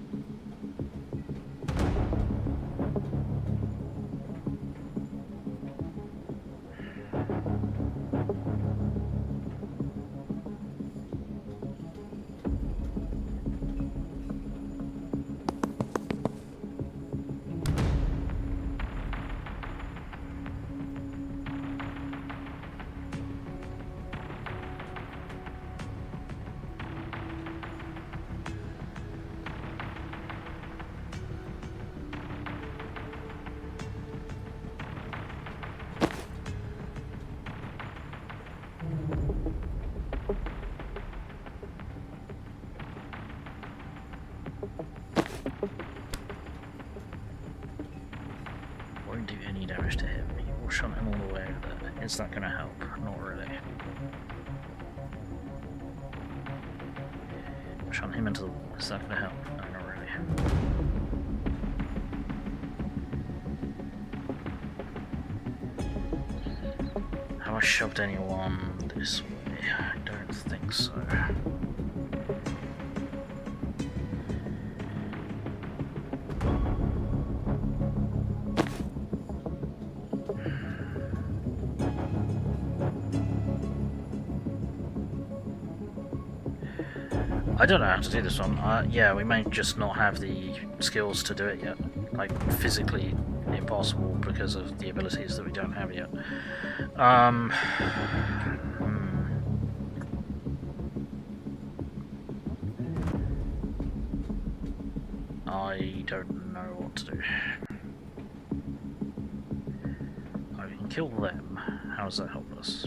Won't do any damage to him. We'll shunt him all the way over there. Is that going to help? Not really. Shunt him into the wall. Is that going to help? No, not really. shoved anyone this way? I don't think so. I don't know how to do this one. Yeah, we may just not have the skills to do it yet. Like, physically impossible because of the abilities that we don't have yet. I don't know what to do. I can kill them. How does that help us?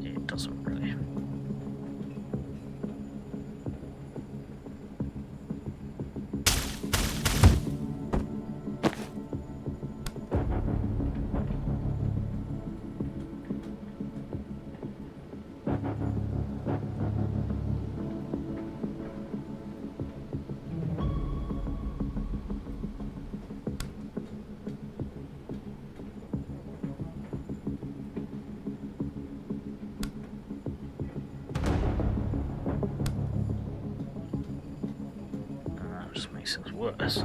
It doesn't really. Just makes things worse.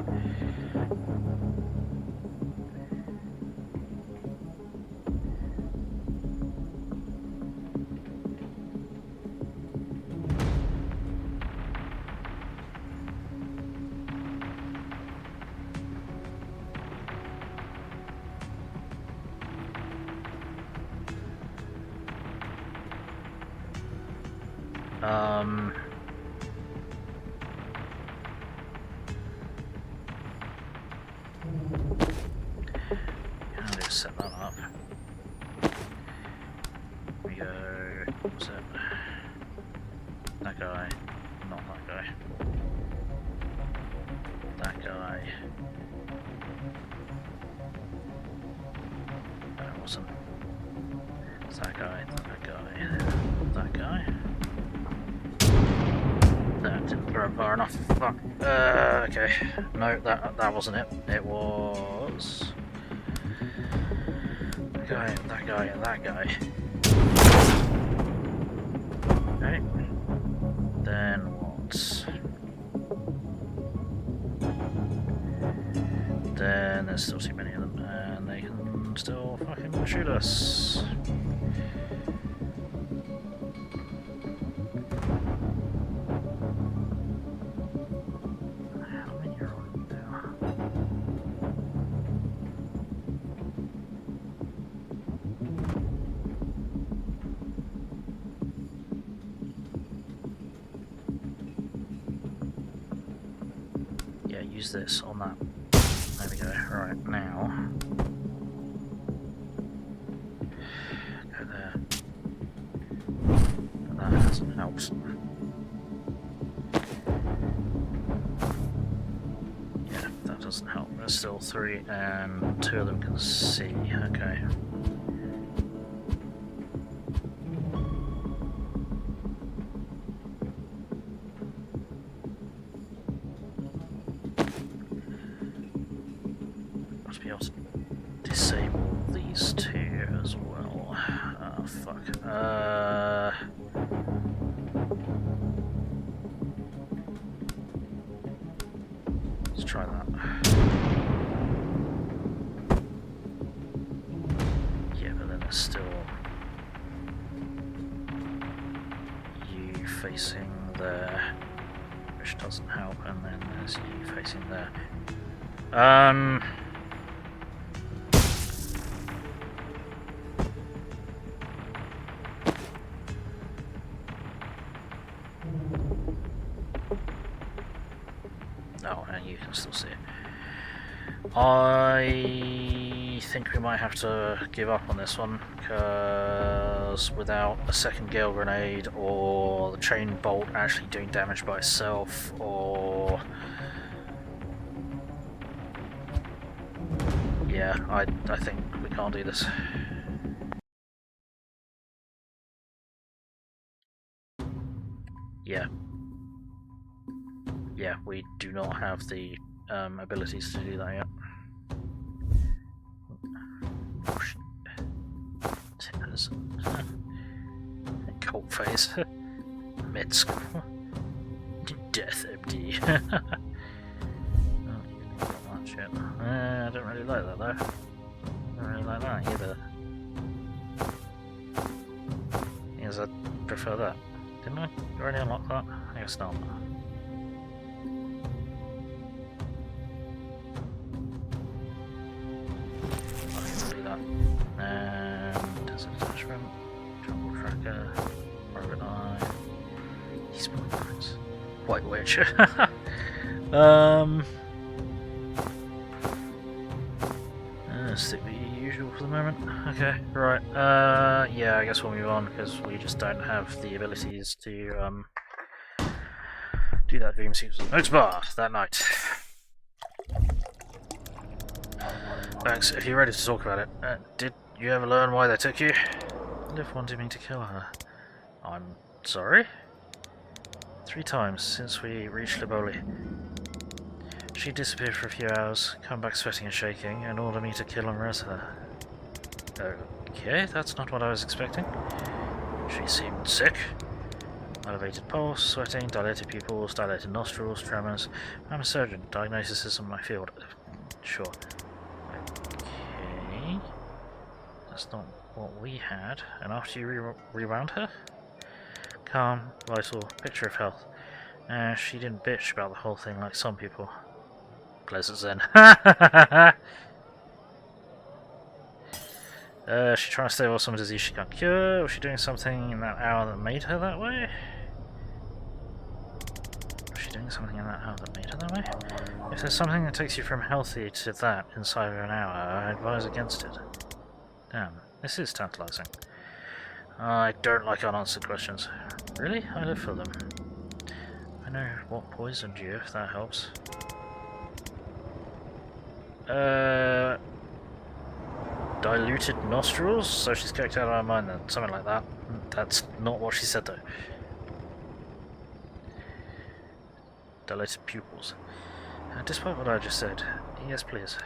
How do I set that up? We go, what's it? That guy, not that guy. That guy. No, it wasn't. It's that guy, that guy, that guy. That didn't throw far enough. Fuck. Okay. No, that wasn't it. It was that guy, that guy, and that guy. Okay. Then what? Then there's still too many of them, and they can still fucking shoot us. Use this on that. There we go. Right, now. Go there. That hasn't helped. Yeah, that doesn't help. There's still 3 and 2 of them can see. Okay. Be able to disable these 2 as well. Oh, fuck. Let's try that. Yeah, but then there's still you facing there, which doesn't help, and then there's you facing there. Oh, and you can still see it. I think we might have to give up on this one, because without a second gale grenade, or the chain bolt actually doing damage by itself, or... yeah, I think we can't do this. Yeah. Yeah, we do not have the abilities to do that yet. Oh shit. Withers. Cult phase. Med school. Death MD. Oh, not much yet. I don't really like that though. I don't really like that either. Yes, I prefer that. Didn't I already unlock that? I guess not. And there's an attachment, jungle tracker, private eye, despawn points, white witch. Stick with the usual for the moment. Okay, right. Yeah, I guess we'll move on because we just don't have the abilities to do that dream sequence. Notes bar that night. Thanks. If you're ready to talk about it, did you ever learn why they took you? Liv wanted me to kill her. I'm sorry? 3 times since we reached Liboli. She disappeared for a few hours, come back sweating and shaking, and ordered me to kill and res her. Okay, that's not what I was expecting. She seemed sick. Elevated pulse, sweating, dilated pupils, dilated nostrils, tremors. I'm a surgeon. Diagnosis isn't my field. Sure. Okay. That's not what we had. And after you rewound her? Calm, vital, picture of health. She didn't bitch about the whole thing like some people. Pleasant Zen. She trying to stay off some disease she can't cure. Was she doing something in that hour that made her that way? Was she doing something in that hour that made her that way? If there's something that takes you from healthy to that inside of an hour, I advise against it. Damn, this is tantalizing. I don't like unanswered questions. Really? I live for them. I know what poisoned you, if that helps. Diluted nostrils? So she's kicked out of her mind then, something like that. That's not what she said though. Dilated pupils. Despite what I just said, yes please.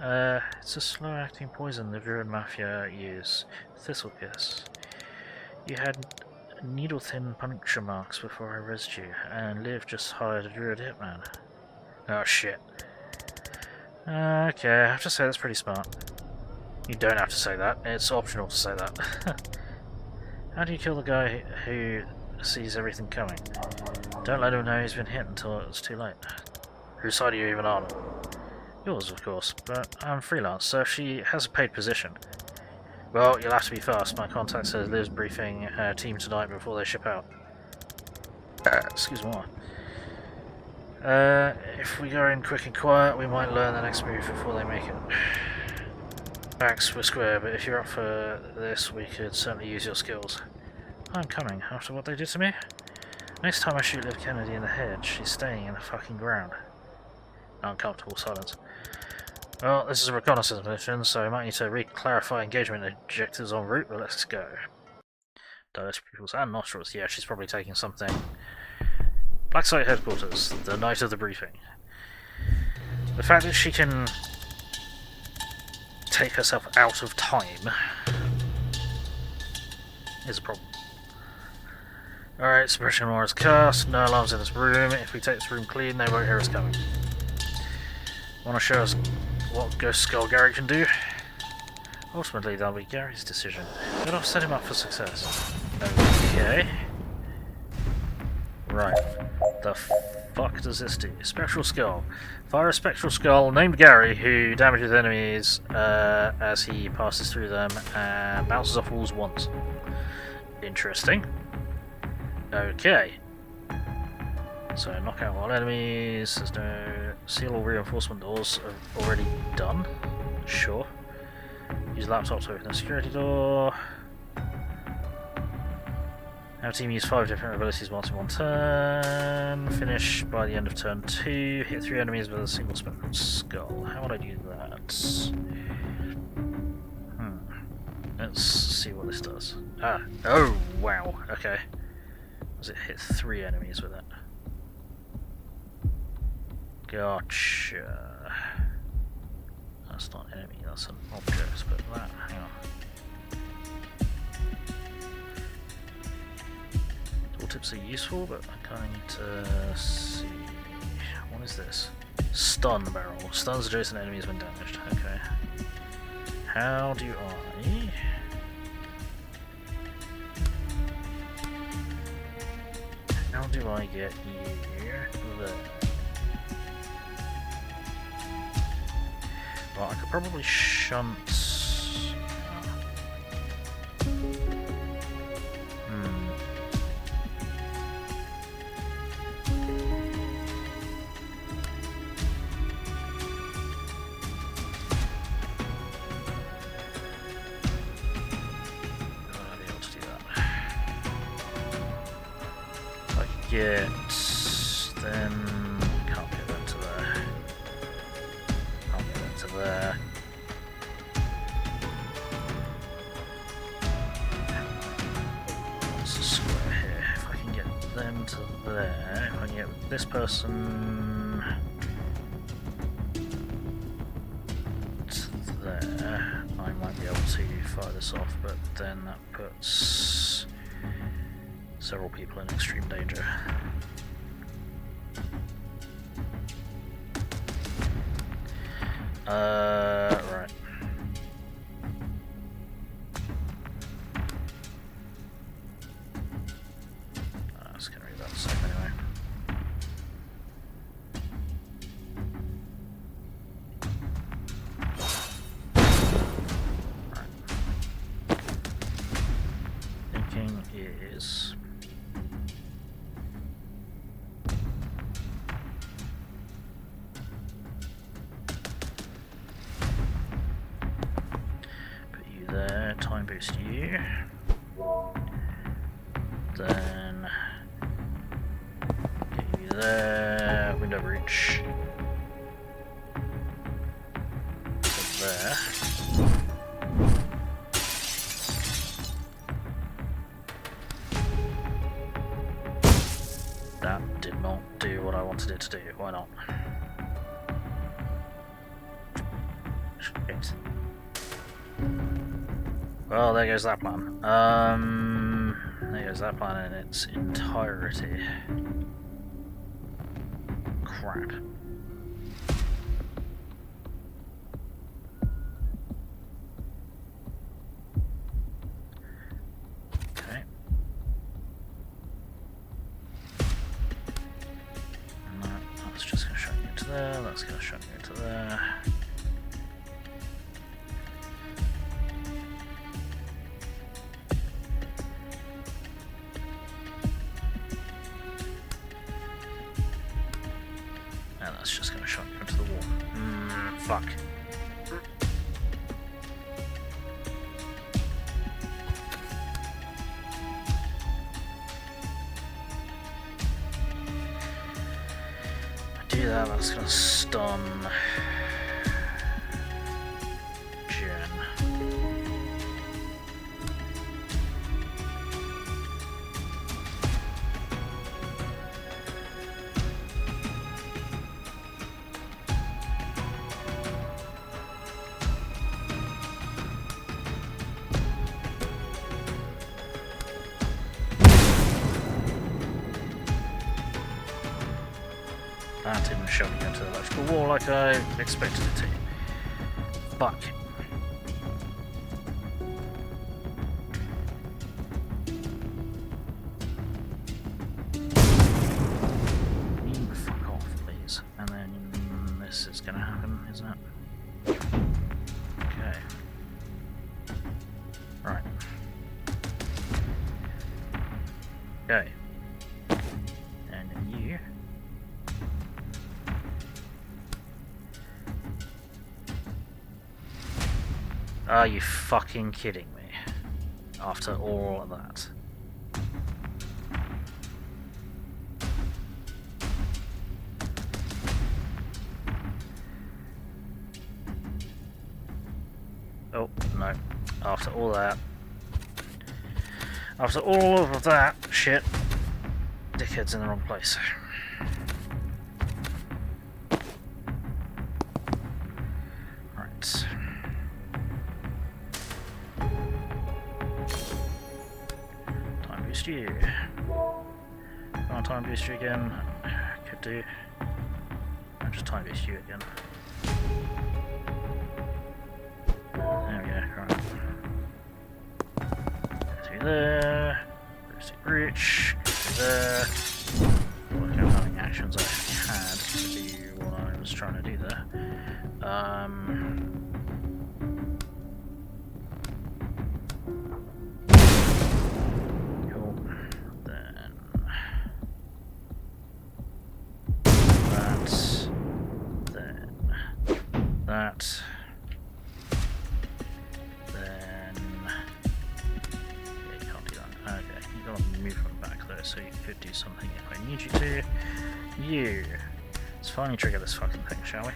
It's a slow-acting poison the Druid Mafia use. Thistle gas. You had needle-thin puncture marks before I rezzed you, and Liv just hired a Druid hitman. Oh shit. Okay, I have to say that's pretty smart. You don't have to say that, it's optional to say that. How do you kill the guy who sees everything coming? Don't let him know he's been hit until it's too late. Whose side are you even on? Yours, of course, but I'm freelance, so if she has a paid position. Well, you'll have to be fast. My contact says Liv's briefing her team tonight before they ship out. Excuse me. If we go in quick and quiet, we might learn the next move before they make it. Backs were square, but if you're up for this, we could certainly use your skills. I'm coming, after what they did to me. Next time I shoot Liv Kennedy in the head, she's staying in the fucking ground. Uncomfortable silence. Well, this is a reconnaissance mission, so I might need to re-clarify engagement objectives en route, but let's go. Dilated pupils and nostrils. Yeah, she's probably taking something. Black Site headquarters, the night of the briefing. The fact that she can take herself out of time is a problem. Alright, suppression aura is cast, no alarms in this room. If we take this room clean, they won't hear us coming. Want to show us what Ghost Skull Gary can do? Ultimately, that'll be Gary's decision, but I'll set him up for success. Okay. Right. The fuck does this do? Spectral Skull. Fire a Spectral Skull named Gary who damages enemies as he passes through them and bounces off walls once. Interesting. Okay. So knock out all enemies. There's no seal or reinforcement doors are already done. Sure. Use laptop to open the security door. Our team use 5 different abilities once in one turn. Finish by the end of turn 2. Hit 3 enemies with a single spectral skull. How would I do that? Let's see what this does. Ah, oh wow. Okay. Does it hit 3 enemies with it? Gotcha. That's not an enemy, that's an object, but that, hang on. tooltips are useful, but I kind of need to see. What is this? Stun barrel. Stuns adjacent enemies when damaged. Okay. How do I... How do I get you there? Well, I could probably shunt... Get then can't get that to there. Can't get that to there. What's the square here? If I can get them to there, if I can get this person to there, I might be able to fire this off, but then that puts several people in extreme danger. Right. I was gonna read that in a second anyway. Right. Thinking is... there, time boost you, then get you there, window breach to there. That did not do what I wanted it to do, why not? Shit. Well, there goes that plan. There goes that plan in its entirety. Crap. Okay. No, that's just going to shut you to there, that's going to shut you to there. That's just going to shot you into the wall. Fuck. I do that, that's going to stun Jen. That didn't show me into the electrical wall like I expected it to. Fuck. Fuck off, please. And then this is gonna happen, isn't it? Okay. Right. Okay. And then you. Are you fucking kidding me? After all of that. Oh, no. After all that. After all of that shit, dickhead's in the wrong place. Right. Time boost you. want to time boost you again? Could do. I'll just time boost you again. There we go, right. Go there. Reach. Go there. Work out how many actions I had to do what I was trying to do there. Cool. Then that. Then that. Then yeah, you can't do that. Okay, you got to move from back though, so you could do something if I need you to. You. Let's finally trigger this fucking thing, shall we?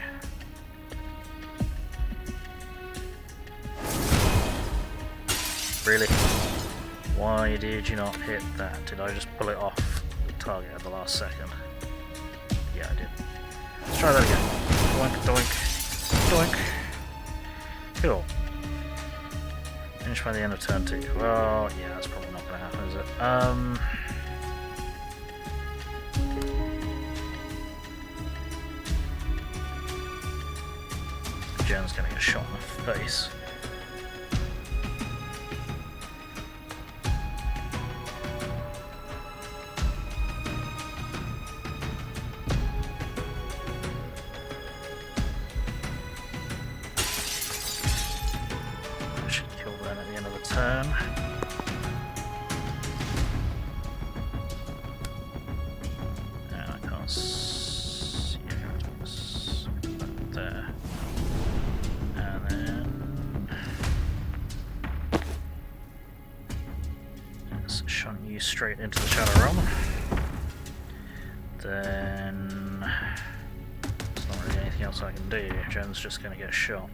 Really? Why did you not hit that? Did I just pull it off the target at the last second? Yeah, I did. Let's try that again. Doink, doink, doink. Cool. Finish by the end of turn 2. Well, yeah, that's probably not going to happen, is it? Jen's going to get shot in the face. Turn. And I can't see it there. And then it's shunting you straight into the Shadow Realm. Then there's not really anything else I can do. Jen's just going to get shot.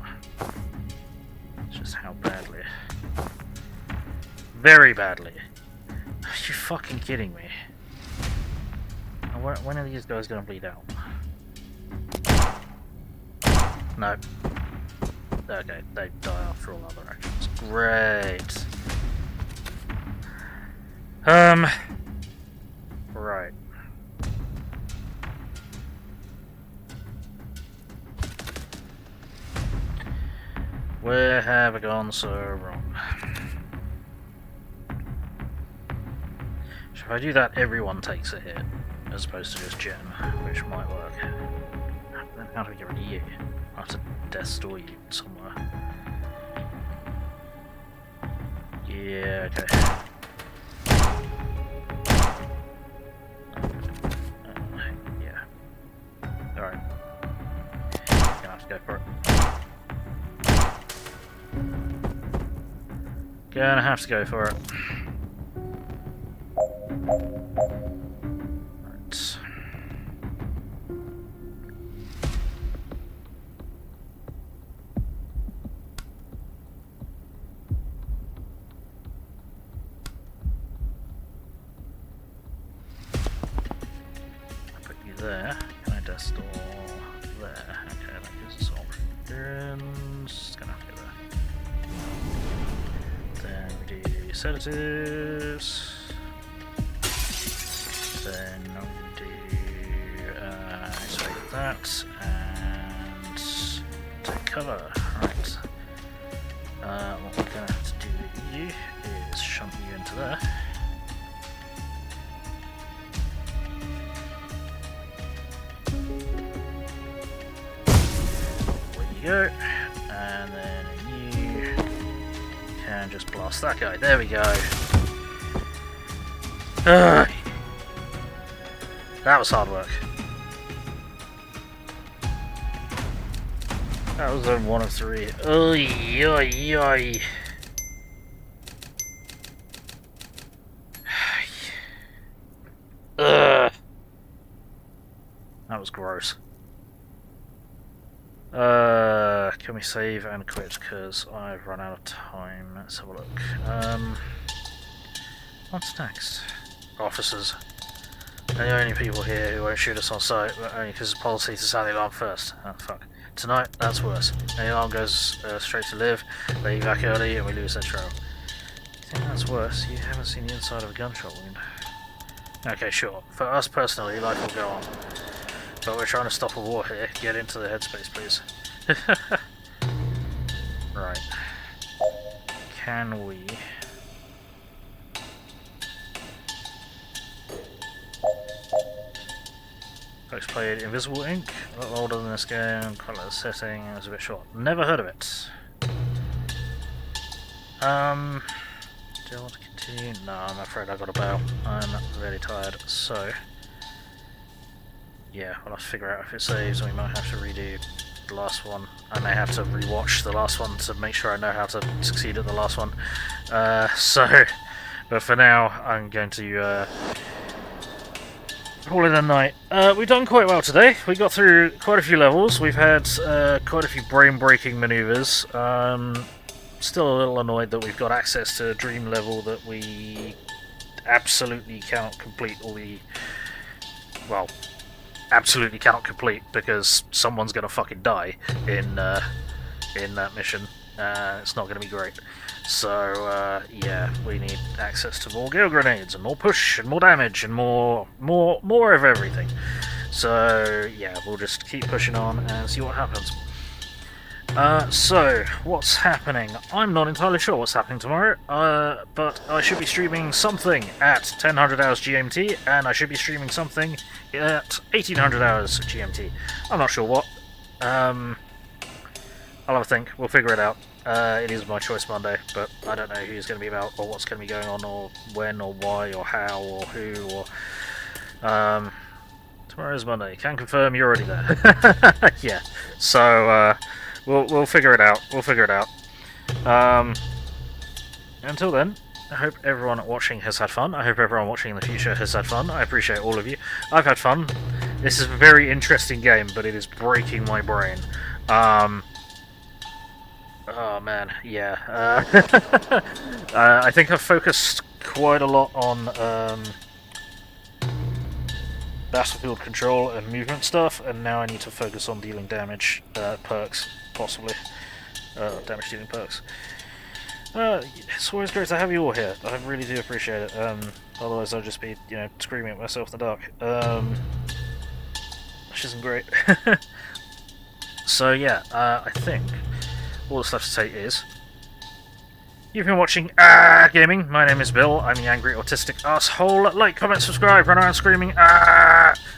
It's just how badly. Very badly. Are you fucking kidding me? When are these guys gonna bleed out? No. Okay, they die after all other actions. Great. Right. Where have I gone so wrong? If I do that, everyone takes a hit, as opposed to just Jen, which might work. Then how do we get rid of you? I have to death store you somewhere. Yeah, okay. Yeah. Alright. Gonna have to go for it. Gonna have to go for it. There. Can I death store there? Okay, that gives us options. It's gonna have to go there. Then we do sedatives. Then we do isolate that and take cover. Right. What we're gonna have to do with you is shunt you into there. Go, and then you can just blast that guy. There we go. That was hard work. That was on 1 of 3. Oy, oy, oy. That was gross. Can we save and quit because I've run out of time? Let's have a look. What's next? Officers. They're the only people here who won't shoot us on sight, but only because it's policy to sound the alarm first. Oh fuck. Tonight, that's worse. The alarm goes straight to live, they evac early, and we lose their trail. You think that's worse? You haven't seen the inside of a gunshot wound. Okay, sure. For us personally, life will go on. But we're trying to stop a war here. Get into the headspace, please. Right. Can we... Folks played Invisible Ink. A little older than this game. Quite like the setting. It was a bit short. Never heard of it. Do I want to continue? No, I'm afraid I got a bail. I'm really tired, so... Yeah, we'll have to figure out if it saves, and we might have to redo the last one. I may have to rewatch the last one to make sure I know how to succeed at the last one. But for now, I'm going to call it a night. We've done quite well today. We got through quite a few levels. We've had quite a few brain-breaking maneuvers. Still a little annoyed that we've got access to a dream level that we absolutely cannot complete all the... Well... absolutely cannot complete because someone's gonna fucking die in that mission. It's not gonna be great. So yeah, we need access to more gale grenades and more push and more damage and more of everything. So yeah, we'll just keep pushing on and see what happens. So what's happening? I'm not entirely sure what's happening tomorrow, but I should be streaming something at 1000 hours GMT, and I should be streaming something at 1800 hours GMT. I'm not sure what. I'll have a think. We'll figure it out. It is my choice Monday, but I don't know who's going to be about, or what's going to be going on, or when, or why, or how, or who, or... Tomorrow's Monday. Can confirm you're already there. Yeah. So, We'll figure it out. We'll figure it out. Until then, I hope everyone watching has had fun. I hope everyone watching in the future has had fun. I appreciate all of you. I've had fun. This is a very interesting game, but it is breaking my brain. Oh man, yeah. I think I've focused quite a lot on battlefield control and movement stuff, and now I need to focus on dealing damage perks. Possibly. Damage dealing perks. It's always great to have you all here. I really do appreciate it. Otherwise I'll just be, screaming at myself in the dark. Which isn't great. So yeah, I think all that's left to say is... You've been watching Gaming. My name is Bill. I'm the angry autistic asshole. Like, comment, subscribe, run around screaming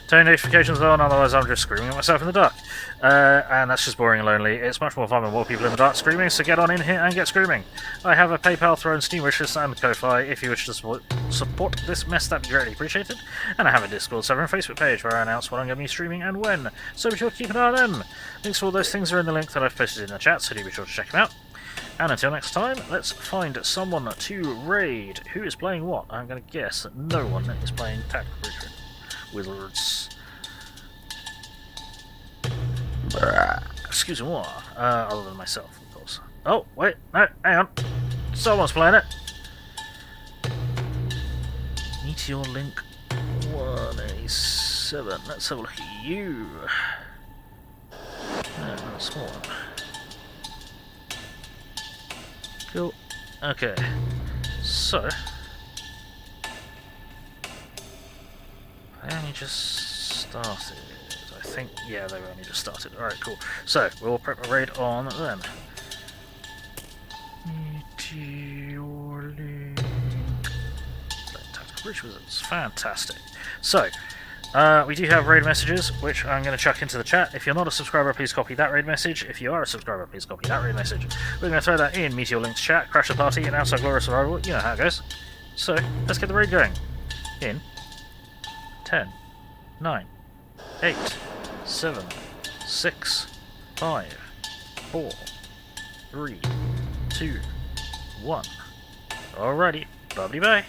turn notifications on, otherwise I'm just screaming at myself in the dark. And that's just boring and lonely. It's much more fun with more people in the dark screaming, so get on in here and get screaming. I have a PayPal, Throne, Steam wishlist, and Ko-Fi. If you wish to support this mess, that'd be greatly appreciated. And I have a Discord server and Facebook page where I announce what I'm going to be streaming and when, so be sure to keep an eye on them. Links for all those things are in the link that I've posted in the chat, so do be sure to check them out. And until next time, let's find someone to raid. Who is playing what? I'm going to guess that no one is playing Tactical WizAAAHrds. Excuse me, what? Other than myself, of course. Oh, wait, no, hang on. Someone's playing it. Meteor Link 187. Let's have a look at you. Another small one. Cool. Okay. So they only just started. I think, yeah, they only just started. Alright, cool. So we'll prep a raid on then. Meteor Link. Tactical Bridge Wizards. Fantastic. So we do have raid messages, which I'm going to chuck into the chat. If you're not a subscriber, please copy that raid message. If you are a subscriber, please copy that raid message. We're going to throw that in Meteor Link's chat, crash the party, and outside glorious survival. You know how it goes. So, let's get the raid going. In 10, 9, 8, 7, 6, 5, 4, 3, 2, 1. Alrighty, bye-bye.